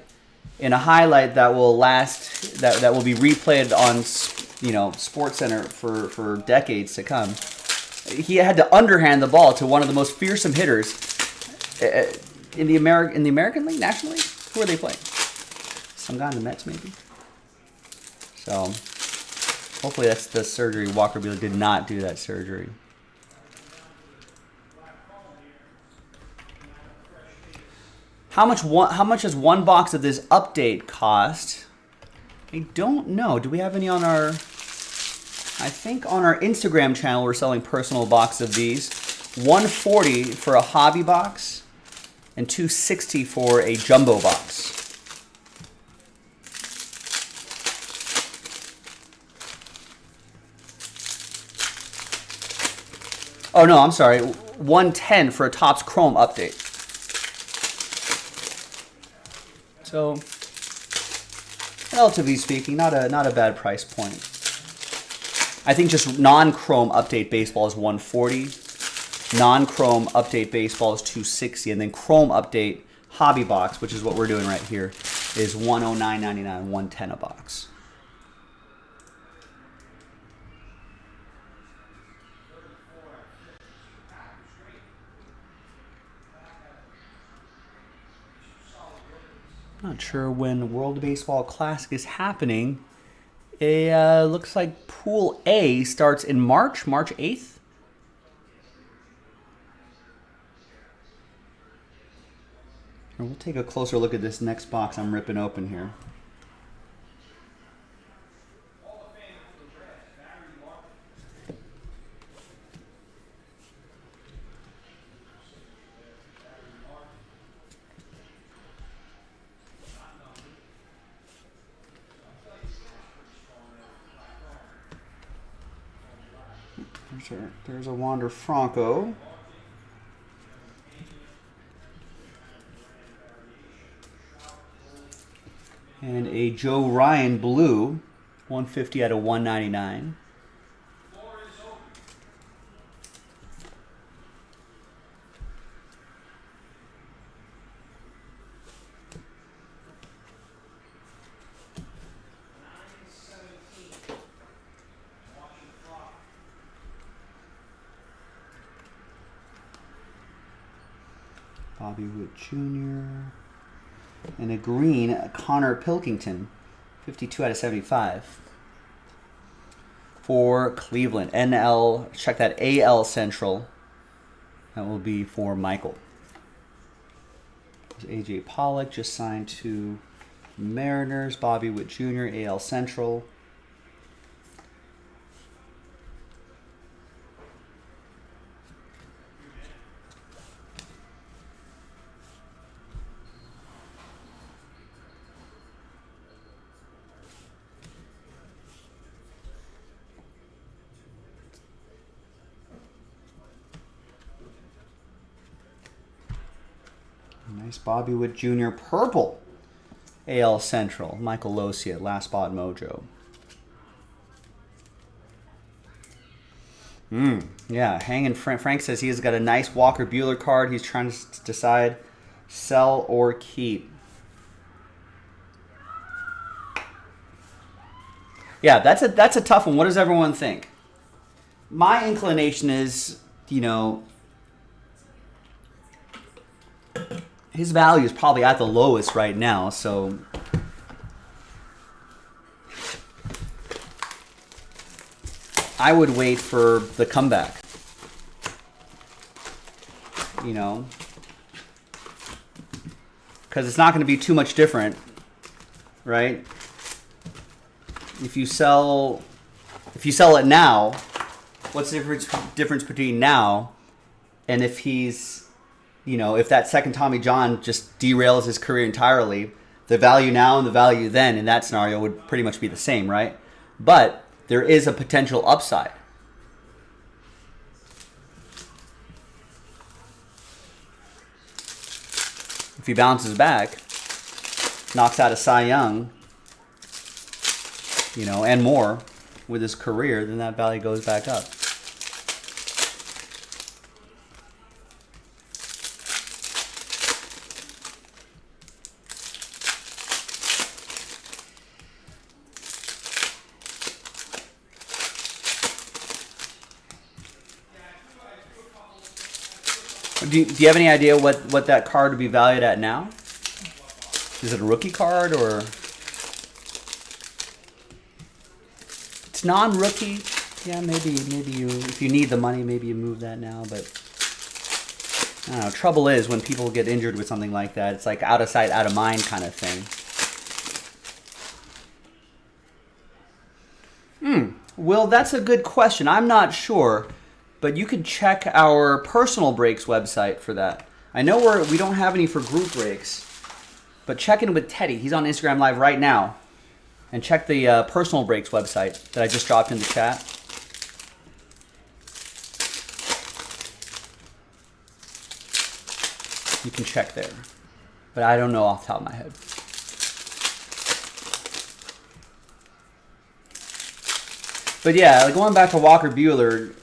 that will last, that will be replayed on, you know, SportsCenter for decades to come, he had to underhand the ball to one of the most fearsome hitters in the American League, National League. Who are they playing? Some guy in the Mets, maybe. So, hopefully that's the surgery. Walker Buehler did not do that surgery. How much does one box of this update cost? I don't know. Do we have any on our... I think on our Instagram channel we're selling personal box of these. $140 for a hobby box and $260 for a jumbo box. Oh no, I'm sorry. $110 for a Topps Chrome update. So, relatively speaking, not a bad price point. I think just non-Chrome update baseball is $140, non-Chrome update baseball is $260, and then Chrome update hobby box, which is what we're doing right here, is $109.99, $110 a box. Not sure when World Baseball Classic is happening. It looks like Pool A starts in March 8th. And we'll take a closer look at this next box I'm ripping open here. There's a Wander Franco. And a Joe Ryan blue, 150 out of 199. Bobby Witt Jr. And a green, Connor Pilkington, 52 out of 75. For Cleveland. NL, check that, AL Central. That will be for Michael. A.J. Pollock just signed to Mariners. Bobby Witt Jr., AL Central. Nice Bobby Witt Jr. purple. AL Central. Michael Losia, Last Spot Mojo. Yeah, Hanging Frank says he has got a nice Walker Buehler card. He's trying to decide sell or keep. Yeah, that's a tough one. What does everyone think? My inclination is, you know, his value is probably at the lowest right now, so I would wait for the comeback. You know, because it's not going to be too much different, right? If you sell it now, what's the difference between now and if he's, you know, if that second Tommy John just derails his career entirely, the value now and the value then in that scenario would pretty much be the same, right? But there is a potential upside. If he bounces back, knocks out a Cy Young, you know, and more with his career, then that value goes back up. Do you have any idea what that card would be valued at now? Is it a rookie card or it's non-rookie? Yeah, maybe you, if you need the money, maybe you move that now. But I don't know. Trouble is when people get injured with something like that, it's like out of sight, out of mind kind of thing. Well, that's a good question. I'm not sure. But you can check our personal breaks website for that. I know we don't have any for group breaks, but check in with Teddy. He's on Instagram Live right now. And check the personal breaks website that I just dropped in the chat. You can check there. But I don't know off the top of my head. But yeah, like going back to Walker Buehler,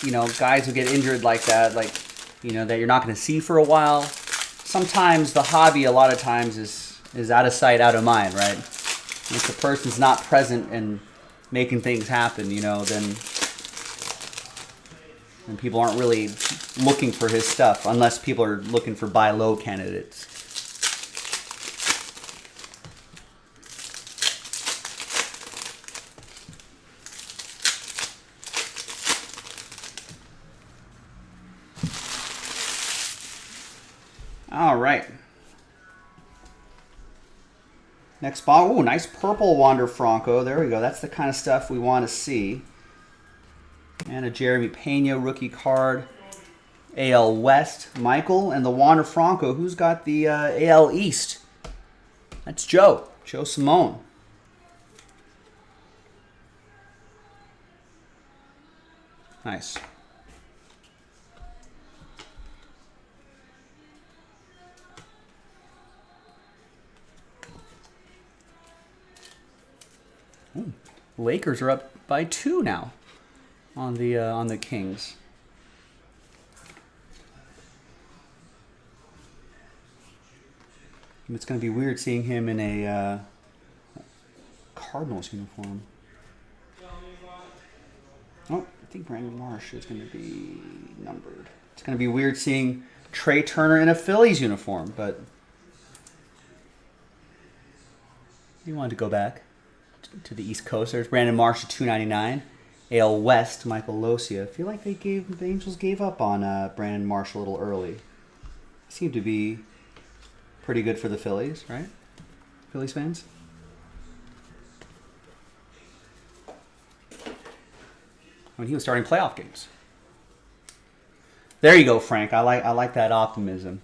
you know, guys who get injured like that, like, you know, that you're not going to see for a while. Sometimes the hobby, a lot of times, is out of sight, out of mind, right? If the person's not present and making things happen, you know, then people aren't really looking for his stuff unless people are looking for buy low candidates. All right. Next box. Ooh, nice purple Wander Franco. There we go. That's the kind of stuff we want to see. And a Jeremy Pena rookie card. AL West, Michael, and the Wander Franco. Who's got the AL East? That's Joe. Joe Simone. Nice. Ooh, Lakers are up by 2 now on the Kings. It's going to be weird seeing him in a Cardinals uniform. Oh, I think Brandon Marsh is going to be numbered. It's going to be weird seeing Trey Turner in a Phillies uniform, but he wanted to go back to the East Coast. There's Brandon Marsh at $2.99. AL West, Michael Losia. I feel like the Angels gave up on Brandon Marsh a little early. Seemed to be pretty good for the Phillies, right? Phillies fans? When he was starting playoff games. There you go, Frank. I like that optimism.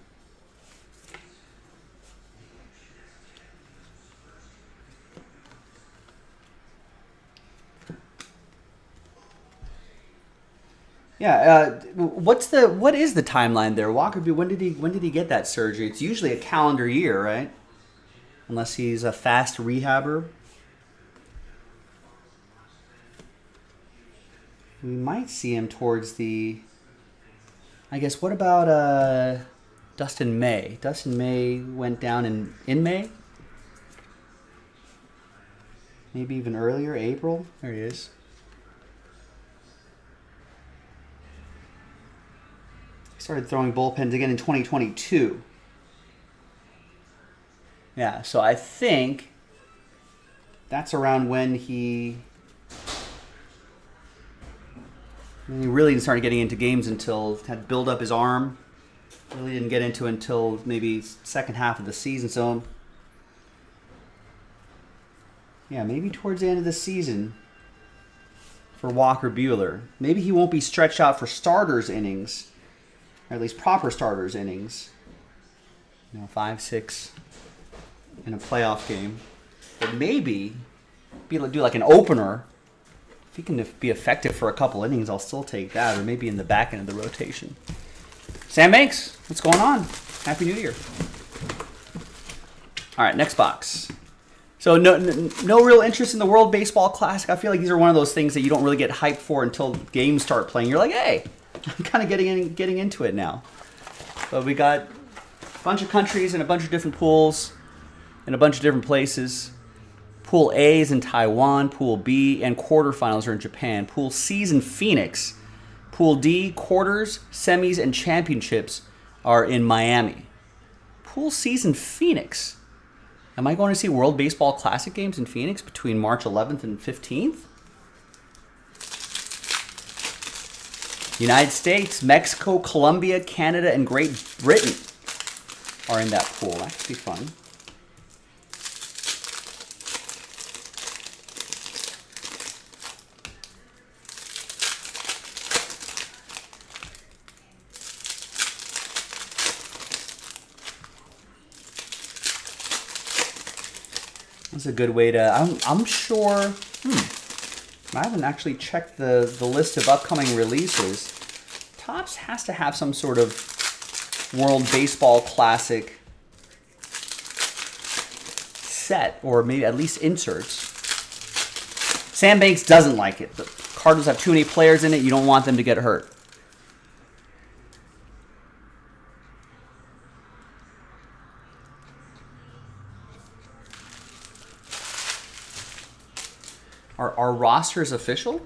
Yeah, what is the timeline there? Walker, when did he get that surgery? It's usually a calendar year, right? Unless he's a fast rehabber. We might see him towards the... I guess, what about Dustin May? Dustin May went down in May? Maybe even earlier, April? There he is. He started throwing bullpens again in 2022. Yeah, so I think that's around when he really started getting into games until had built up his arm. Really didn't get into it until maybe second half of the season. So yeah, maybe towards the end of the season for Walker Buehler. Maybe he won't be stretched out for starters innings, or at least proper starters innings. 5, 6 in a playoff game. But maybe do like an opener. If he can be effective for a couple innings, I'll still take that, or maybe in the back end of the rotation. Sam Banks, what's going on? Happy New Year. All right, next box. So no real interest in the World Baseball Classic. I feel like these are one of those things that you don't really get hyped for until games start playing. You're like, hey, I'm kind of getting into it now. But we got a bunch of countries and a bunch of different pools in a bunch of different places. Pool A is in Taiwan. Pool B and quarterfinals are in Japan. Pool C is in Phoenix. Pool D, quarters, semis, and championships are in Miami. Pool C is in Phoenix. Am I going to see World Baseball Classic games in Phoenix between March 11th and 15th? United States, Mexico, Colombia, Canada, and Great Britain are in that pool. That could be fun. That's a good way to... I'm sure... I haven't actually checked the list of upcoming releases. Topps has to have some sort of World Baseball Classic set, or maybe at least inserts. Sam Banks doesn't like it. The Cardinals have too many players in it. You don't want them to get hurt. Are rosters official?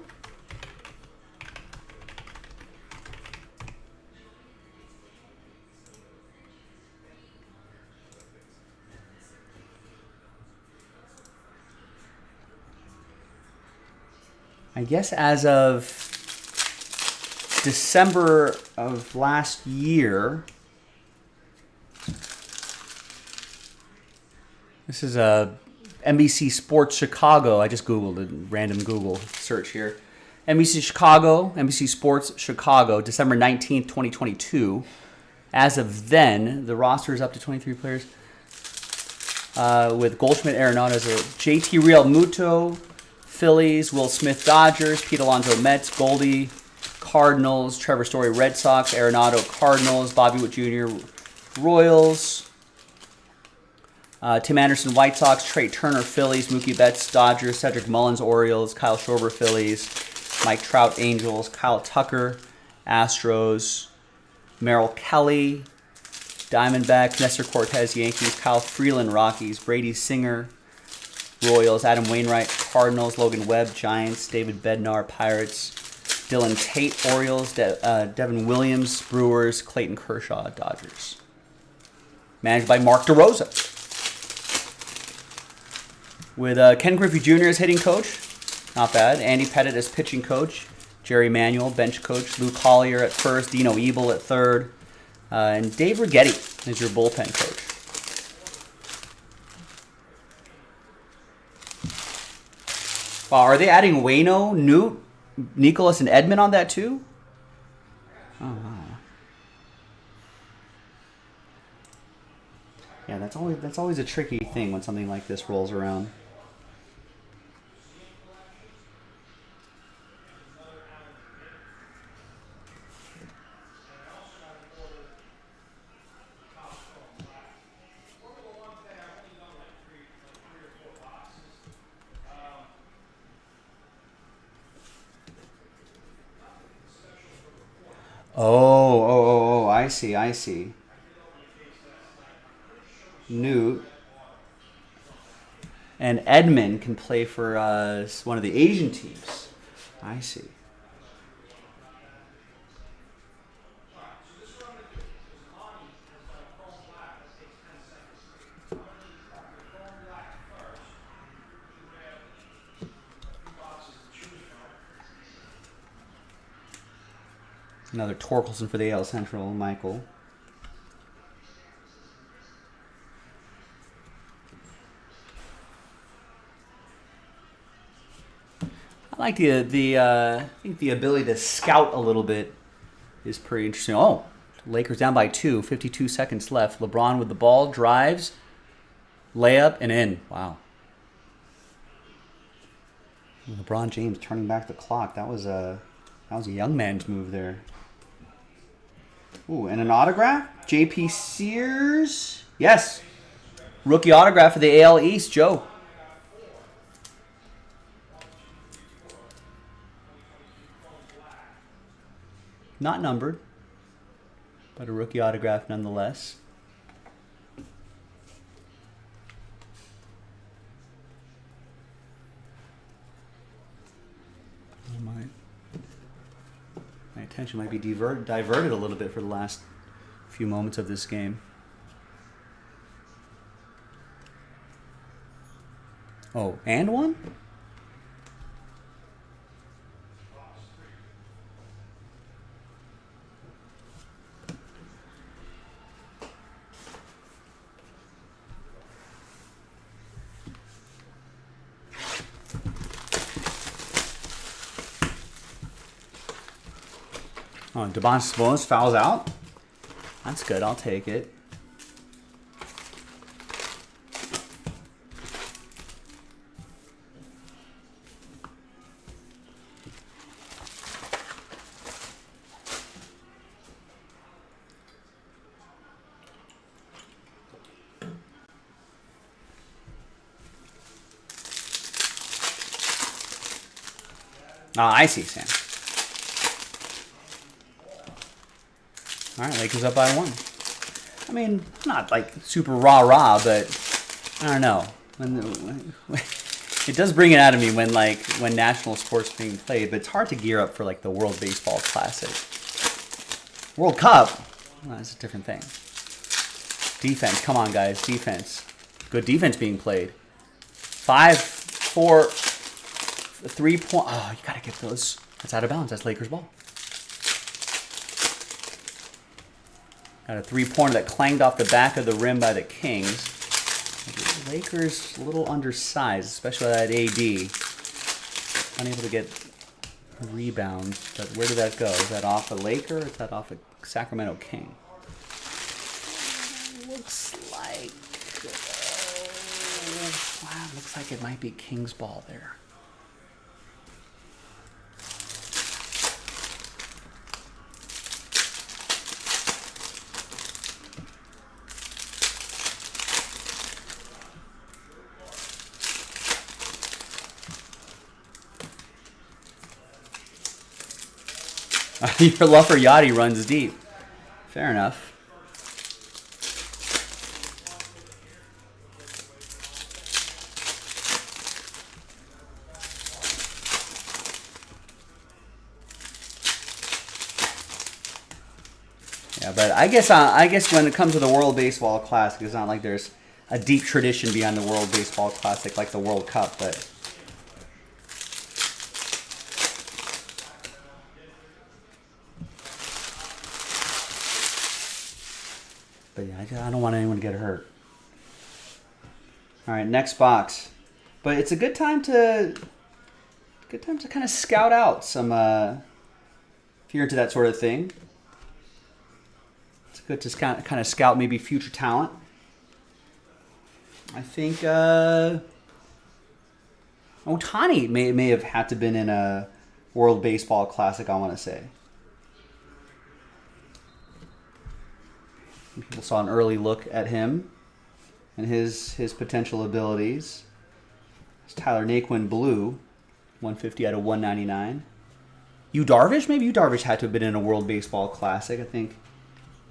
I guess as of December of last year, This is a NBC Sports Chicago. I just Googled it, random Google search here. NBC Chicago, NBC Sports Chicago, December 19th, 2022. As of then, the roster is up to 23 players. With Goldschmidt, Arenado as a JT Real Muto, Phillies, Will Smith Dodgers, Pete Alonso Mets, Goldie Cardinals, Trevor Story Red Sox, Arenado Cardinals, Bobby Witt Jr. Royals, Tim Anderson White Sox, Trey Turner Phillies, Mookie Betts Dodgers, Cedric Mullins Orioles, Kyle Schwarber Phillies, Mike Trout Angels, Kyle Tucker Astros, Merrill Kelly Diamondbacks, Nestor Cortez Yankees, Kyle Freeland Rockies, Brady Singer Royals, Adam Wainwright Cardinals, Logan Webb Giants, David Bednar Pirates, Dylan Tate Orioles, Devin Williams Brewers, Clayton Kershaw Dodgers. Managed by Mark DeRosa. With Ken Griffey Jr. as hitting coach, not bad. Andy Pettit as pitching coach, Jerry Manuel bench coach, Lou Collier at first, Dino Ebel at third, and Dave Righetti is your bullpen coach. Wow, are they adding Waino, Newt, Nicholas, and Edman on that too? Oh wow. Yeah, that's always a tricky thing when something like this rolls around. Oh, I see. Newt and Edman can play for one of the Asian teams. I see. Another Torkelson for the AL Central, Michael. I like I think the ability to scout a little bit is pretty interesting. Oh, Lakers down by 2, 52 seconds left. LeBron with the ball, drives, layup, and in. Wow. LeBron James turning back the clock. That was a young man's move there. Ooh, and an autograph? J.P. Sears? Yes. Rookie autograph for the AL East, Joe. Not numbered, but a rookie autograph nonetheless. My attention might be diverted a little bit for the last few moments of this game. Oh, and one? Oh, Domantas Sabonis fouls out. That's good. I'll take it. I see, Sam. All right, Lakers up by 1. I mean, not like super rah-rah, but I don't know. It does bring it out of me when national sports are being played, but it's hard to gear up for like the World Baseball Classic. World Cup, well, that's a different thing. Defense, come on guys, defense. Good defense being played. 5, 4, 3 point. Oh, you gotta get those. That's out of bounds. That's Lakers ball. Got a three-pointer that clanged off the back of the rim by the Kings. The Lakers a little undersized, especially that AD. Unable to get a rebound, but where did that go? Is that off a Laker or is that off a Sacramento King? Looks like... wow, looks like it might be King's ball there. Your love for Yachty runs deep. Fair enough. Yeah, but I guess when it comes to the World Baseball Classic, it's not like there's a deep tradition behind the World Baseball Classic like the World Cup, but. But yeah, I don't want anyone to get hurt. All right, next box. But it's a good time to kind of scout out some. If you're into that sort of thing, it's good to kind of scout maybe future talent. I think Ohtani may have had to been in a World Baseball Classic. I want to say. People saw an early look at him and his potential abilities. It's Tyler Naquin blue, 150 out of 199. Yu Darvish? Maybe Yu Darvish had to have been in a World Baseball Classic. I think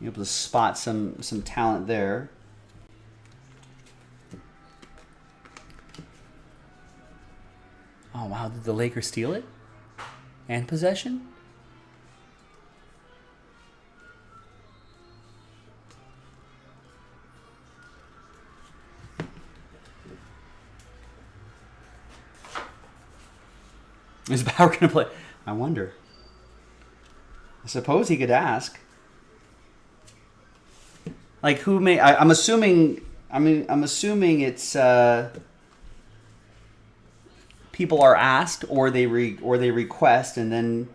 you're able to spot some talent there. Oh, wow. Did the Lakers steal it? And possession? Is Bauer going to play? I wonder. I suppose he could ask. Like who may? I'm assuming. I'm assuming it's people are asked or they request, and then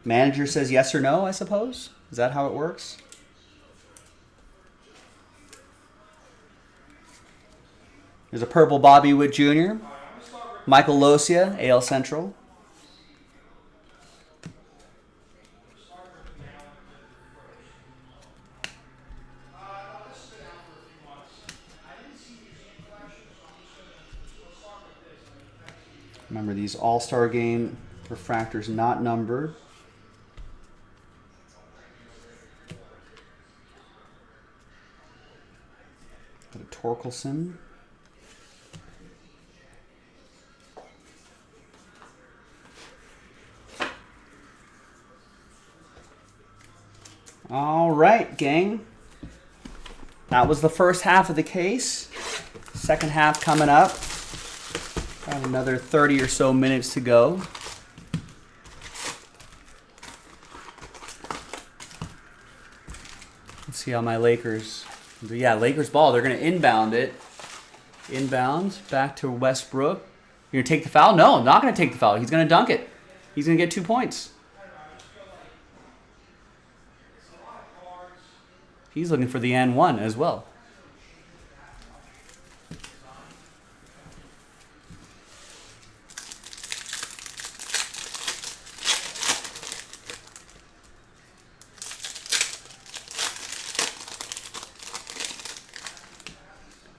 manager says yes or no. I suppose is that how it works? There's a purple Bobby Witt Jr., Michael Losia, AL Central. Remember, these All-Star Game refractors not numbered. Got a Torkelson. All right, gang. That was the first half of the case. Second half coming up. Got another 30 or so minutes to go. Let's see how my Lakers... Yeah, Lakers ball. They're going to inbound it. Inbound back to Westbrook. You're going to take the foul? No, I'm not going to take the foul. He's going to dunk it. He's going to get 2 points. He's looking for the and one as well.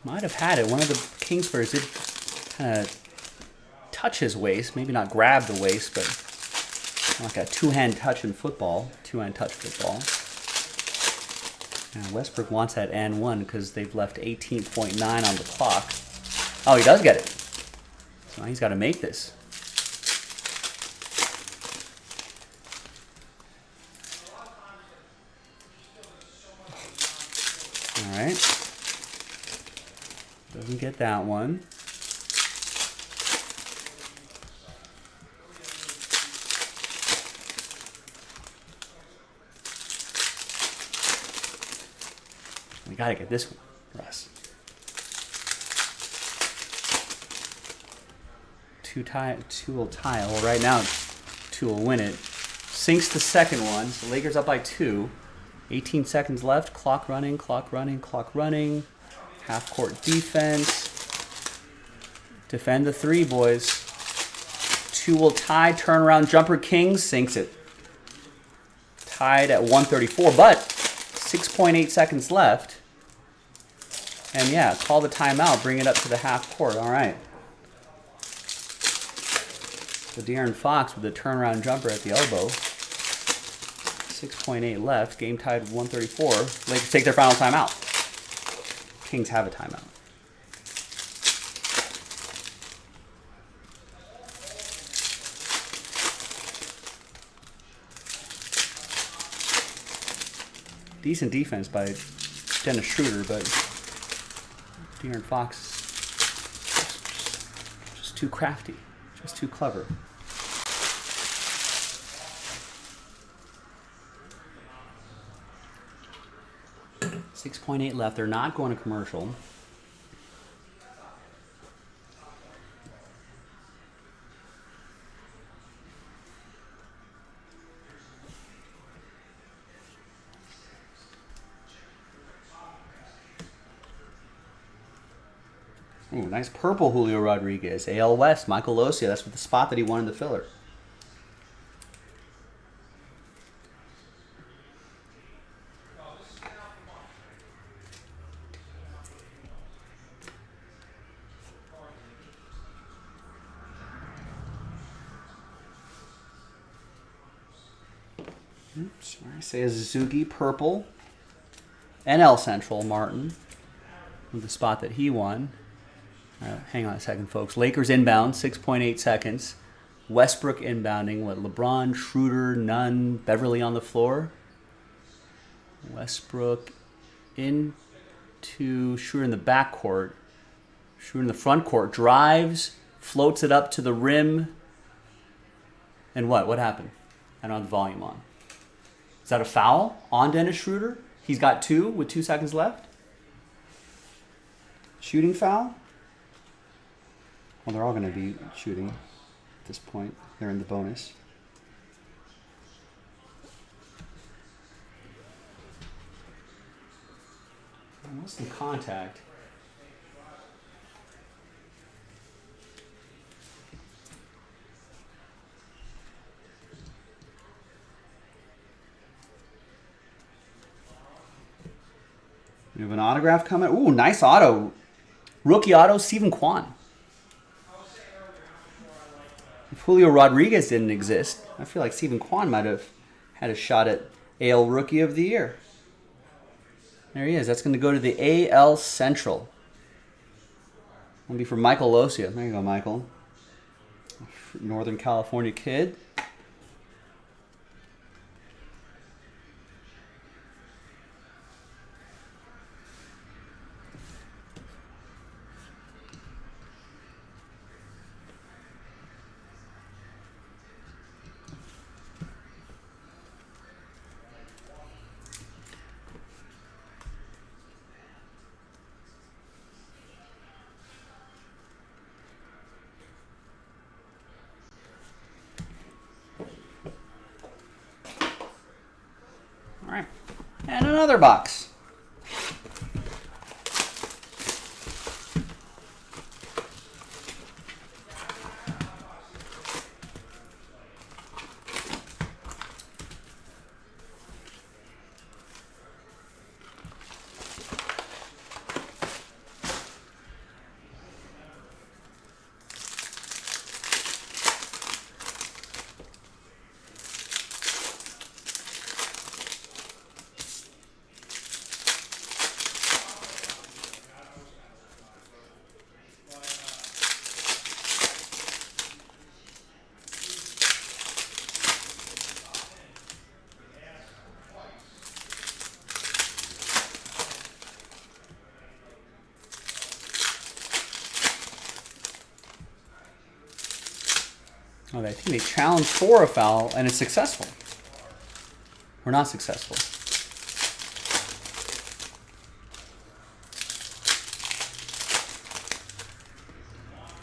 Might have had it. One of the Kingspurs did kind of touch his waist. Maybe not grab the waist, but like a two-hand touch in football. Two-hand touch football. Now Westbrook wants that and one because they've left 18.9 on the clock. Oh, he does get it. So he's got to make this. All right. Doesn't get that one. We gotta get this one, Russ. Two will tie. Well, right now, 2 will win it. Sinks the second one. So Lakers up by 2. 18 seconds left. Clock running, clock running, clock running. Half court defense. Defend the 3, boys. 2 will tie. Turnaround jumper. Kings sinks it. Tied at 134, but 6.8 seconds left. And yeah, call the timeout. Bring it up to the half court. All right. So De'Aaron Fox with the turnaround jumper at the elbow. 6.8 left. Game tied 134. Lakers take their final timeout. Kings have a timeout. Decent defense by Dennis Schroeder, but De'Aaron Fox just too crafty, just too clever. .8 left. They're not going to commercial. Ooh, nice purple Julio Rodriguez. AL West, Michael Losia. That's with the spot that he won in the filler. Oops, Seiya Suzuki, purple. NL Central, Martin, with the spot that he won. Hang on a second, folks. Lakers inbound, 6.8 seconds. Westbrook inbounding. What? LeBron, Schroeder, Nunn, Beverly on the floor. Westbrook into Schroeder in the backcourt. Schroeder in the front court. Drives, floats it up to the rim. And what? What happened? I don't have the volume on. Is that a foul on Dennis Schroeder? He's got 2 with 2 seconds left. Shooting foul? Well, they're all going to be shooting at this point. They're in the bonus. What's the contact? We have an autograph coming. Ooh, nice auto. Rookie auto, Stephen Kwan. If Julio Rodriguez didn't exist, I feel like Stephen Kwan might have had a shot at AL Rookie of the Year. There he is. That's going to go to the AL Central. It'll be for Michael Losia. There you go, Michael. Northern California kid. All right. And another box. Oh, I think they challenged for a foul, and it's successful. Or not successful.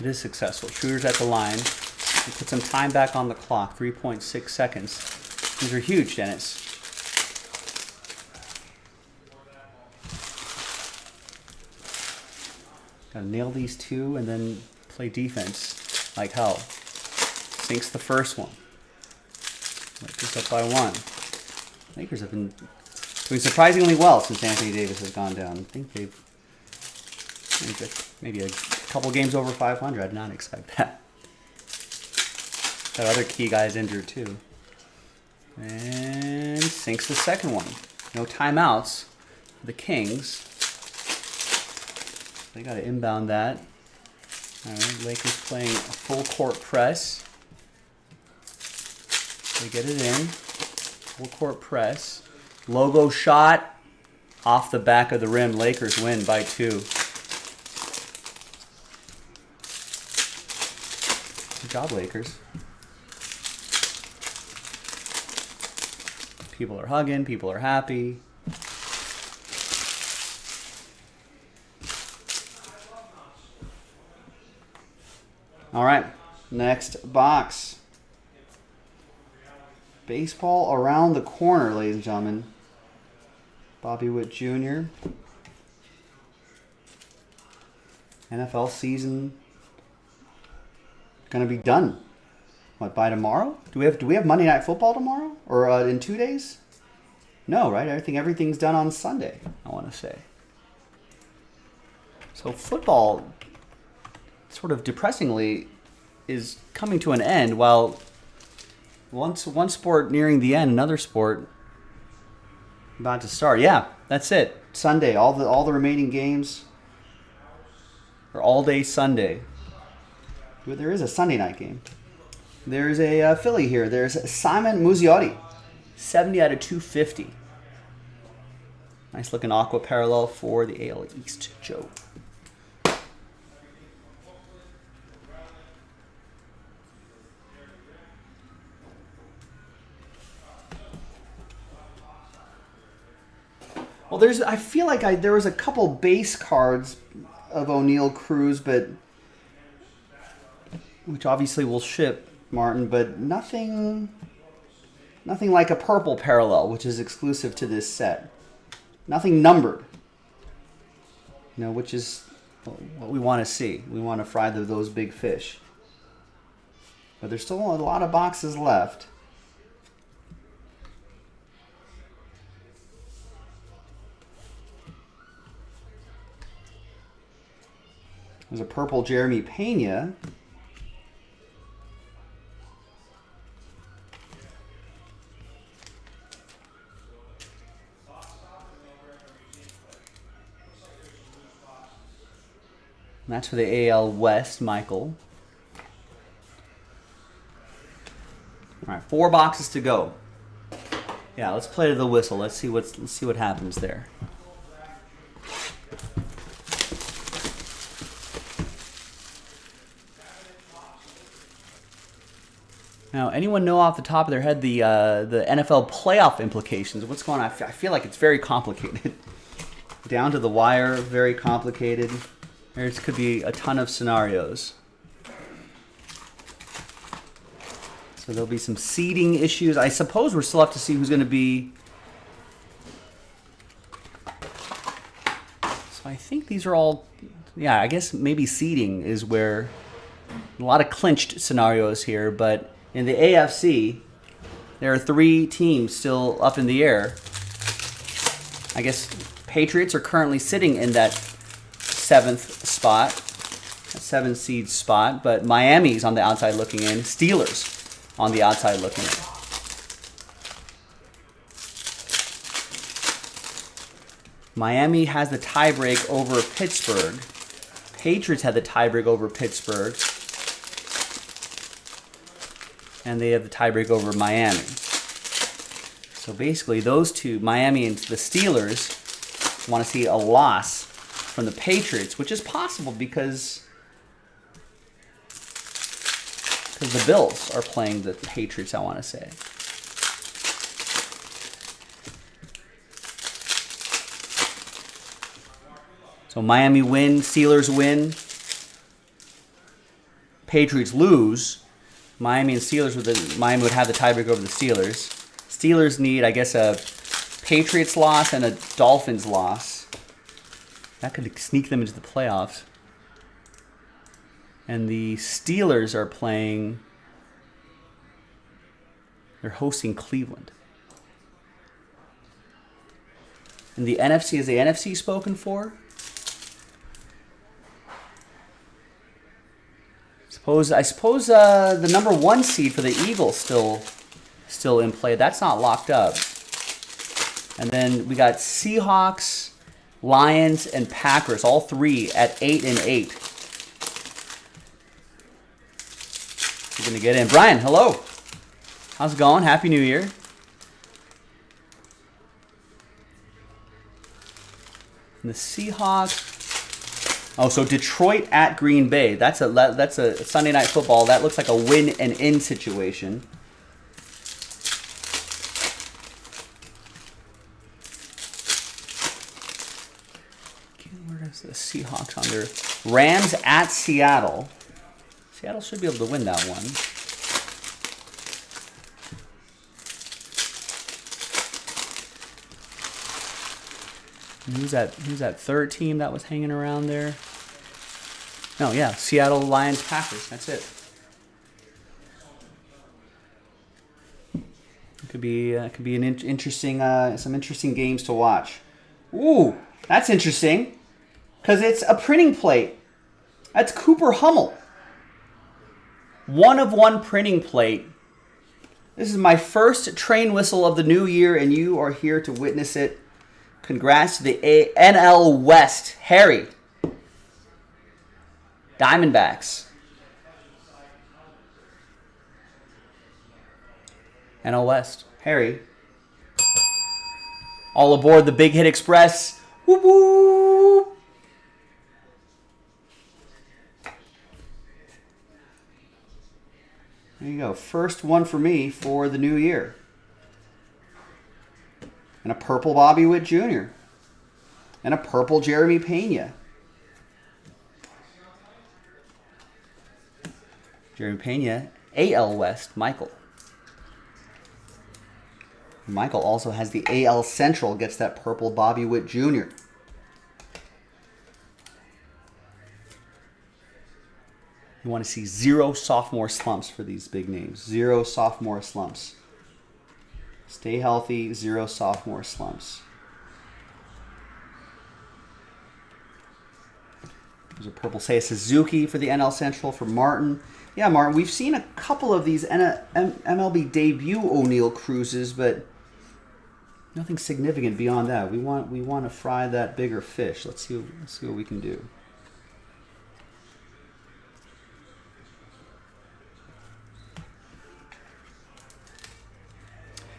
It is successful. Schroeder's at the line. We put some time back on the clock. 3.6 seconds. These are huge, Dennis. Gotta nail these two and then play defense like hell. Sinks the first one. Lakers up by 1. Lakers have been doing surprisingly well since Anthony Davis has gone down. I think they've maybe a couple games over 500. I did not expect that. That other key guy's injured too. And sinks the second one. No timeouts for the Kings. They got to inbound that. All right, Lakers playing a full court press. They get it in. Full court press. Logo shot off the back of the rim. Lakers win by 2. Good job, Lakers. People are hugging. People are happy. All right, next box. Baseball around the corner, ladies and gentlemen. Bobby Witt Jr. NFL season gonna be done. What, by tomorrow? Do we have Monday Night Football tomorrow or in 2 days? No, right? I think everything's done on Sunday. I want to say. So football, sort of depressingly, is coming to an end. While one sport nearing the end, another sport about to start. Yeah, that's it. Sunday, all the remaining games are all day Sunday. There is a Sunday night game. There's a Philly here. There's Simon Muzziotti, 70 out of 250. Nice looking aqua parallel for the AL East, Joe. Well, I feel like there was a couple base cards of O'Neal Cruz, but which obviously will ship, Martin, but nothing like a purple parallel, which is exclusive to this set. Nothing numbered. Which is what we want to see. We want to fry those big fish. But there's still a lot of boxes left. There's a purple Jeremy Pena. And that's for the AL West, Michael. All right, 4 boxes to go. Yeah, let's play to the whistle. Let's see what happens there. Now, anyone know off the top of their head the NFL playoff implications? What's going on? I feel like it's very complicated. Down to the wire, very complicated. There could be a ton of scenarios. So there'll be some seeding issues. I suppose we'll still have to see who's going to be. So I think these are all, yeah, I guess maybe seeding is where a lot of clinched scenarios here, but in the AFC, there are 3 teams still up in the air. I guess Patriots are currently sitting in that 7th spot, that 7th seed spot, but Miami's on the outside looking in. Steelers on the outside looking in. Miami has the tiebreak over Pittsburgh. Patriots had the tiebreak over Pittsburgh. And they have the tiebreak over Miami. So basically, those two, Miami and the Steelers, want to see a loss from the Patriots, which is possible because the Bills are playing the Patriots, I want to say. So Miami win, Steelers win. Patriots lose, Miami and Steelers Miami would have the tiebreaker over the Steelers. Steelers need, I guess, a Patriots loss and a Dolphins loss. That could sneak them into the playoffs. And the Steelers are playing. They're hosting Cleveland. And the NFC, is the NFC spoken for? I suppose the number 1 seed for the Eagles still in play. That's not locked up. And then we got Seahawks, Lions, and Packers, all 3 at 8-8. We're gonna get in. Brian, hello. How's it going? Happy New Year. And the Seahawks. Oh, so Detroit at Green Bay. That's a Sunday Night Football. That looks like a win and in situation. Where is the Seahawks on there? Rams at Seattle. Seattle should be able to win that one. And who's that third team that was hanging around there? No, yeah, Seattle Lions Packers. That's it. It could be an interesting some interesting games to watch. Ooh, that's interesting because it's a printing plate. That's Cooper Hummel. 1 of 1 printing plate. This is my first train whistle of the new year, and you are here to witness it. Congrats to the NL West. Harry. Diamondbacks. NL West. Harry. All aboard the Big Hit Express. Whoop whoop. There you go. First one for me for the new year. And a purple Bobby Witt Jr. And a purple Jeremy Pena. Jeremy Pena, AL West, Michael. Michael also has the AL Central, gets that purple Bobby Witt Jr. You want to see 0 sophomore slumps for these big names. 0 sophomore slumps. Stay healthy, 0 sophomore slumps. There's a purple Seiya Suzuki for the NL Central for Martin. Yeah, Martin, we've seen a couple of these MLB debut O'Neill Cruzes, but nothing significant beyond that. We want to fry that bigger fish. Let's see what we can do.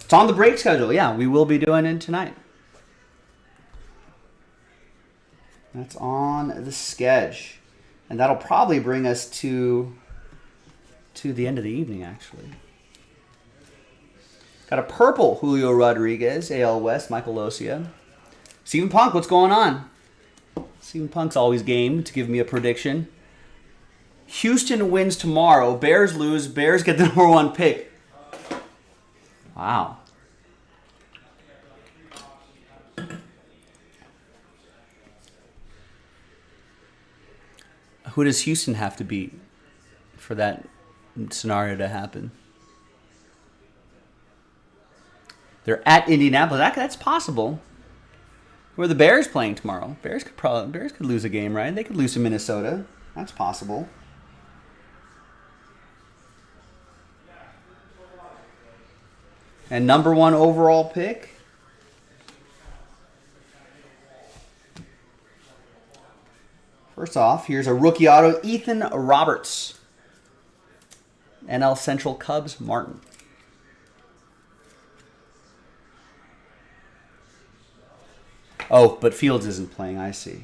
It's on the break schedule. Yeah, we will be doing it tonight. That's on the sketch. And that'll probably bring us to the end of the evening, actually. Got a purple Julio Rodriguez, AL West, Michael Losia. Stephen Punk, what's going on? Stephen Punk's always game to give me a prediction. Houston wins tomorrow. Bears lose. Bears get the number 1 pick. Wow. Who does Houston have to beat for that scenario to happen? They're at Indianapolis. That's possible. Who are the Bears playing tomorrow? Bears could lose a game, right? They could lose to Minnesota. That's possible. And number 1 overall pick. First off, here's a rookie auto, Ethan Roberts. NL Central Cubs, Martin. Oh, but Fields isn't playing, I see.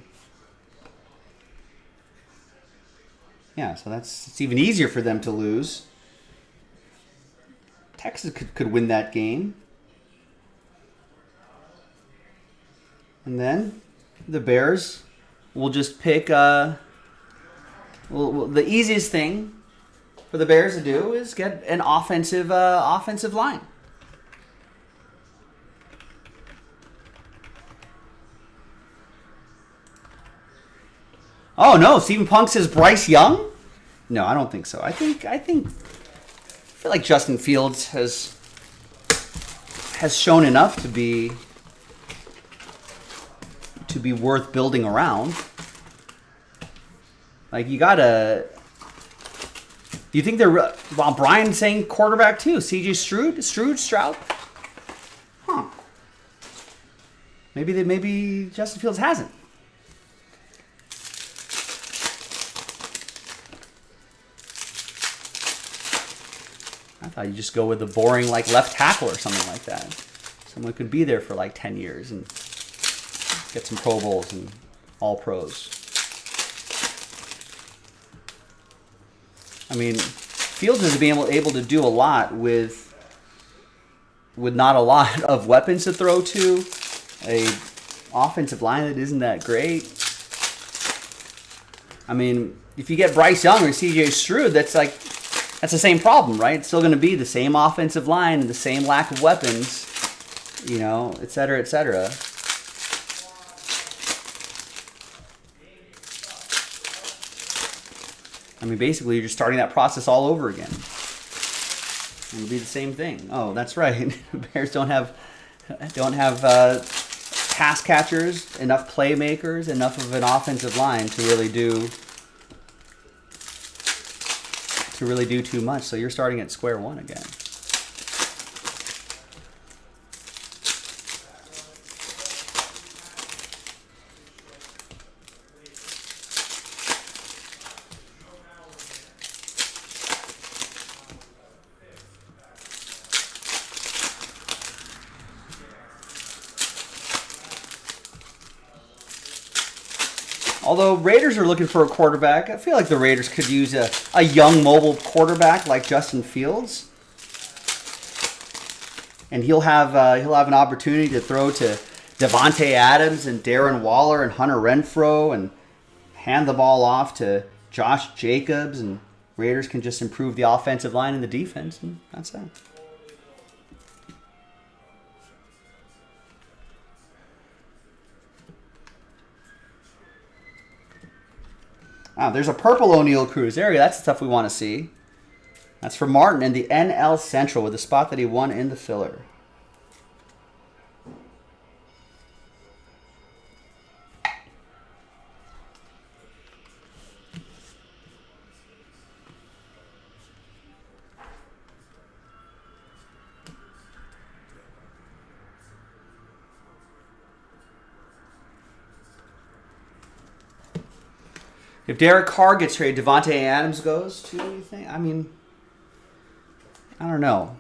Yeah, so it's even easier for them to lose. Texas could win that game. And then the Bears will just pick the easiest thing for the Bears to do is get an offensive line. Oh no, Stephen Punk says Bryce Young? No, I don't think so. I feel like Justin Fields has shown enough to be worth building around. Like you gotta. Do you think they're? Well, Brian's saying quarterback too. C.J. Stroud. Huh? Maybe Justin Fields hasn't. I thought you'd just go with the boring like left tackle or something like that. Someone could be there for like 10 years and get some Pro Bowls and all pros. I mean, Fields is being able to do a lot with not a lot of weapons to throw to, a offensive line that isn't that great. I mean, if you get Bryce Young or C.J. Stroud, that's the same problem, right? It's still going to be the same offensive line and the same lack of weapons, et cetera, et cetera. I mean, basically, you're just starting that process all over again. It'll be the same thing. Oh, that's right. Bears don't have pass catchers, enough playmakers, enough of an offensive line to really do too much. So you're starting at square one again. Although Raiders are looking for a quarterback, I feel like the Raiders could use a young mobile quarterback like Justin Fields. And he'll have an opportunity to throw to Davante Adams and Darren Waller and Hunter Renfrow and hand the ball off to Josh Jacobs, and Raiders can just improve the offensive line and the defense, and that's that. Ah, there's a purple O'Neal Cruz. There you go. That's the stuff we want to see. That's for Martin in the NL Central with the spot that he won in the filler. If Derek Carr gets traded, Davante Adams goes too, you think? I mean, I don't know.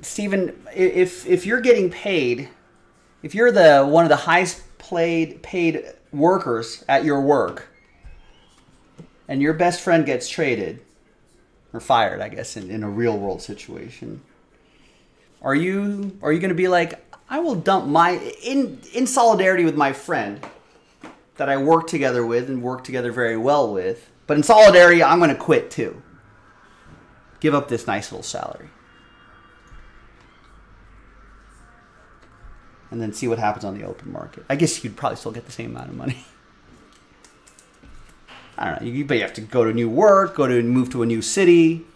Steven, if you're getting paid, if you're one of the highest paid workers at your work, and your best friend gets traded, or fired, I guess, in a real world situation, are you going to be like, I will dump in solidarity with my friend that I work together with and work together very well with, but in solidarity, I'm going to quit too. Give up this nice little salary. And then see what happens on the open market. I guess you'd probably still get the same amount of money. I don't know, but you have to go to new work, move to a new city,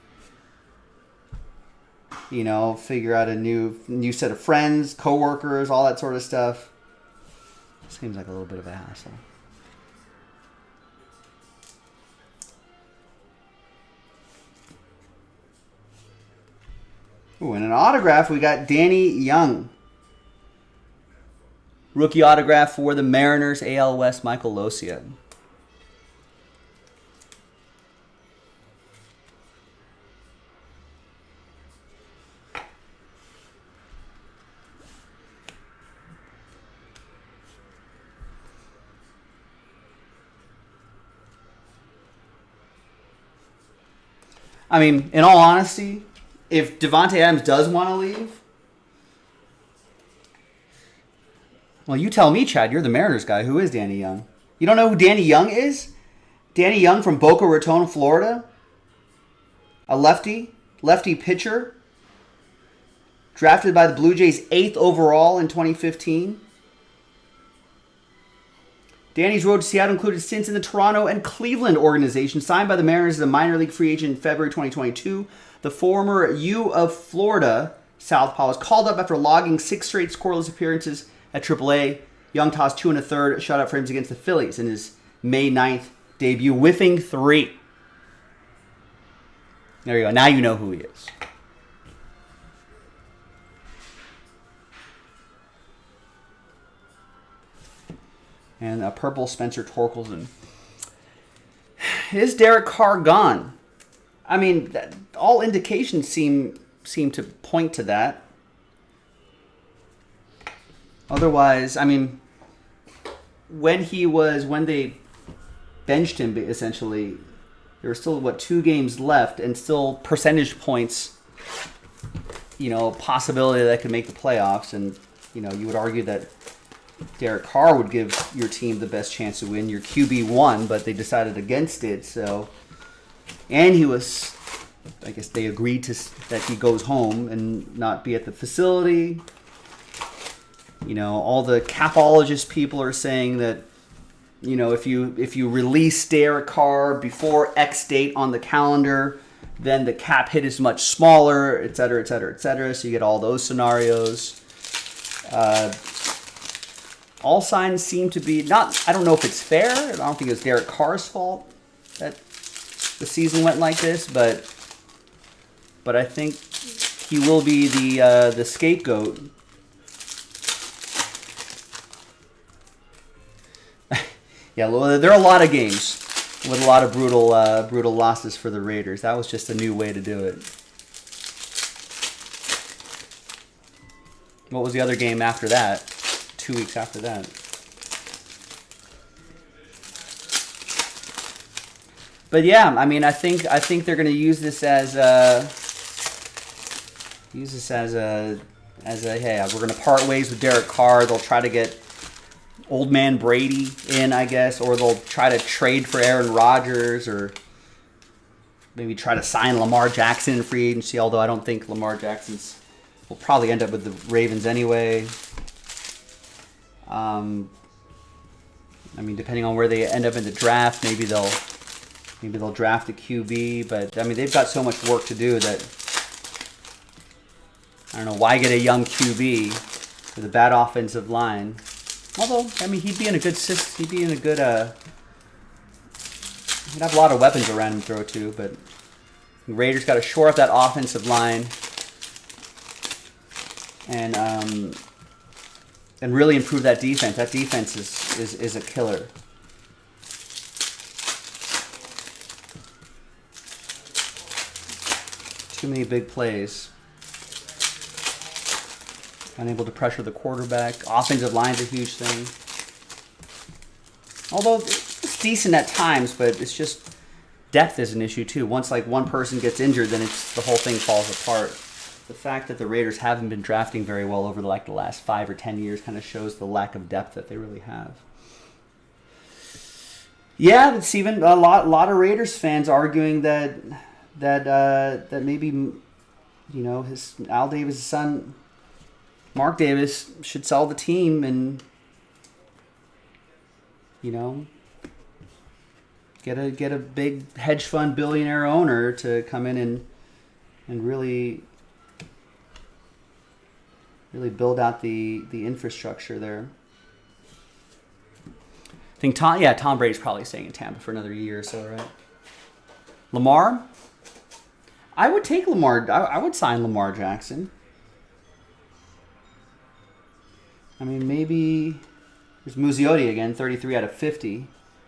figure out a new set of friends, coworkers, all that sort of stuff. Seems like a little bit of a hassle. Ooh, and an autograph, we got Danny Young. Rookie autograph for the Mariners, AL West, Michael Losia. I mean, in all honesty, if Davante Adams does want to leave, Well, you tell me, Chad. You're the Mariners guy. Who is Danny Young? You don't know who Danny Young is? Danny Young from Boca Raton, Florida. A lefty pitcher. Drafted by the Blue Jays 8th overall in 2015. Danny's road to Seattle included stints in the Toronto and Cleveland organization. Signed by the Mariners as a minor league free agent in February 2022. The former U of Florida southpaw was called up after logging 6 straight scoreless appearances at AAA. Young tossed 2 1/3 shutout frames against the Phillies in his May 9th debut, whiffing 3. There you go. Now you know who he is. And a purple Spencer Torkelson. Is Derek Carr gone? I mean, all indications seem to point to that. Otherwise, I mean, when they benched him, essentially, there were still, 2 games left and still percentage points, possibility that could make the playoffs. And, you would argue that Derek Carr would give your team the best chance to win. Your QB1, but they decided against it. So, and I guess they agreed that he goes home and not be at the facility. All the capologist people are saying that, if you release Derek Carr before X date on the calendar, then the cap hit is much smaller, et cetera, et cetera, et cetera. So you get all those scenarios. All signs seem to be I don't know if it's fair. I don't think it's Derek Carr's fault that the season went like this, but I think he will be the scapegoat. Yeah, there are a lot of games with a lot of brutal losses for the Raiders. That was just a new way to do it. What was the other game after that? 2 weeks after that. But yeah, I mean, I think they're going to use this as a hey, we're going to part ways with Derek Carr. They'll try to get old man Brady in, I guess, or they'll try to trade for Aaron Rodgers, or maybe try to sign Lamar Jackson in free agency. Although I don't think Lamar Jackson's will probably end up with the Ravens anyway. I mean, depending on where they end up in the draft, maybe they'll draft a QB. But I mean, they've got so much work to do that I don't know why get a young QB with a bad offensive line. Although, I mean, he'd be in a good system. He'd have a lot of weapons around him to throw to. But the Raiders got to shore up that offensive line and really improve that defense. That defense is a killer. Too many big plays. Unable to pressure the quarterback. Offensive line's a huge thing. Although it's decent at times, but it's just depth is an issue too. Once one person gets injured, then the whole thing falls apart. The fact that the Raiders haven't been drafting very well over the last 5 or 10 years kind of shows the lack of depth that they really have. Yeah, but Steven, a lot of Raiders fans arguing that maybe his Al Davis' son Mark Davis should sell the team and get a big hedge fund billionaire owner to come in and really build out the infrastructure there. I think Tom Brady's probably staying in Tampa for another year or so, right? Lamar? I would take Lamar. I would sign Lamar Jackson. I mean, maybe there's Muzziotti again, 33 out of 50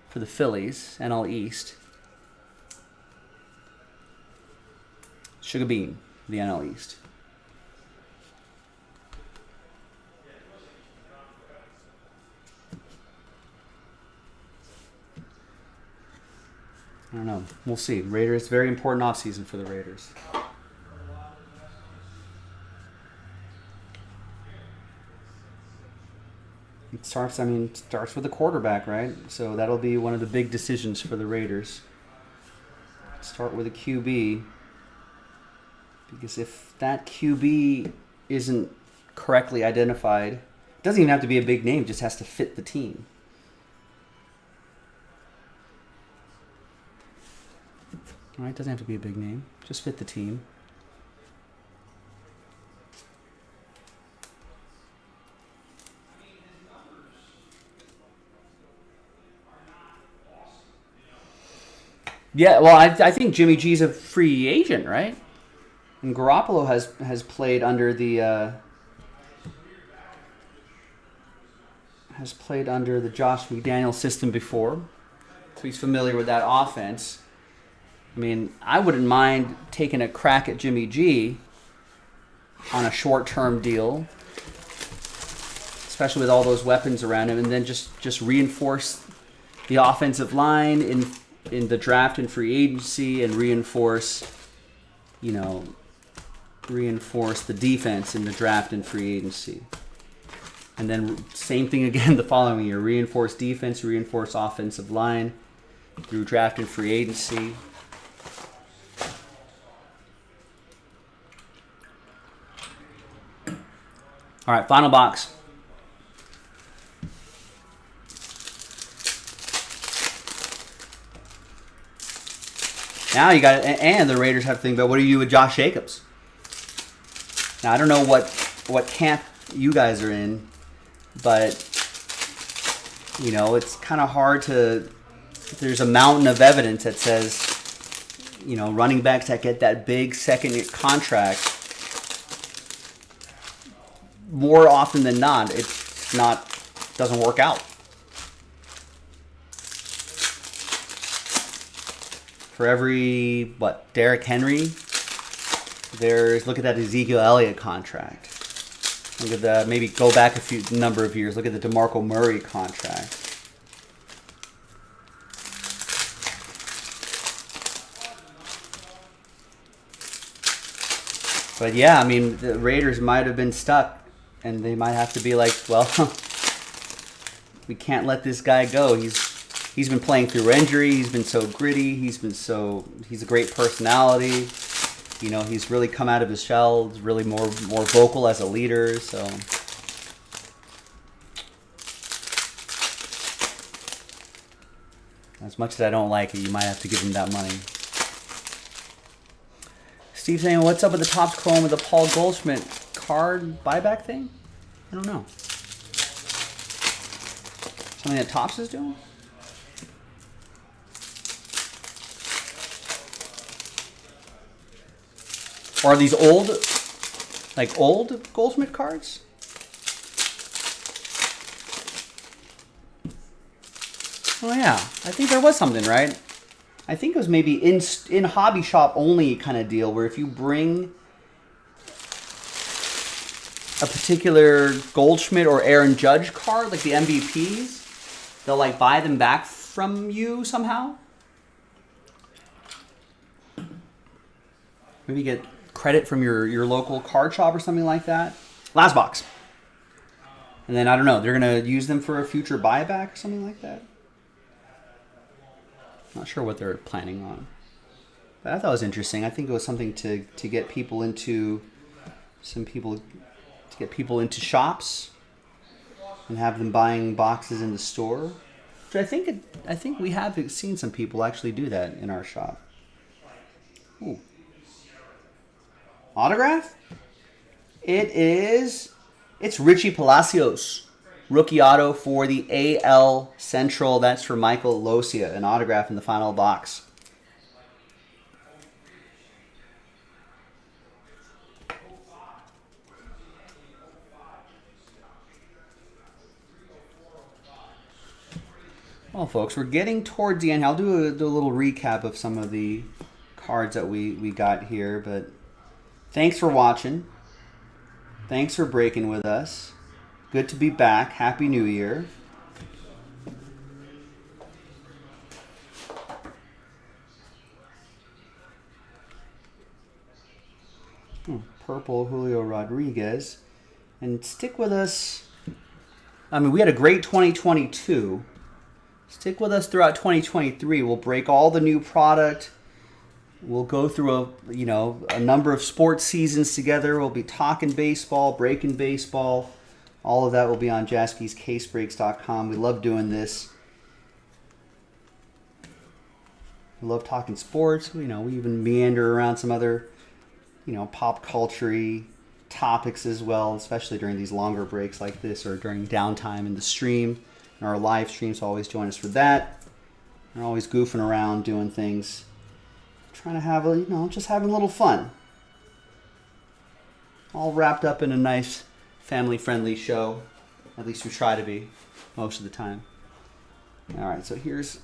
for the Phillies, NL East. Sugar Bean, the NL East. I don't know. We'll see. Raiders, very important offseason for the Raiders. Starts with the quarterback, right? So that'll be one of the big decisions for the Raiders. Start with a QB. Because if that QB isn't correctly identified, it doesn't even have to be a big name, it just has to fit the team. All right, doesn't have to be a big name, just fit the team. Yeah, well, I think Jimmy G's a free agent, right? And Garoppolo has played under the Josh McDaniels system before, so he's familiar with that offense. I mean, I wouldn't mind taking a crack at Jimmy G on a short-term deal, especially with all those weapons around him, and then just reinforce the offensive line in the draft and free agency, and reinforce the defense in the draft and free agency. And then same thing again the following year. Reinforce defense, reinforce offensive line through draft and free agency. All right, final box. Now you got it, and the Raiders have to think about what do you do with Josh Jacobs. Now I don't know what camp you guys are in, but it's kind of hard to. There's a mountain of evidence that says, running backs that get that big second contract, more often than not, doesn't work out. For every, Derrick Henry, look at that Ezekiel Elliott contract. Look at that, maybe go back a number of years, look at the DeMarco Murray contract. But yeah, the Raiders might have been stuck, and they might have to be like, well, we can't let this guy go. He's been playing through injury. He's been so gritty. He's a great personality. He's really come out of his shell. He's really more vocal as a leader. So as much as I don't like it, you might have to give him that money. Steve saying, what's up with the Topps Chrome with the Paul Goldschmidt card buyback thing? I don't know. Something that Topps is doing? Or are these old Goldschmidt cards? Oh yeah, I think there was something, right? I think it was maybe in hobby shop only kind of deal where if you bring a particular Goldschmidt or Aaron Judge card, like the MVPs, they'll buy them back from you somehow. Maybe get credit from your local card shop or something like that. Last box. And then, I don't know, they're going to use them for a future buyback or something like that. Not sure what they're planning on. But I thought it was interesting. I think it was something to get people into into shops and have them buying boxes in the store. Which I think we have seen some people actually do that in our shop. Ooh. Autograph? It's Richie Palacios. Rookie auto for the AL Central. That's for Michael Losia. An autograph in the final box. Well, folks, we're getting towards the end. I'll do a little recap of some of the cards that we got here. But thanks for watching. Thanks for breaking with us. Good to be back. Happy New Year. Purple Julio Rodriguez. And stick with us I mean, we had a great 2022. Stick with us throughout 2023. We'll break all the new product. We'll go through a number of sports seasons together. We'll be talking baseball, breaking baseball. All of that will be on jaspyscasebreaks.com. We love doing this. We love talking sports. We even meander around some other, pop culture topics as well, especially during these longer breaks like this or during downtime in the stream. And our live streams, always join us for that. We're always goofing around, doing things, trying to have just having a little fun. All wrapped up in a nice family-friendly show. At least we try to be most of the time. All right, so here's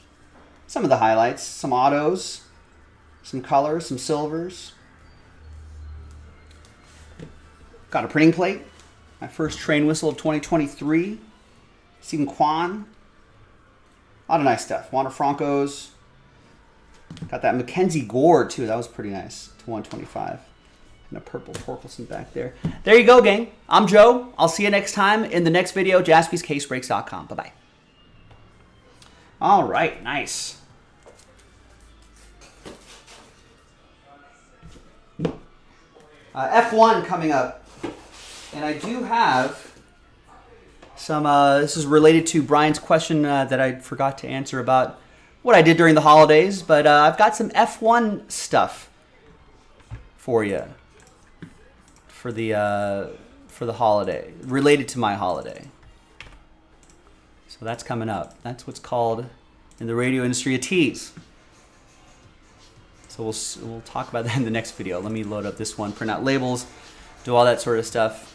some of the highlights. Some autos, some colors, some silvers. Got a printing plate. My first train whistle of 2023. Stephen Kwan. A lot of nice stuff. Wander Franco's. Got that Mackenzie Gore, too. That was pretty nice. To 125. And a purple Torkelson back there. There you go, gang. I'm Joe. I'll see you next time in the next video. JaspysCaseBreaks.com. Bye-bye. All right. Nice. F1 coming up. And I do have some, this is related to Brian's question that I forgot to answer about what I did during the holidays, but I've got some F1 stuff for you for the holiday, related to my holiday. So that's coming up. That's what's called in the radio industry a tease. So we'll talk about that in the next video. Let me load up this one, print out labels, do all that sort of stuff.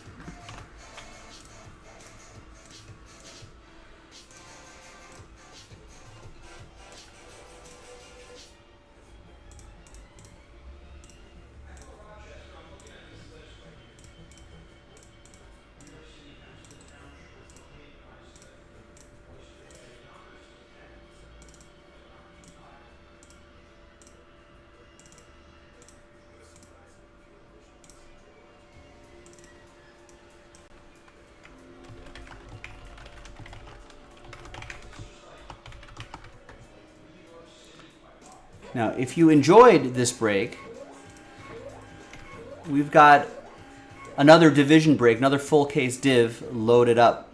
Now, if you enjoyed this break, we've got another division break, another full case div loaded up.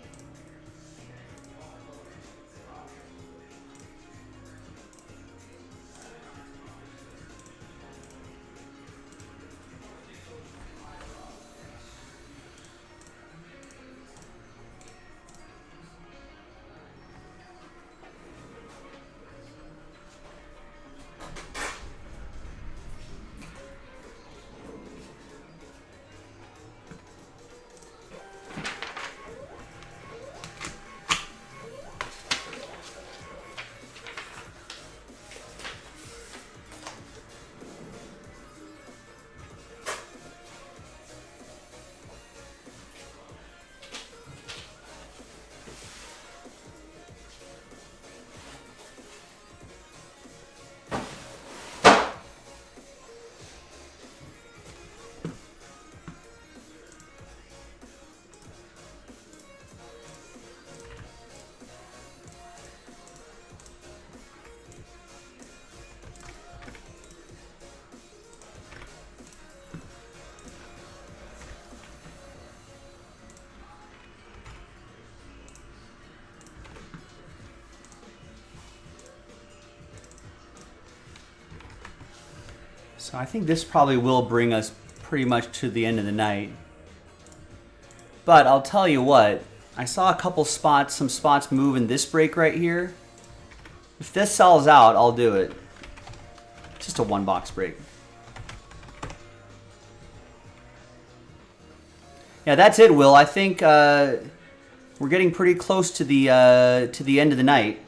So I think this probably will bring us pretty much to the end of the night. But I'll tell you what, I saw a couple spots, some spots move in this break right here. If this sells out, I'll do it. Just a one box break. Yeah, that's it, Will. I think we're getting pretty close to the end of the night,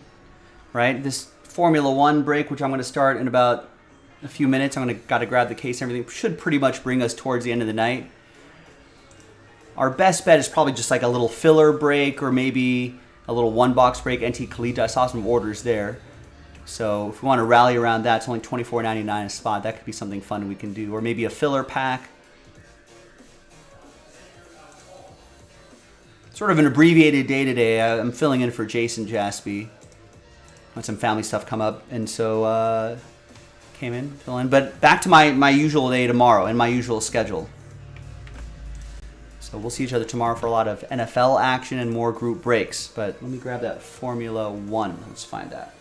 right? This Formula One break, which I'm going to start in about a few minutes. I'm going to got to grab the case and everything. Should pretty much bring us towards the end of the night. Our best bet is probably just like a little filler break or maybe a little one box break. NT Kalita, I saw some orders there. So if we want to rally around that, it's only $24.99 a spot. That could be something fun we can do. Or maybe a filler pack. sort of an abbreviated day today. I'm filling in for Jason Jaspy. Had some family stuff come up, and so came in, fill in. But back to my usual day tomorrow and my usual schedule. So we'll see each other tomorrow for a lot of NFL action and more group breaks. But let me grab that Formula One. Let's find that.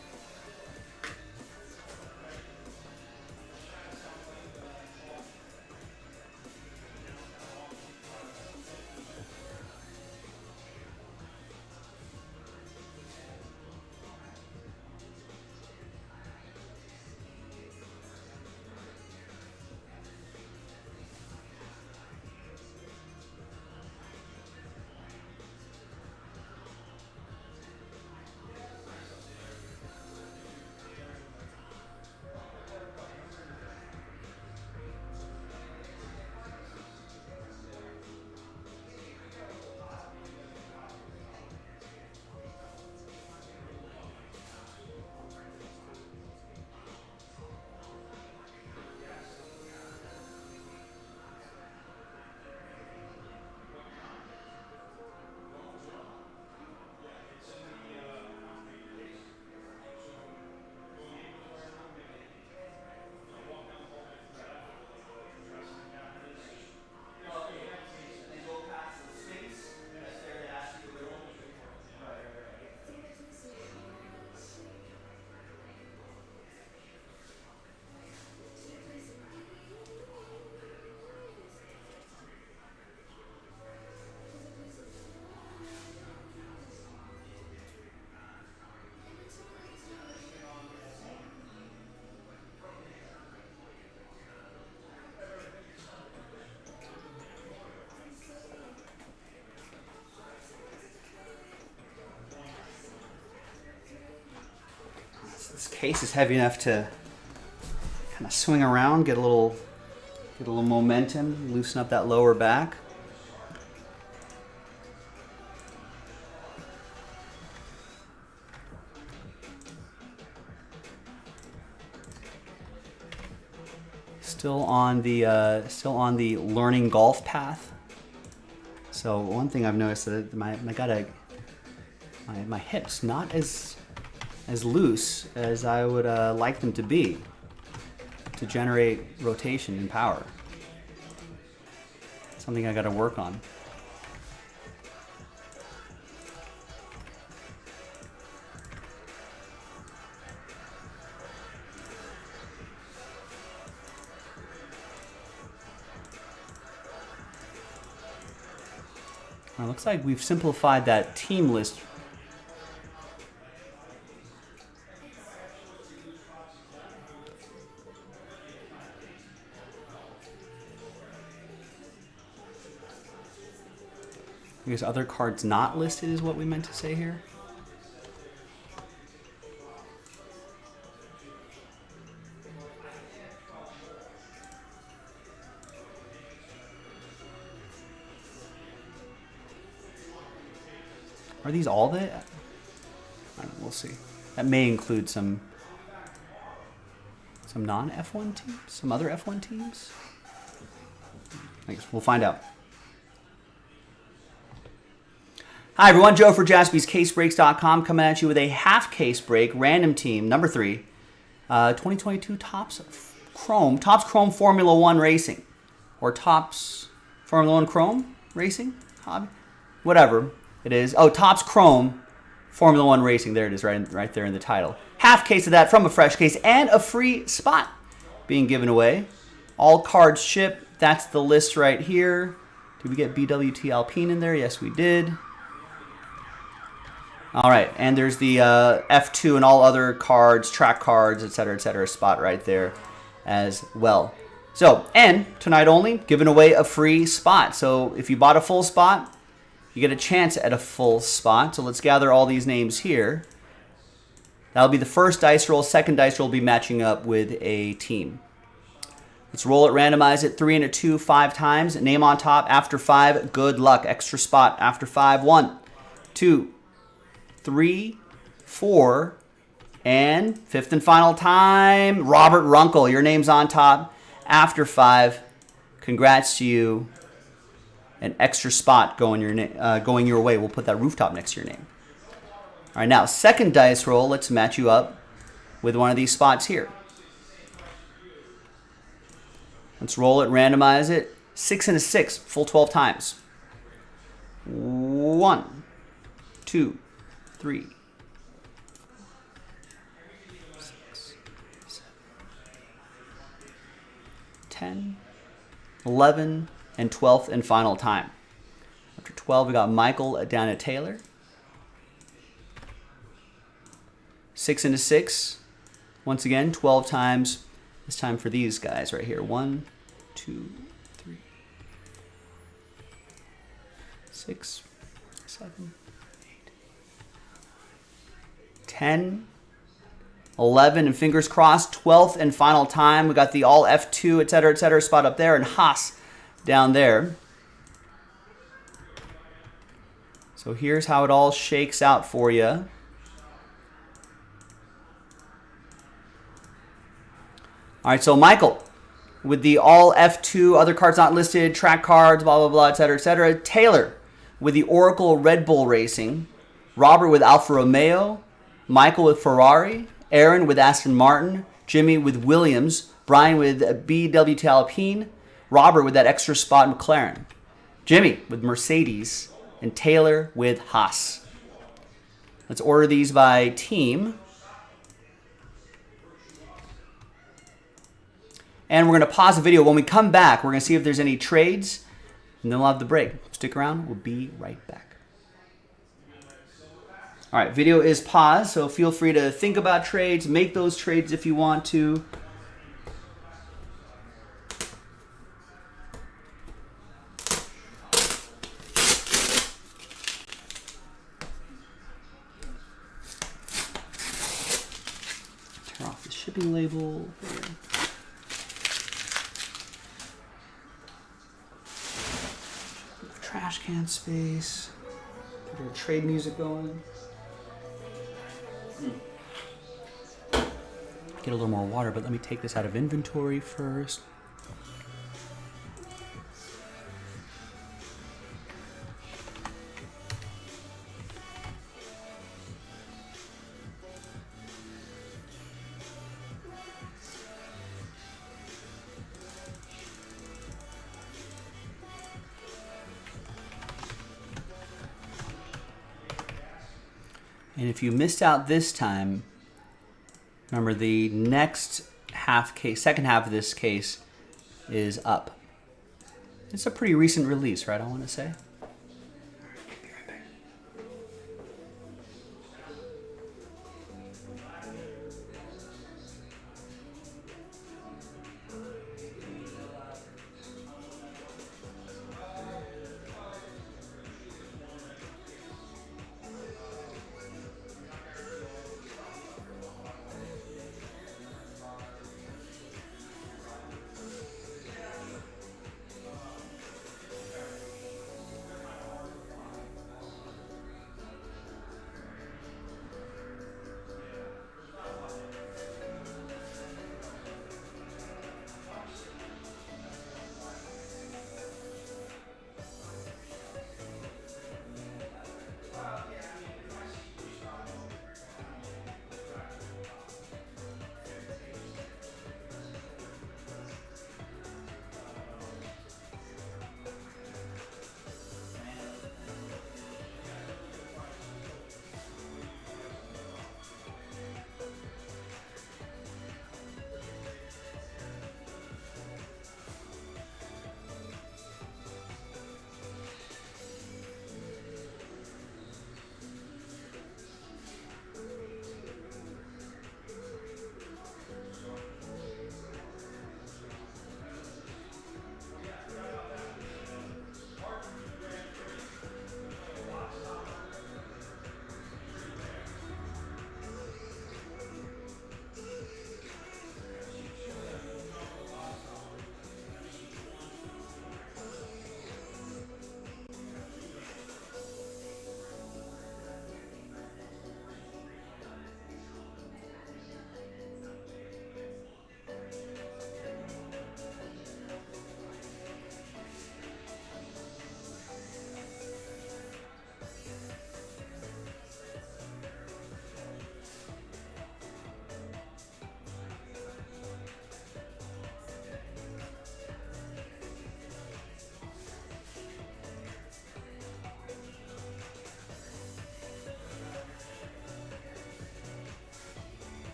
This case is heavy enough to kind of swing around, get a little momentum, loosen up that lower back. Still on the learning golf path. So one thing I've noticed that my hips not as loose as I would like them to be to generate rotation and power. Something I got to work on. Well, it looks like we've simplified that team list. I guess other cards not listed is what we meant to say here. Are these all the? I don't know, we'll see. That may include some non-F1 teams, some other F1 teams. I guess we'll find out. Hi everyone, Joe for JaspysCaseBreaks.com coming at you with a half case break, random team, number 3, 2022 Topps Chrome Formula One Racing, or Topps Formula One Chrome Racing, hobby, whatever it is. Oh, Topps Chrome Formula One Racing, there it is, right there in the title. Half case of that from a fresh case and a free spot being given away. All cards ship. That's the list right here. Did we get BWT Alpine in there? Yes, we did. All right, and there's the F2 and all other cards, track cards, etc., spot right there as well. So, and tonight only, giving away a free spot. So if you bought a full spot, you get a chance at a full spot. So let's gather all these names here. That'll be the first dice roll. Second dice roll will be matching up with a team. Let's roll it, randomize it, 3 and a 2, 5 times. Name on top after 5, good luck. Extra spot after 5, 1, 2, 3, 4, and fifth and final time, Robert Runkle. Your name's on top after 5. Congrats to you. an extra spot going your way. We'll put that rooftop next to your name. All right, now second dice roll. Let's match you up with one of these spots here. Let's roll it, randomize it. 6 and a 6, full 12 times. 1, 2, 3, 6, 7, 10, 11, and 12th and final time. After 12, we got Michael down at Taylor. 6 and a 6. Once again, 12 times. It's time for these guys right here. 1, 2, 3, 6, 7, 8, 10, 11, and fingers crossed, 12th and final time. We got the all F2, etc., spot up there, and Haas down there. So here's how it all shakes out for you. All right, so Michael, with the all F2, other cards not listed, track cards, blah, blah, blah, etc. Taylor, with the Oracle Red Bull Racing. Robert with Alfa Romeo. Michael with Ferrari. Aaron with Aston Martin. Jimmy with Williams. Brian with BWT Alpine. Robert with that extra spot McLaren. Jimmy with Mercedes. And Taylor with Haas. Let's order these by team. And we're going to pause the video. When we come back, we're going to see if there's any trades, and then we'll have the break. Stick around. We'll be right back. All right, video is paused, so feel free to think about trades, make those trades if you want to. Turn off the shipping label. Trash can space. Get our trade music going. Get a little more water, but let me take this out of inventory first. And if you missed out this time, remember the next second half of this case is up. It's a pretty recent release, right? I want to say. Be right back.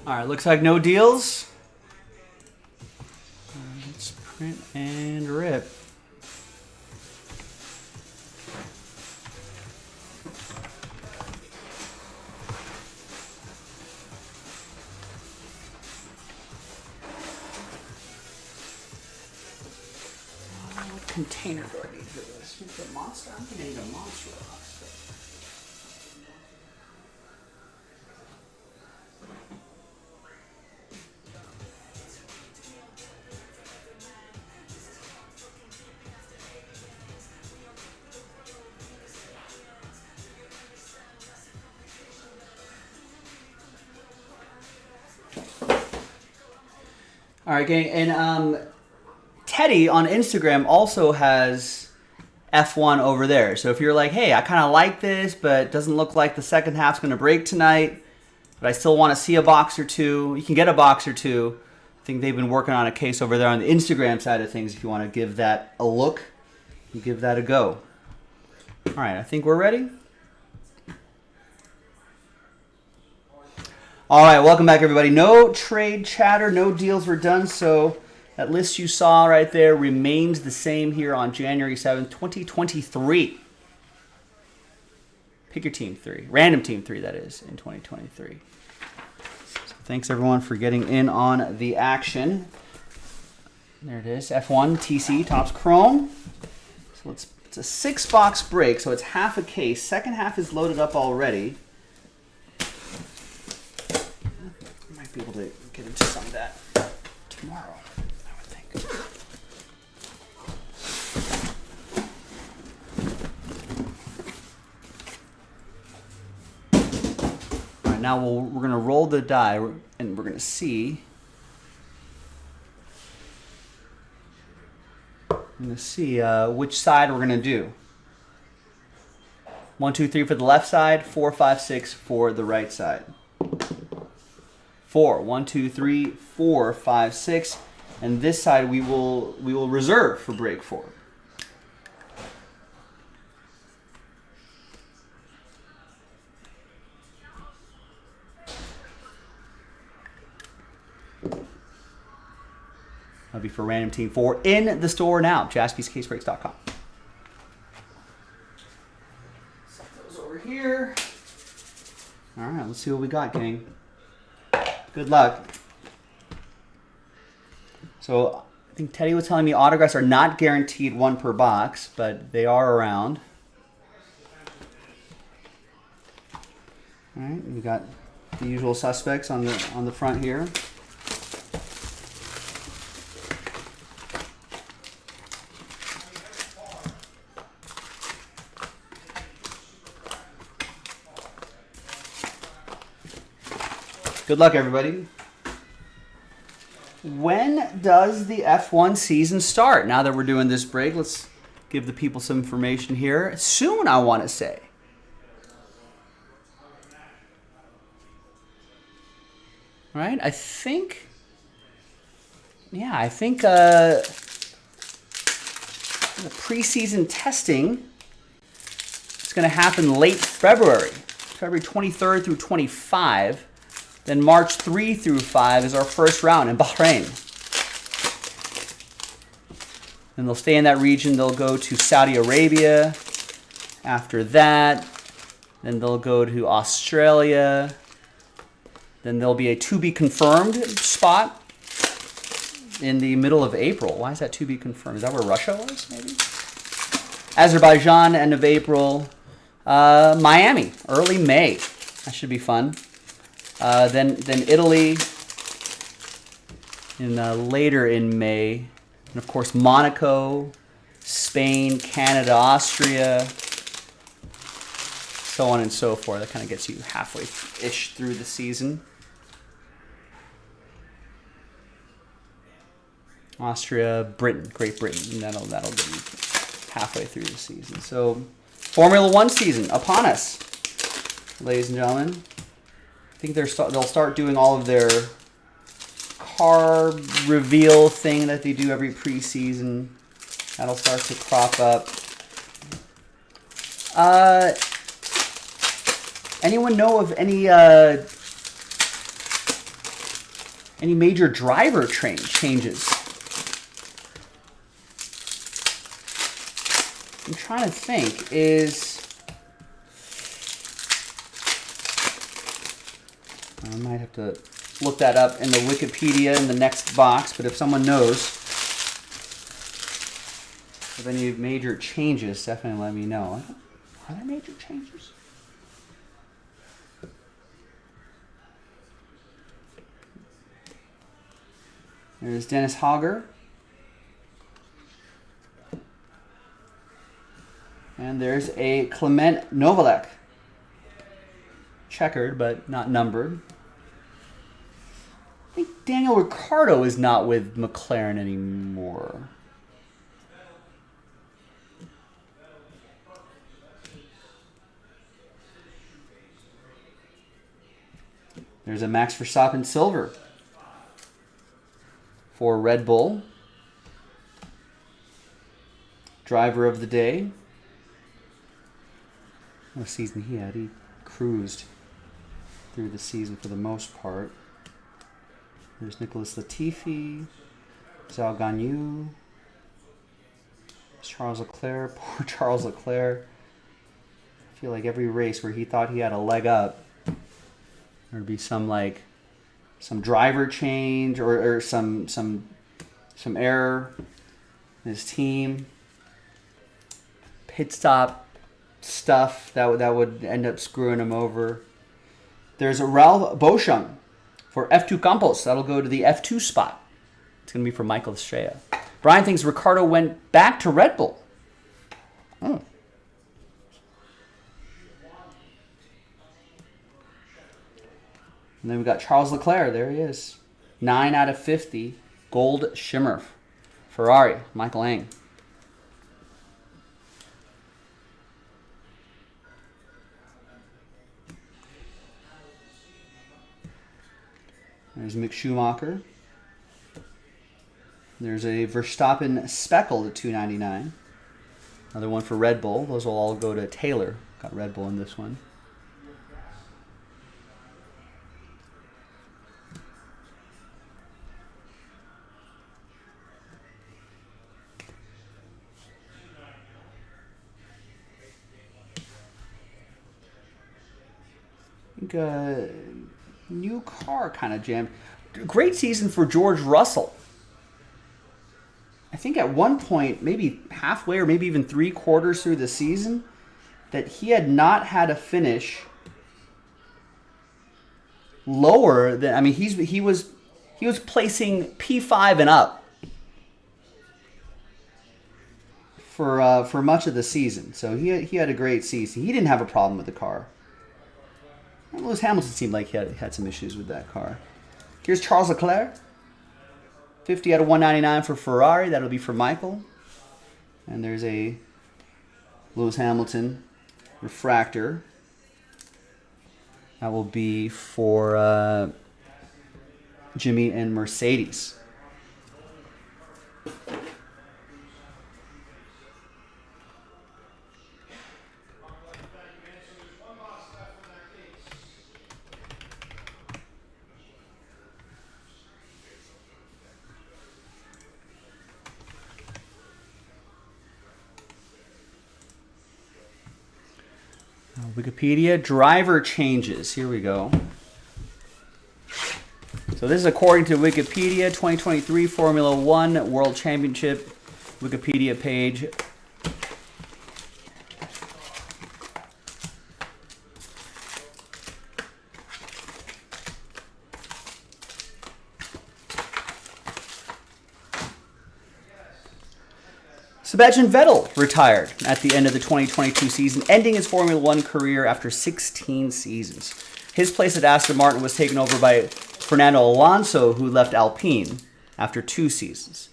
All right, looks like no deals. Let's print and rip. What container do I need for this? Is it monster? I think I need a monster box. All right, gang, and Teddy on Instagram also has F1 over there. So if you're like, hey, I kind of like this, but it doesn't look like the second half's going to break tonight, but I still want to see a box or two, you can get a box or two. I think they've been working on a case over there on the Instagram side of things. If you want to give that a look, you give that a go. All right, I think we're ready. All right, welcome back, everybody. No trade chatter, no deals were done, so that list you saw right there remains the same here on January 7th, 2023. Pick your team 3. Random team 3, that is, in 2023. So thanks, everyone, for getting in on the action. There it is, F1 TC Topps Chrome. So it's a 6-box break, so it's half a case. Second half is loaded up already. Be able to get into some of that tomorrow, I would think. All right, now we're going to roll the die, and we're going to see. Which side we're going to do. 1, 2, 3 for the left side, 4, 5, 6 for the right side. 4. 1, 2, 3, 4, 5, 6. And this side we will reserve for break 4. That'll be for random team 4 in the store now. JaspysCaseBreaks.com. Set those over here. All right, let's see what we got, gang. Good luck. So I think Teddy was telling me autographs are not guaranteed 1 per box, but they are around. All right, we got the usual suspects on the front here. Good luck, everybody. When does the F1 season start? Now that we're doing this break, let's give the people some information here. Soon, I want to say. All right, I think the preseason testing is going to happen late February 23rd through 25. Then March 3 through 5 is our first round in Bahrain. Then they'll stay in that region. They'll go to Saudi Arabia. After that, then they'll go to Australia. Then there'll be a to-be-confirmed spot in the middle of April. Why is that to be confirmed? Is that where Russia was, maybe? Azerbaijan, end of April. Miami, early May. That should be fun. Then Italy later in May. And, of course, Monaco, Spain, Canada, Austria, so on and so forth. That kind of gets you halfway-ish through the season. Austria, Britain, Great Britain, and that'll get you halfway through the season. So, Formula One season upon us, ladies and gentlemen. I think they'll start doing all of their car reveal thing that they do every preseason. That'll start to crop up. Anyone know of any Any major driver changes? I'm trying to think. I might have to look that up in the Wikipedia in the next box, but if someone knows of any major changes, definitely let me know. Are there major changes? There's Dennis Hogger. And there's a Clement Novalek. Checkered, but not numbered. I think Daniel Ricciardo is not with McLaren anymore. There's a Max Verstappen silver for Red Bull. Driver of the day. What a season he had. He cruised through the season for the most part. There's Nicholas Latifi, Zhou Guanyu, Charles Leclerc. Poor Charles Leclerc. I feel like every race where he thought he had a leg up, there'd be some driver change or some error in his team. Pit stop stuff that would end up screwing him over. There's a Ralph Boschung for F2 Campos. That'll go to the F2 spot. It's going to be for Michael Estrella. Brian thinks Ricciardo went back to Red Bull. Oh. And then we got Charles Leclerc. There he is. 9 out of 50. Gold shimmer. Ferrari. Michael Ang. There's Mick Schumacher. There's a Verstappen Speckle at $2.99. Another one for Red Bull. Those will all go to Taylor. Got Red Bull in this one. I think new car kind of jammed. Great season for George Russell. I think at one point, maybe halfway or maybe even 3/4 through the season, that he had not had a finish lower than, I mean, he was placing P5 and up for much of the season. So he had a great season. He didn't have a problem with the car. Lewis Hamilton seemed like he had some issues with that car. Here's Charles Leclerc. 50 out of 199 for Ferrari. That'll be for Michael. And there's a Lewis Hamilton refractor. That will be for Jimmy and Mercedes. Wikipedia, driver changes. Here we go. So this is according to Wikipedia, 2023 Formula One World Championship Wikipedia page. Sebastian Vettel retired at the end of the 2022 season, ending his Formula One career after 16 seasons. His place at Aston Martin was taken over by Fernando Alonso, who left Alpine after 2 seasons.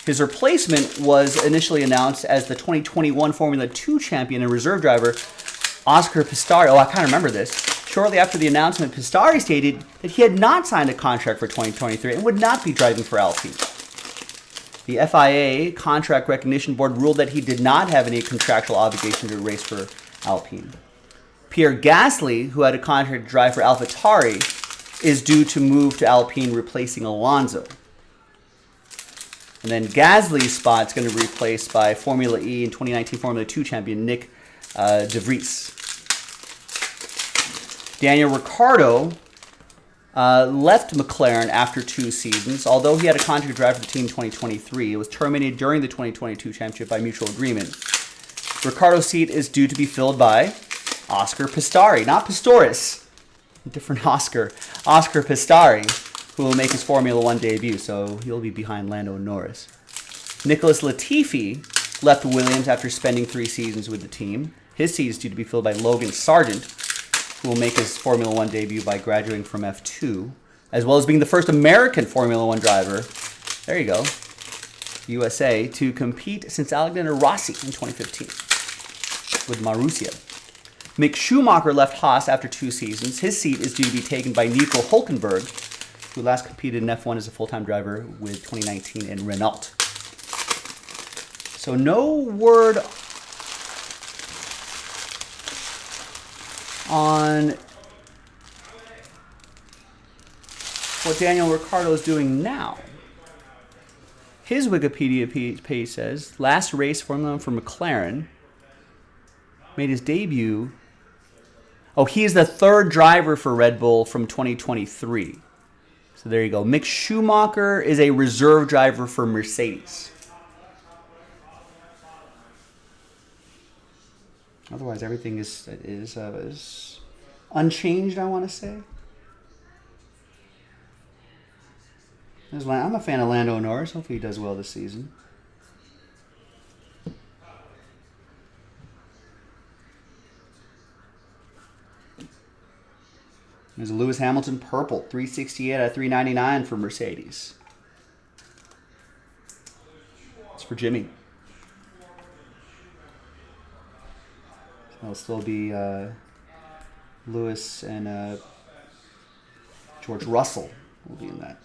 His replacement was initially announced as the 2021 Formula 2 champion and reserve driver, Oscar Piastri. Oh, I kind of remember this. Shortly after the announcement, Piastri stated that he had not signed a contract for 2023 and would not be driving for Alpine. The FIA Contract Recognition Board ruled that he did not have any contractual obligation to race for Alpine. Pierre Gasly, who had a contract to drive for AlphaTauri, is due to move to Alpine, replacing Alonso. And then Gasly's spot is going to be replaced by Formula E and 2019 Formula 2 champion Nick De Vries. Daniel Ricciardo left McLaren after 2 seasons. Although he had a contract to drive for the team in 2023, it was terminated during the 2022 championship by mutual agreement. Ricciardo's seat is due to be filled by Oscar Pistorius, not Pistorius, a different Oscar. Oscar Pistorius, who will make his Formula One debut, so he'll be behind Lando Norris. Nicholas Latifi left Williams after spending 3 seasons with the team. His seat is due to be filled by Logan Sargent, who will make his Formula One debut by graduating from F2, as well as being the first American Formula One driver, there you go, USA, to compete since Alexander Rossi in 2015 with Marussia. Mick Schumacher left Haas after 2 seasons. His seat is due to be taken by Nico Hulkenberg, who last competed in F1 as a full-time driver with 2019 in Renault. So no word on what Daniel Ricciardo is doing now. His Wikipedia page says, last race Formula 1 for McLaren, made his debut. Oh, he is the 3rd driver for Red Bull from 2023. So there you go. Mick Schumacher is a reserve driver for Mercedes. Otherwise, everything is unchanged, I want to say. I'm a fan of Lando Norris. Hopefully he does well this season. There's a Lewis Hamilton purple, 368 out of 399 for Mercedes. It's for Jimmy. It'll still be Lewis and George Russell will be in that.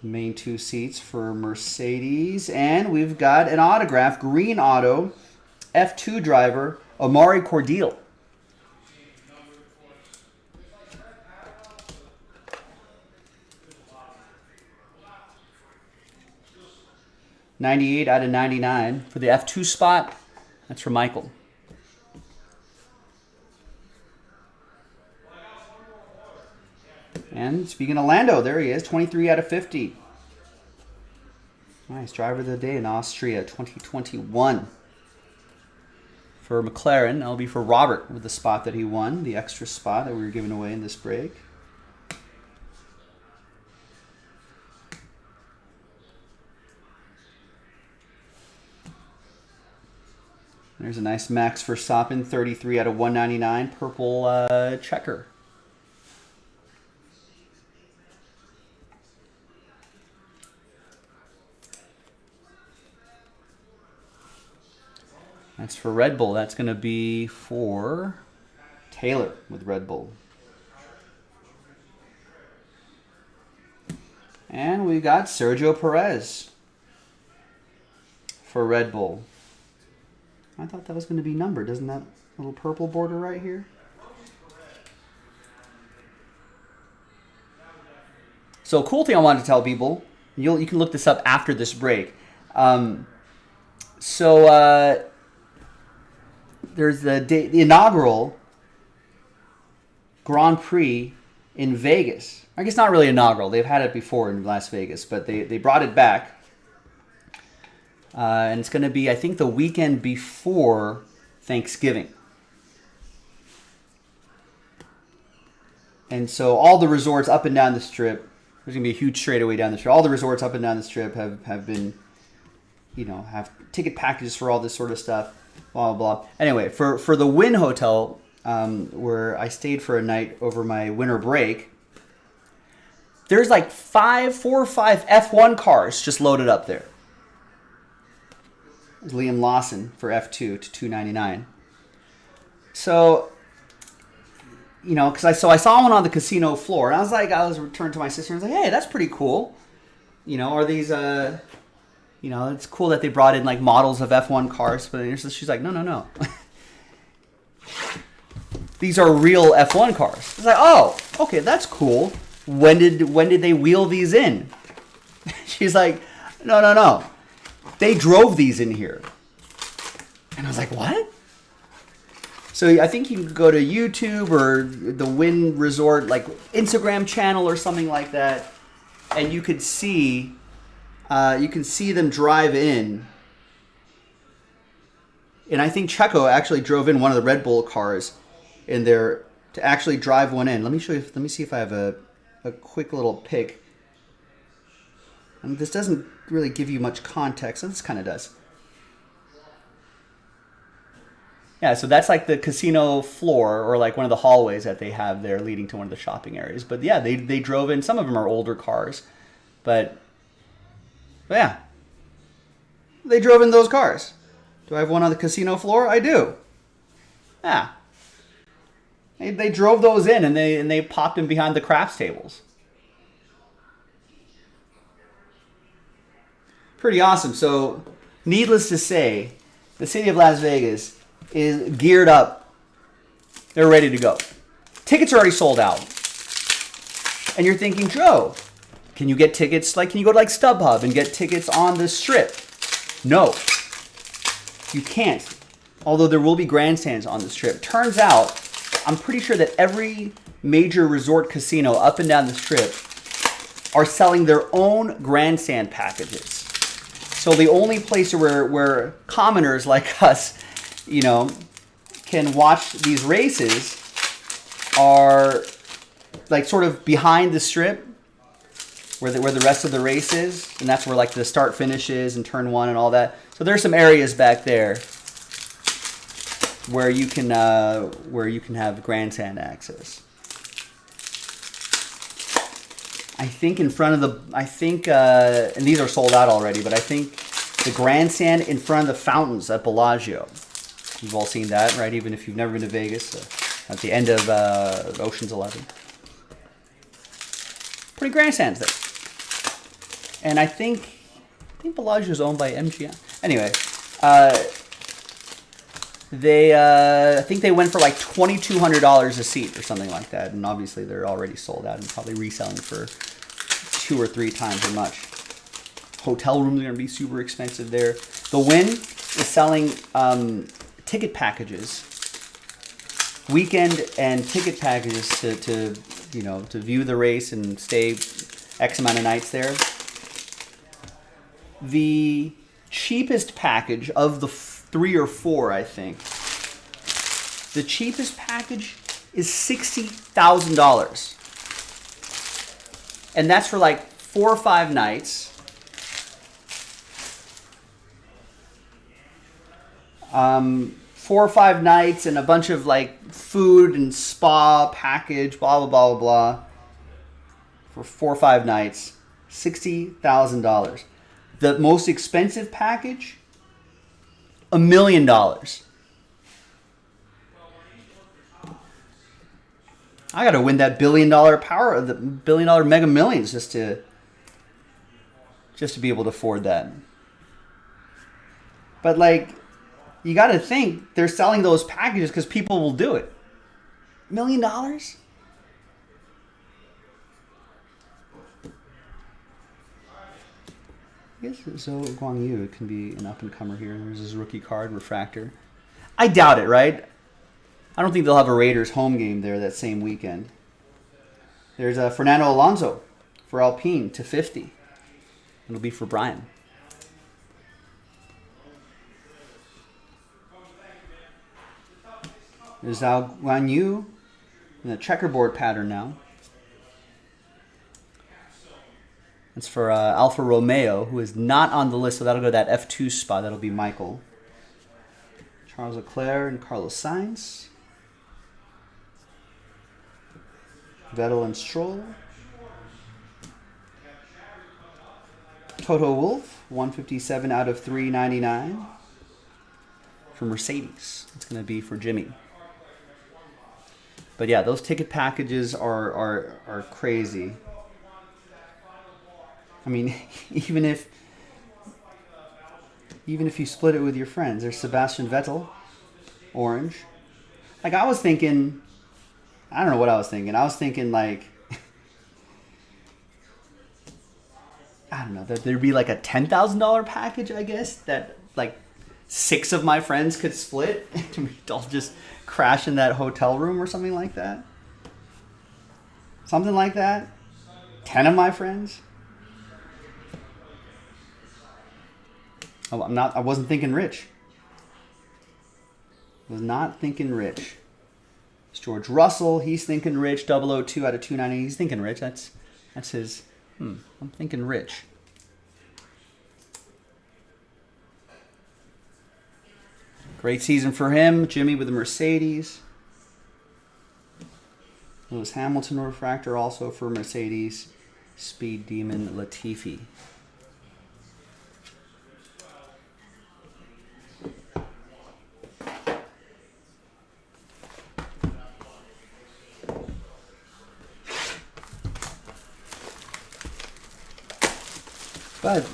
The main 2 seats for Mercedes. And we've got an autograph, green auto, F2 driver, Amaury Cordeel. '98 out of 99 for the F2 spot. That's for Michael. And speaking of Lando, there he is, 23 out of 50. Nice, driver of the day in Austria, 2021. For McLaren, that'll be for Robert with the spot that he won, the extra spot that we were giving away in this break. There's a nice Max Verstappen, 33 out of 199, purple checker. That's for Red Bull. That's going to be for Taylor with Red Bull. And we got Sergio Perez for Red Bull. I thought that was going to be numbered. Doesn't that little purple border right here? So cool thing I wanted to tell people, you can look this up after this break. There's the inaugural Grand Prix in Vegas. I guess not really inaugural. They've had it before in Las Vegas, but they brought it back. And it's going to be, I think, the weekend before Thanksgiving. And so all the resorts up and down the Strip, there's going to be a huge straightaway down the Strip. All the resorts up and down the Strip have been, have ticket packages for all this sort of stuff, blah, blah, blah. Anyway, for the Wynn Hotel, where I stayed for a night over my winter break, there's like 4 or 5 F1 cars just loaded up there. Liam Lawson for F2 to $299. So, because I saw one on the casino floor, and I was returned to my sister, and I was like, hey, that's pretty cool. Are these, it's cool that they brought in like models of F1 cars, but she's like, no. These are real F1 cars. It's like, oh, Okay, that's cool. When did they wheel these in? She's like, no. They drove these in here. And I was like, what? So I think you can go to YouTube or the Wynn Resort, like Instagram channel or something like that, and you could see, them drive in. And I think Checo actually drove in one of the Red Bull cars in there to actually drive one in. Let me show you. Let me see if I have a quick little pic. And this doesn't really give you much context. This kind of does. Yeah, so that's like the casino floor or like one of the hallways that they have there leading to one of the shopping areas. But yeah, they drove in. Some of them are older cars. But yeah, they drove in those cars. Do I have one on the casino floor? I do. Yeah. They drove those in and they popped them behind the craps tables. Pretty awesome. So, needless to say, the city of Las Vegas is geared up. They're ready to go. Tickets are already sold out. And you're thinking, Joe, can you get tickets? Like, can you go to like StubHub and get tickets on the strip? No, you can't. Although there will be grandstands on the strip. Turns out, I'm pretty sure that every major resort casino up and down the strip are selling their own grandstand packages. So the only place where commoners like us, can watch these races are like sort of behind the strip where the rest of the race is. And that's where like the start finish is and turn one and all that. So there's some areas back there where you can have grandstand access. I think in front of and these are sold out already, but I think the grandstand in front of the fountains at Bellagio. You've all seen that, right? Even if you've never been to Vegas, at the end of Ocean's 11. Pretty grandstands there. And I think Bellagio is owned by MGM. Anyway, I think they went for like $2,200 a seat or something like that, and obviously they're already sold out and probably reselling for 2 or 3 times as much. Hotel rooms are going to be super expensive there. The Wynn is selling ticket packages, weekend and ticket packages to view the race and stay X amount of nights there. The cheapest package of the 3 or 4, I think. The cheapest package is $60,000. And that's for like 4 or 5 nights. 4 or 5 nights and a bunch of like food and spa package, blah, blah, blah, blah, blah. For 4 or 5 nights, $60,000. The most expensive package, $1 million. I got to win that $1 billion power, the $1 billion Mega Millions just to be able to afford that. But like, you got to think they're selling those packages because people will do it. $1 million? I guess Zhou Guangyu can be an up-and-comer here. There's his rookie card, Refractor. I doubt it, right? I don't think they'll have a Raiders home game there that same weekend. There's Fernando Alonso for Alpine to 50. It'll be for Brian. There's Zhou Guanyu in a checkerboard pattern now. It's for Alfa Romeo, who is not on the list, so that'll go to that F2 spot. That'll be Michael. Charles Leclerc and Carlos Sainz. Vettel and Stroll. Toto Wolff, 157 out of 399. For Mercedes. It's going to be for Jimmy. But yeah, those ticket packages are crazy. I mean, even if you split it with your friends, there's Sebastian Vettel, orange. Like I was thinking, I don't know what I was thinking. I was thinking like, I don't know, that there'd be like a $10,000 package, I guess, that like 6 of my friends could split and we'd all just crash in that hotel room or something like that. Something like that. 10 of my friends. I wasn't thinking rich. Was not thinking rich. It's George Russell. He's thinking rich. 002 out of 290. He's thinking rich. That's his. I'm thinking rich. Great season for him. Jimmy with the Mercedes. Lewis Hamilton refractor also for Mercedes. Speed Demon Latifi. But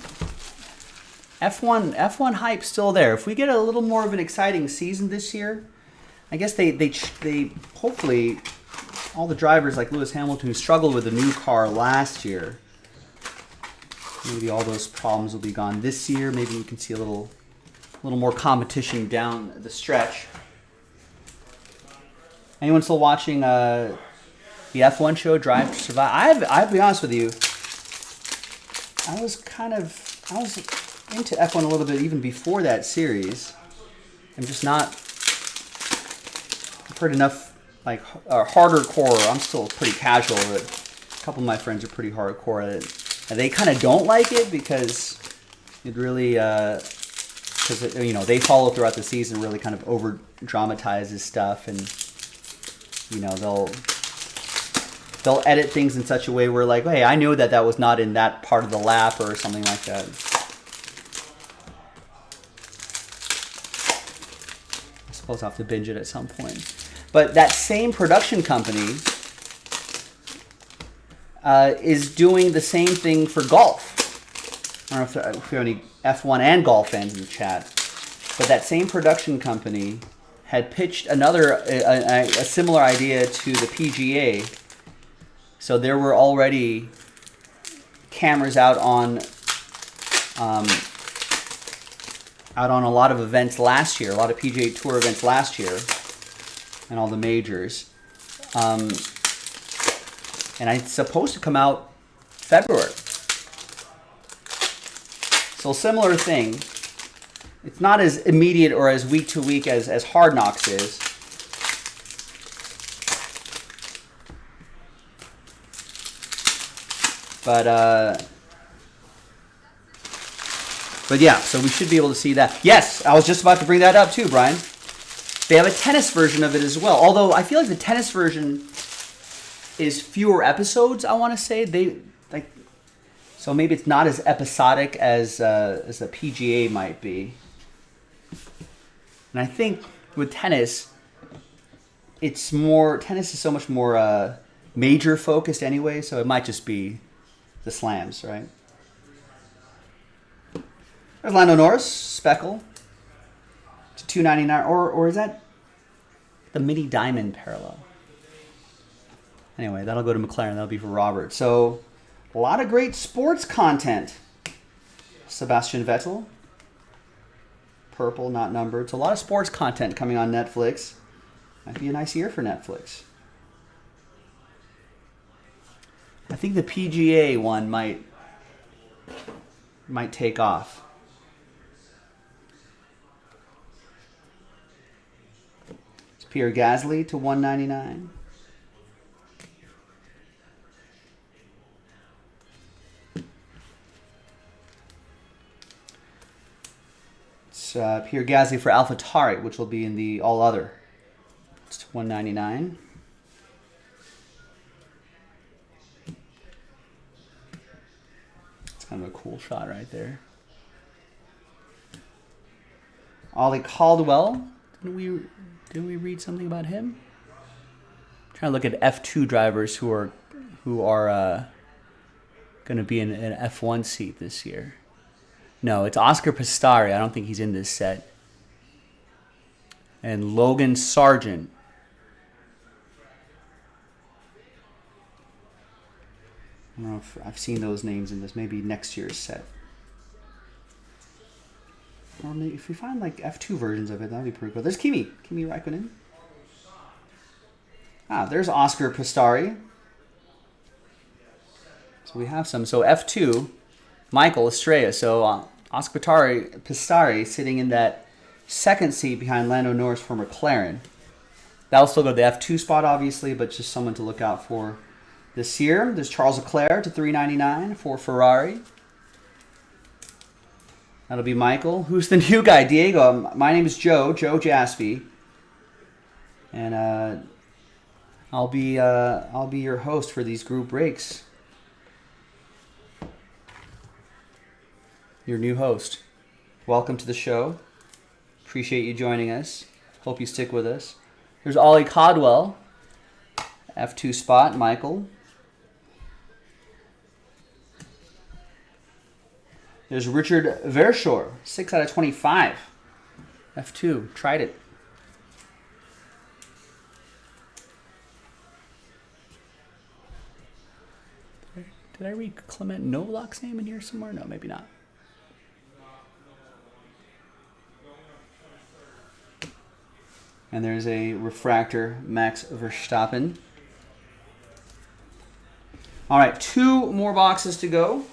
F1 hype still there. If we get a little more of an exciting season this year, I guess they hopefully all the drivers like Lewis Hamilton who struggled with the new car last year, maybe all those problems will be gone this year. Maybe we can see a little more competition down the stretch. Anyone still watching the F1 show Drive to Survive? I'll be honest with you. I was into F1 a little bit even before that series. I'm just not. I've heard enough like harder core. I'm still pretty casual, but a couple of my friends are pretty hardcore at it. And they kind of don't like it because it really, because they follow throughout the season, really kind of over dramatizes stuff, and they'll edit things in such a way where like, hey, I knew that was not in that part of the lap or something like that. I suppose I'll have to binge it at some point. But that same production company is doing the same thing for golf. I don't know if there are any F1 and golf fans in the chat. But that same production company had pitched a similar idea to the PGA. So there were already cameras out on a lot of events last year, a lot of PGA Tour events last year, and all the majors. And it's supposed to come out February. So similar thing. It's not as immediate or as week to week as Hard Knocks is. But yeah, so we should be able to see that. Yes, I was just about to bring that up too, Brian. They have a tennis version of it as well. Although I feel like the tennis version is fewer episodes, I want to say. So maybe it's not as episodic as the PGA might be. And I think with tennis, tennis is so much more major focused anyway, so it might just be the slams, right? There's Lando Norris, Speckle, to $299, or is that the mini diamond parallel? Anyway, that'll go to McLaren. That'll be for Robert. So, a lot of great sports content. Sebastian Vettel, purple, not numbered. So a lot of sports content coming on Netflix. Might be a nice year for Netflix. I think the PGA one might take off. It's Pierre Gasly to $199. It's Pierre Gasly for AlphaTauri, which will be in the All Other. It's $199. Kind of a cool shot right there. Ollie Caldwell. Didn't we read something about him? I'm trying to look at F2 drivers who are going to be in an F1 seat this year. No, it's Oscar Pistari. I don't think he's in this set. And Logan Sargent. I don't know if I've seen those names in this. Maybe next year's set. Or maybe if we find like F2 versions of it, that'd be pretty cool. There's Kimi Raikkonen. There's Oscar Pistari. So we have some. So F2, Michael Estrella. So Oscar Pistari sitting in that second seat behind Lando Norris for McLaren. That'll still go to the F2 spot, obviously, but just someone to look out for this year. There's Charles Leclerc to $3.99 for Ferrari. That'll be Michael. Who's the new guy? Diego. My name is Joe Jaspy. And I'll be your host for these group breaks. Your new host. Welcome to the show. Appreciate you joining us. Hope you stick with us. There's Ollie Codwell. F2 spot, Michael. There's Richard Verschoor, 6 out of 25. F2, tried it. Did I read Clement Novolak's name in here somewhere? No, maybe not. And there's a refractor, Max Verstappen. All right, 2 more boxes to go.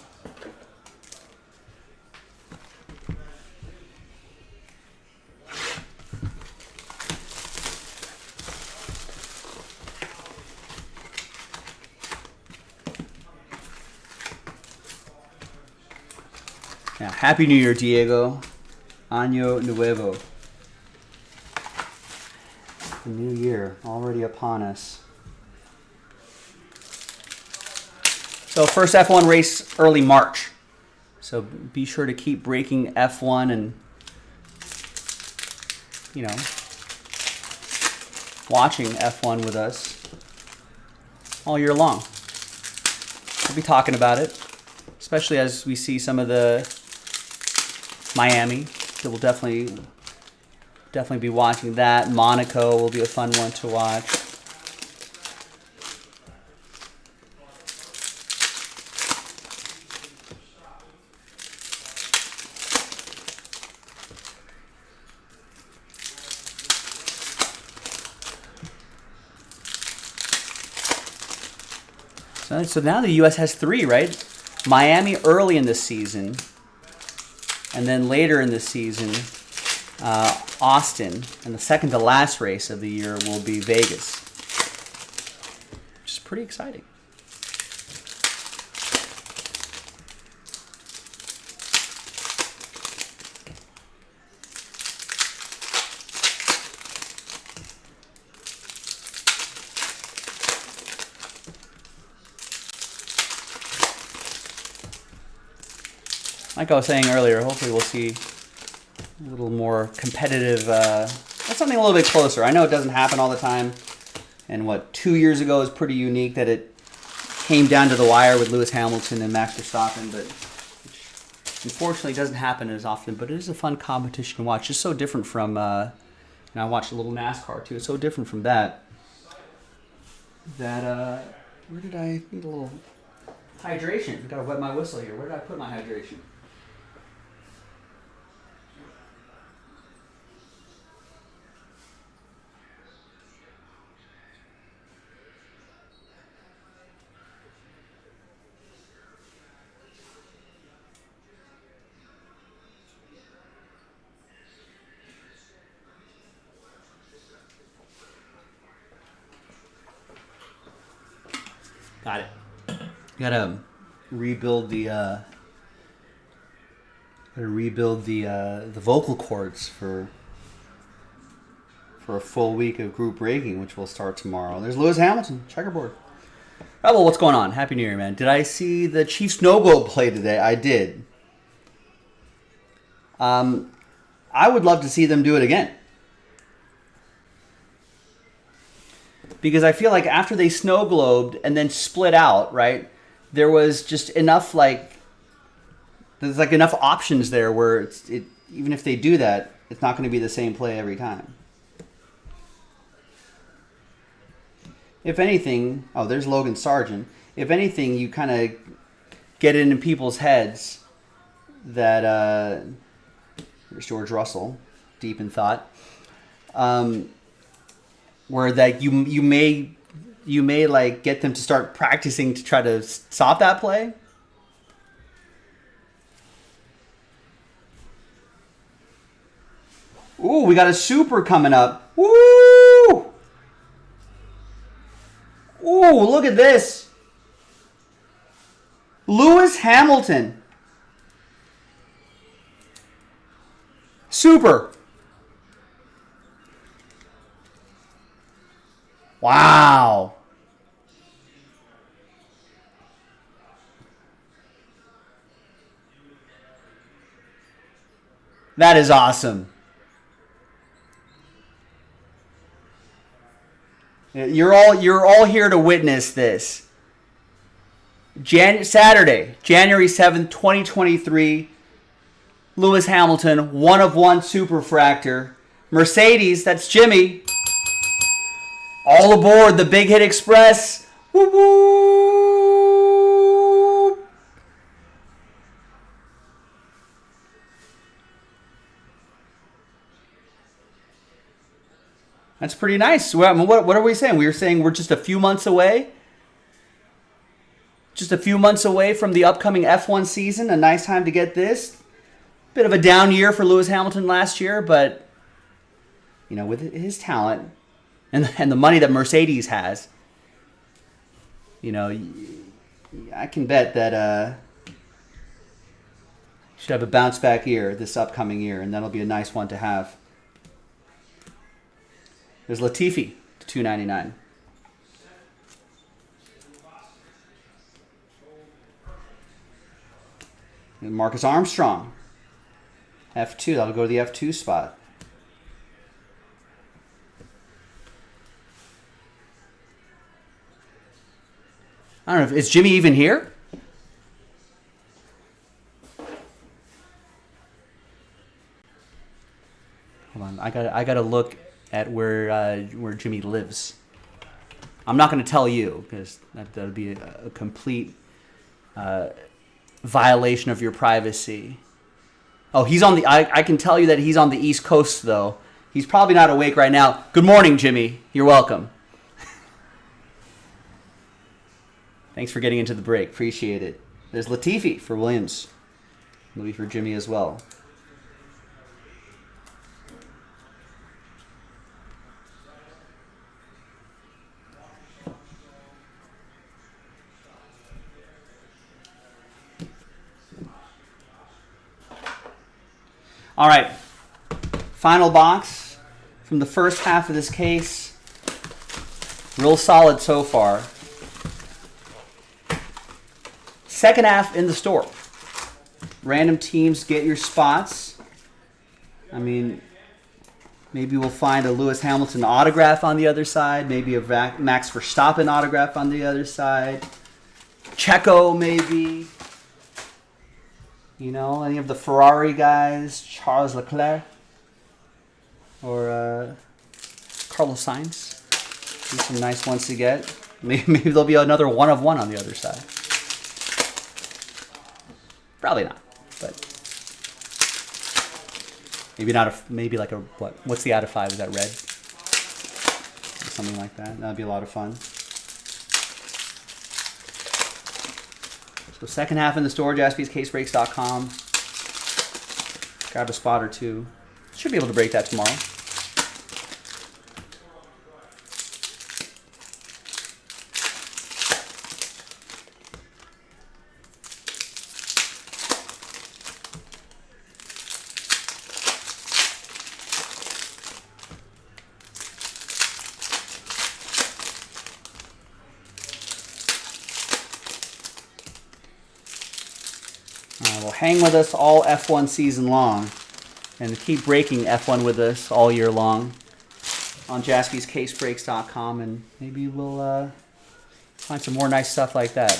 Now, Happy New Year, Diego. Año Nuevo. The new year already upon us. So first F1 race early March. So be sure to keep breaking F1 and, watching F1 with us all year long. We'll be talking about it, especially as we see some of the Miami. So we'll definitely be watching that. Monaco will be a fun one to watch. So now the U.S. has 3, right? Miami early in the season, and then later in the season, Austin, and the second to last race of the year will be Vegas, which is pretty exciting. Like I was saying earlier, hopefully we'll see a little more competitive, something a little bit closer. I know it doesn't happen all the time, and 2 years ago is pretty unique that it came down to the wire with Lewis Hamilton and Max Verstappen, but which unfortunately doesn't happen as often, but it is a fun competition to watch. It's so different from, I watched a little NASCAR too, it's so different from that, where did I need a little hydration? I've got to wet my whistle here. Where did I put my hydration? Got it. Gotta rebuild the vocal cords for a full week of group breaking, which will start tomorrow. There's Lewis Hamilton, checkerboard. Oh, well, what's going on? Happy New Year, man. Did I see the Chiefs snow globe play today? I did. I would love to see them do it again. Because I feel like after they snow globed and then split out, right, there was just enough, there's enough options there where even if they do that, it's not going to be the same play every time. If anything, there's Logan Sargent. if anything, you kind of get it in people's heads that there's George Russell, deep in thought, where that you may like get them to start practicing to try to stop that play. Ooh, we got a super coming up. Woo! Ooh, look at this. Lewis Hamilton. Super. Wow. That is awesome. You're all here to witness this. Saturday, January 7th, 2023. Lewis Hamilton, 1 of 1 superfractor. Mercedes, that's Jimmy. All aboard the Big Hit Express. Woo woo. That's pretty nice. What are we saying? We were saying we're just a few months away. Just a few months away from the upcoming F1 season. A nice time to get this. Bit of a down year for Lewis Hamilton last year, but with his talent and the money that Mercedes has, I can bet that should have a bounce back year this upcoming year, and that'll be a nice one to have. There's Latifi to $2.99. And Marcus Armstrong, F2. That'll go to the F2 spot. I don't know. Is Jimmy even here? Hold on. I gotta look at where Jimmy lives. I'm not going to tell you because that would be a complete violation of your privacy. Oh, he's on the. I can tell you that he's on the East Coast though. He's probably not awake right now. Good morning, Jimmy. You're welcome. Thanks for getting into the break. Appreciate it. There's Latifi for Williams. Maybe for Jimmy as well. All right, final box from the first half of this case. Real solid so far. Second half in the store. Random teams get your spots. I mean, maybe we'll find a Lewis Hamilton autograph on the other side. Maybe a Max Verstappen autograph on the other side. Checo maybe. Any of the Ferrari guys, Charles Leclerc, or Carlos Sainz. These some nice ones to get. Maybe there'll be another 1 of 1 on the other side. Probably not, but maybe not. Maybe like a what? What's the out of 5? Is that red? Or something like that. That'd be a lot of fun. So second half in the store, jaspyscasebreaks.com. Grab a spot or two. Should be able to break that tomorrow. Well, hang with us all F1 season long and keep breaking F1 with us all year long on jaspyscasebreaks.com, and maybe we'll find some more nice stuff like that.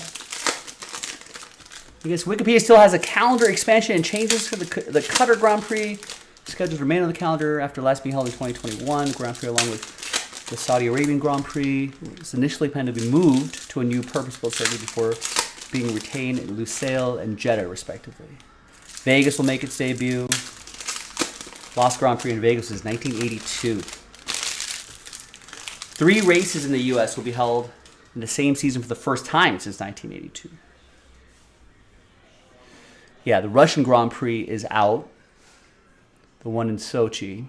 I guess Wikipedia still has a calendar expansion and changes for the Qatar Grand Prix scheduled to remain on the calendar after last being held in 2021. Grand Prix along with The Saudi Arabian Grand Prix was initially planned to be moved to a new purpose-built circuit before being retained in Lusail and Jeddah, respectively. Vegas will make its debut. Last Grand Prix in Vegas is 1982. 3 races in the U.S. will be held in the same season for the first time since 1982. Yeah, the Russian Grand Prix is out. The one in Sochi.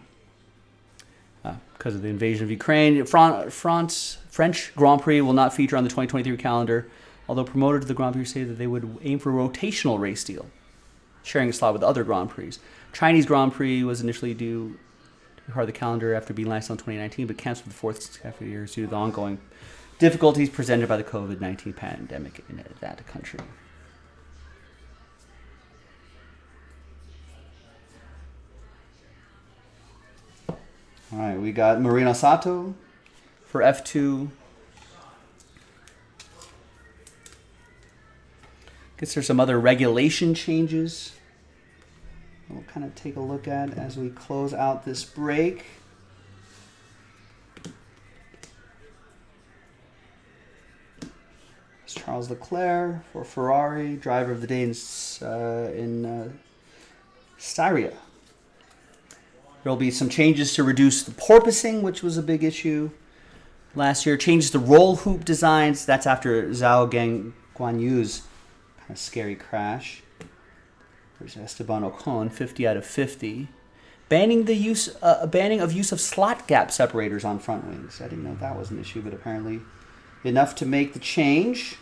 Because of the invasion of Ukraine. French Grand Prix will not feature on the 2023 calendar, although promoters of the Grand Prix say that they would aim for a rotational race deal, sharing a slot with other Grand Prix. Chinese Grand Prix was initially due to be part of the calendar after being licensed in 2019, but canceled the fourth half of the year due to the ongoing difficulties presented by the COVID-19 pandemic in that country. All right, we got Marino Sato for F2. Guess there's some other regulation changes we'll kind of take a look at as we close out this break. It's Charles Leclerc for Ferrari, driver of the day in Styria. There will be some changes to reduce the porpoising, which was a big issue last year. Changes to roll hoop designs. That's after Zhao Guan Yu's kind of scary crash. There's Esteban Ocon, 50 out of 50. Banning of use of slot gap separators on front wings. I didn't know that was an issue, but apparently enough to make the change.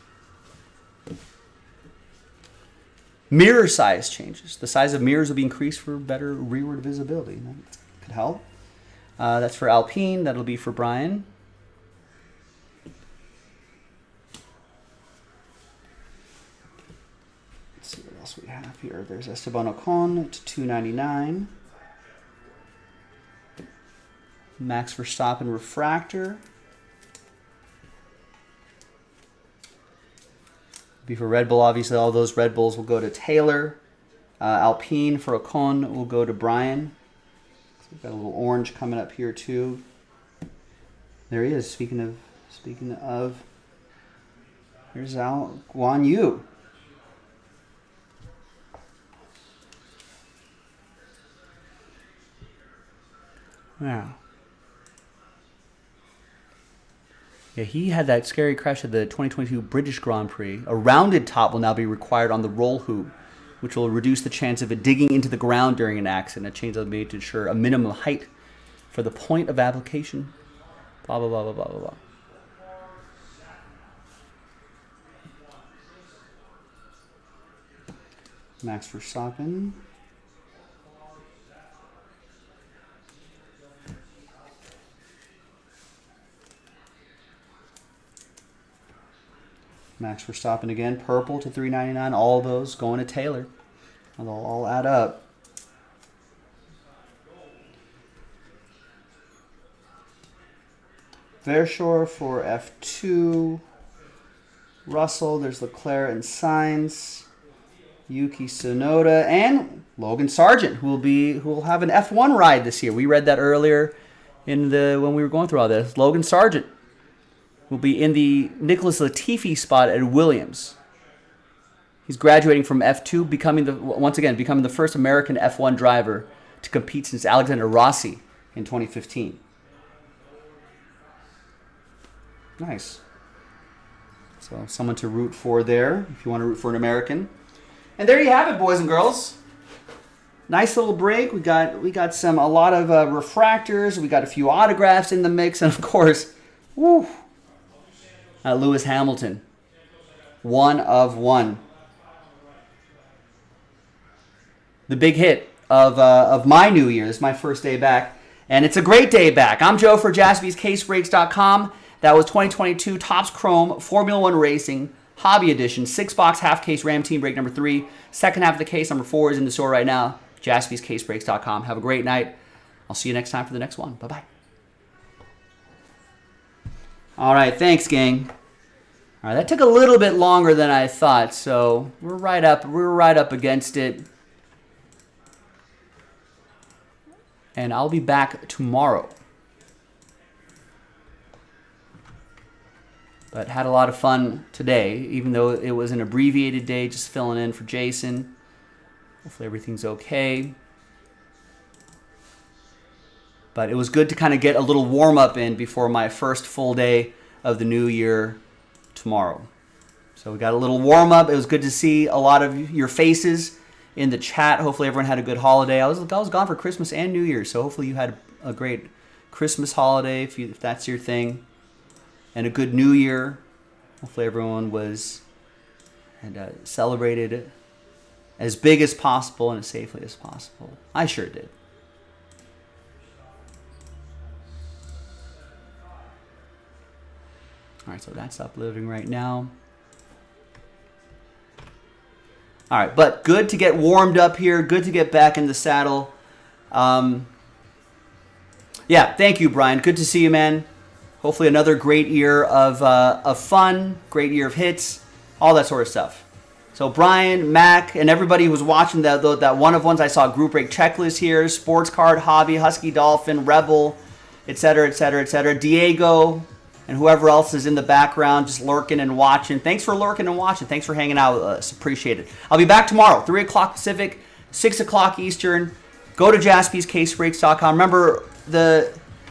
Mirror size changes. The size of mirrors will be increased for better rearward visibility. That could help. That's for Alpine. That'll be for Brian. Let's see what else we have here. There's Esteban Ocon to $299. Max Verstappen refractor. Be for Red Bull, obviously all those Red Bulls will go to Taylor. Alpine for Ocon will go to Brian. So we've got a little orange coming up here too. There he is. Speaking of, here's Zhao Guan Yu. Wow. Yeah, he had that scary crash at the 2022 British Grand Prix. A rounded top will now be required on the roll hoop, which will reduce the chance of it digging into the ground during an accident. A change that will be made to ensure a minimum height for the point of application. Blah, blah, blah, blah, blah, blah, blah. Max Verstappen. Max Verstappen again, purple to $399. All those going to Taylor. They'll all add up. Verschoor for F2. Russell, there's Leclerc and Sainz. Yuki Tsunoda and Logan Sargent, who will have an F1 ride this year. We read that earlier when we were going through all this. Logan Sargent will be in the Nicholas Latifi spot at Williams. He's graduating from F2, becoming the first American F1 driver to compete since Alexander Rossi in 2015. Nice. So someone to root for there, if you want to root for an American. And there you have it, boys and girls. Nice little break. We got a lot of refractors. We got a few autographs in the mix, and of course, Lewis Hamilton, 1 of 1. The big hit of my new year. This is my first day back, and it's a great day back. I'm Joe for JaspysCaseBreaks.com. That was 2022 Topps Chrome Formula One Racing Hobby Edition 6-box half case Ram Team Break number 3. Second half of the case number 4 is in the store right now. JaspysCaseBreaks.com. Have a great night. I'll see you next time for the next one. Bye bye. All right, thanks, gang. All right, that took a little bit longer than I thought, so we're right up against it. And I'll be back tomorrow But had a lot of fun today, even though it was an abbreviated day, just filling in for Jason. Hopefully everything's okay. But it was good to kind of get a little warm-up in before my first full day of the new year tomorrow. So we got a little warm-up. It was good to see a lot of your faces in the chat. Hopefully everyone had a good holiday. I was gone for Christmas and New Year's, so hopefully you had a great Christmas holiday if that's your thing, and a good New Year. Hopefully everyone was and celebrated as big as possible and as safely as possible. I sure did. All right, so that's uploading right now. All right, but good to get warmed up here. Good to get back in the saddle. Yeah, thank you, Brian. Good to see you, man. Hopefully another great year of fun, great year of hits, all that sort of stuff. So Brian, Mac, and everybody who was watching that one of ones, I saw Group Break Checklist here, Sports Card, Hobby, Husky Dolphin, Rebel, etc., etc., etc. Diego, and whoever else is in the background just lurking and watching. Thanks for lurking and watching. Thanks for hanging out with us. Appreciate it. I'll be back tomorrow, 3 o'clock Pacific, 6 o'clock Eastern. Go to jaspyscasebreaks.com. Remember,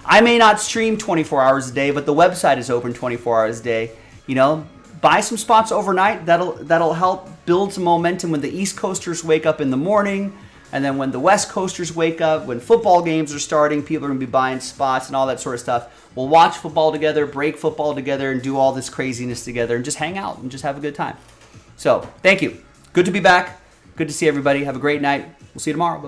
I may not stream 24 hours a day, but the website is open 24 hours a day. You know, buy some spots overnight. That'll help build some momentum when the East Coasters wake up in the morning. And then when the West Coasters wake up, when football games are starting, people are going to be buying spots and all that sort of stuff. We'll watch football together, break football together, and do all this craziness together and just hang out and just have a good time. So, thank you. Good to be back. Good to see everybody. Have a great night. We'll see you tomorrow. Bye-bye.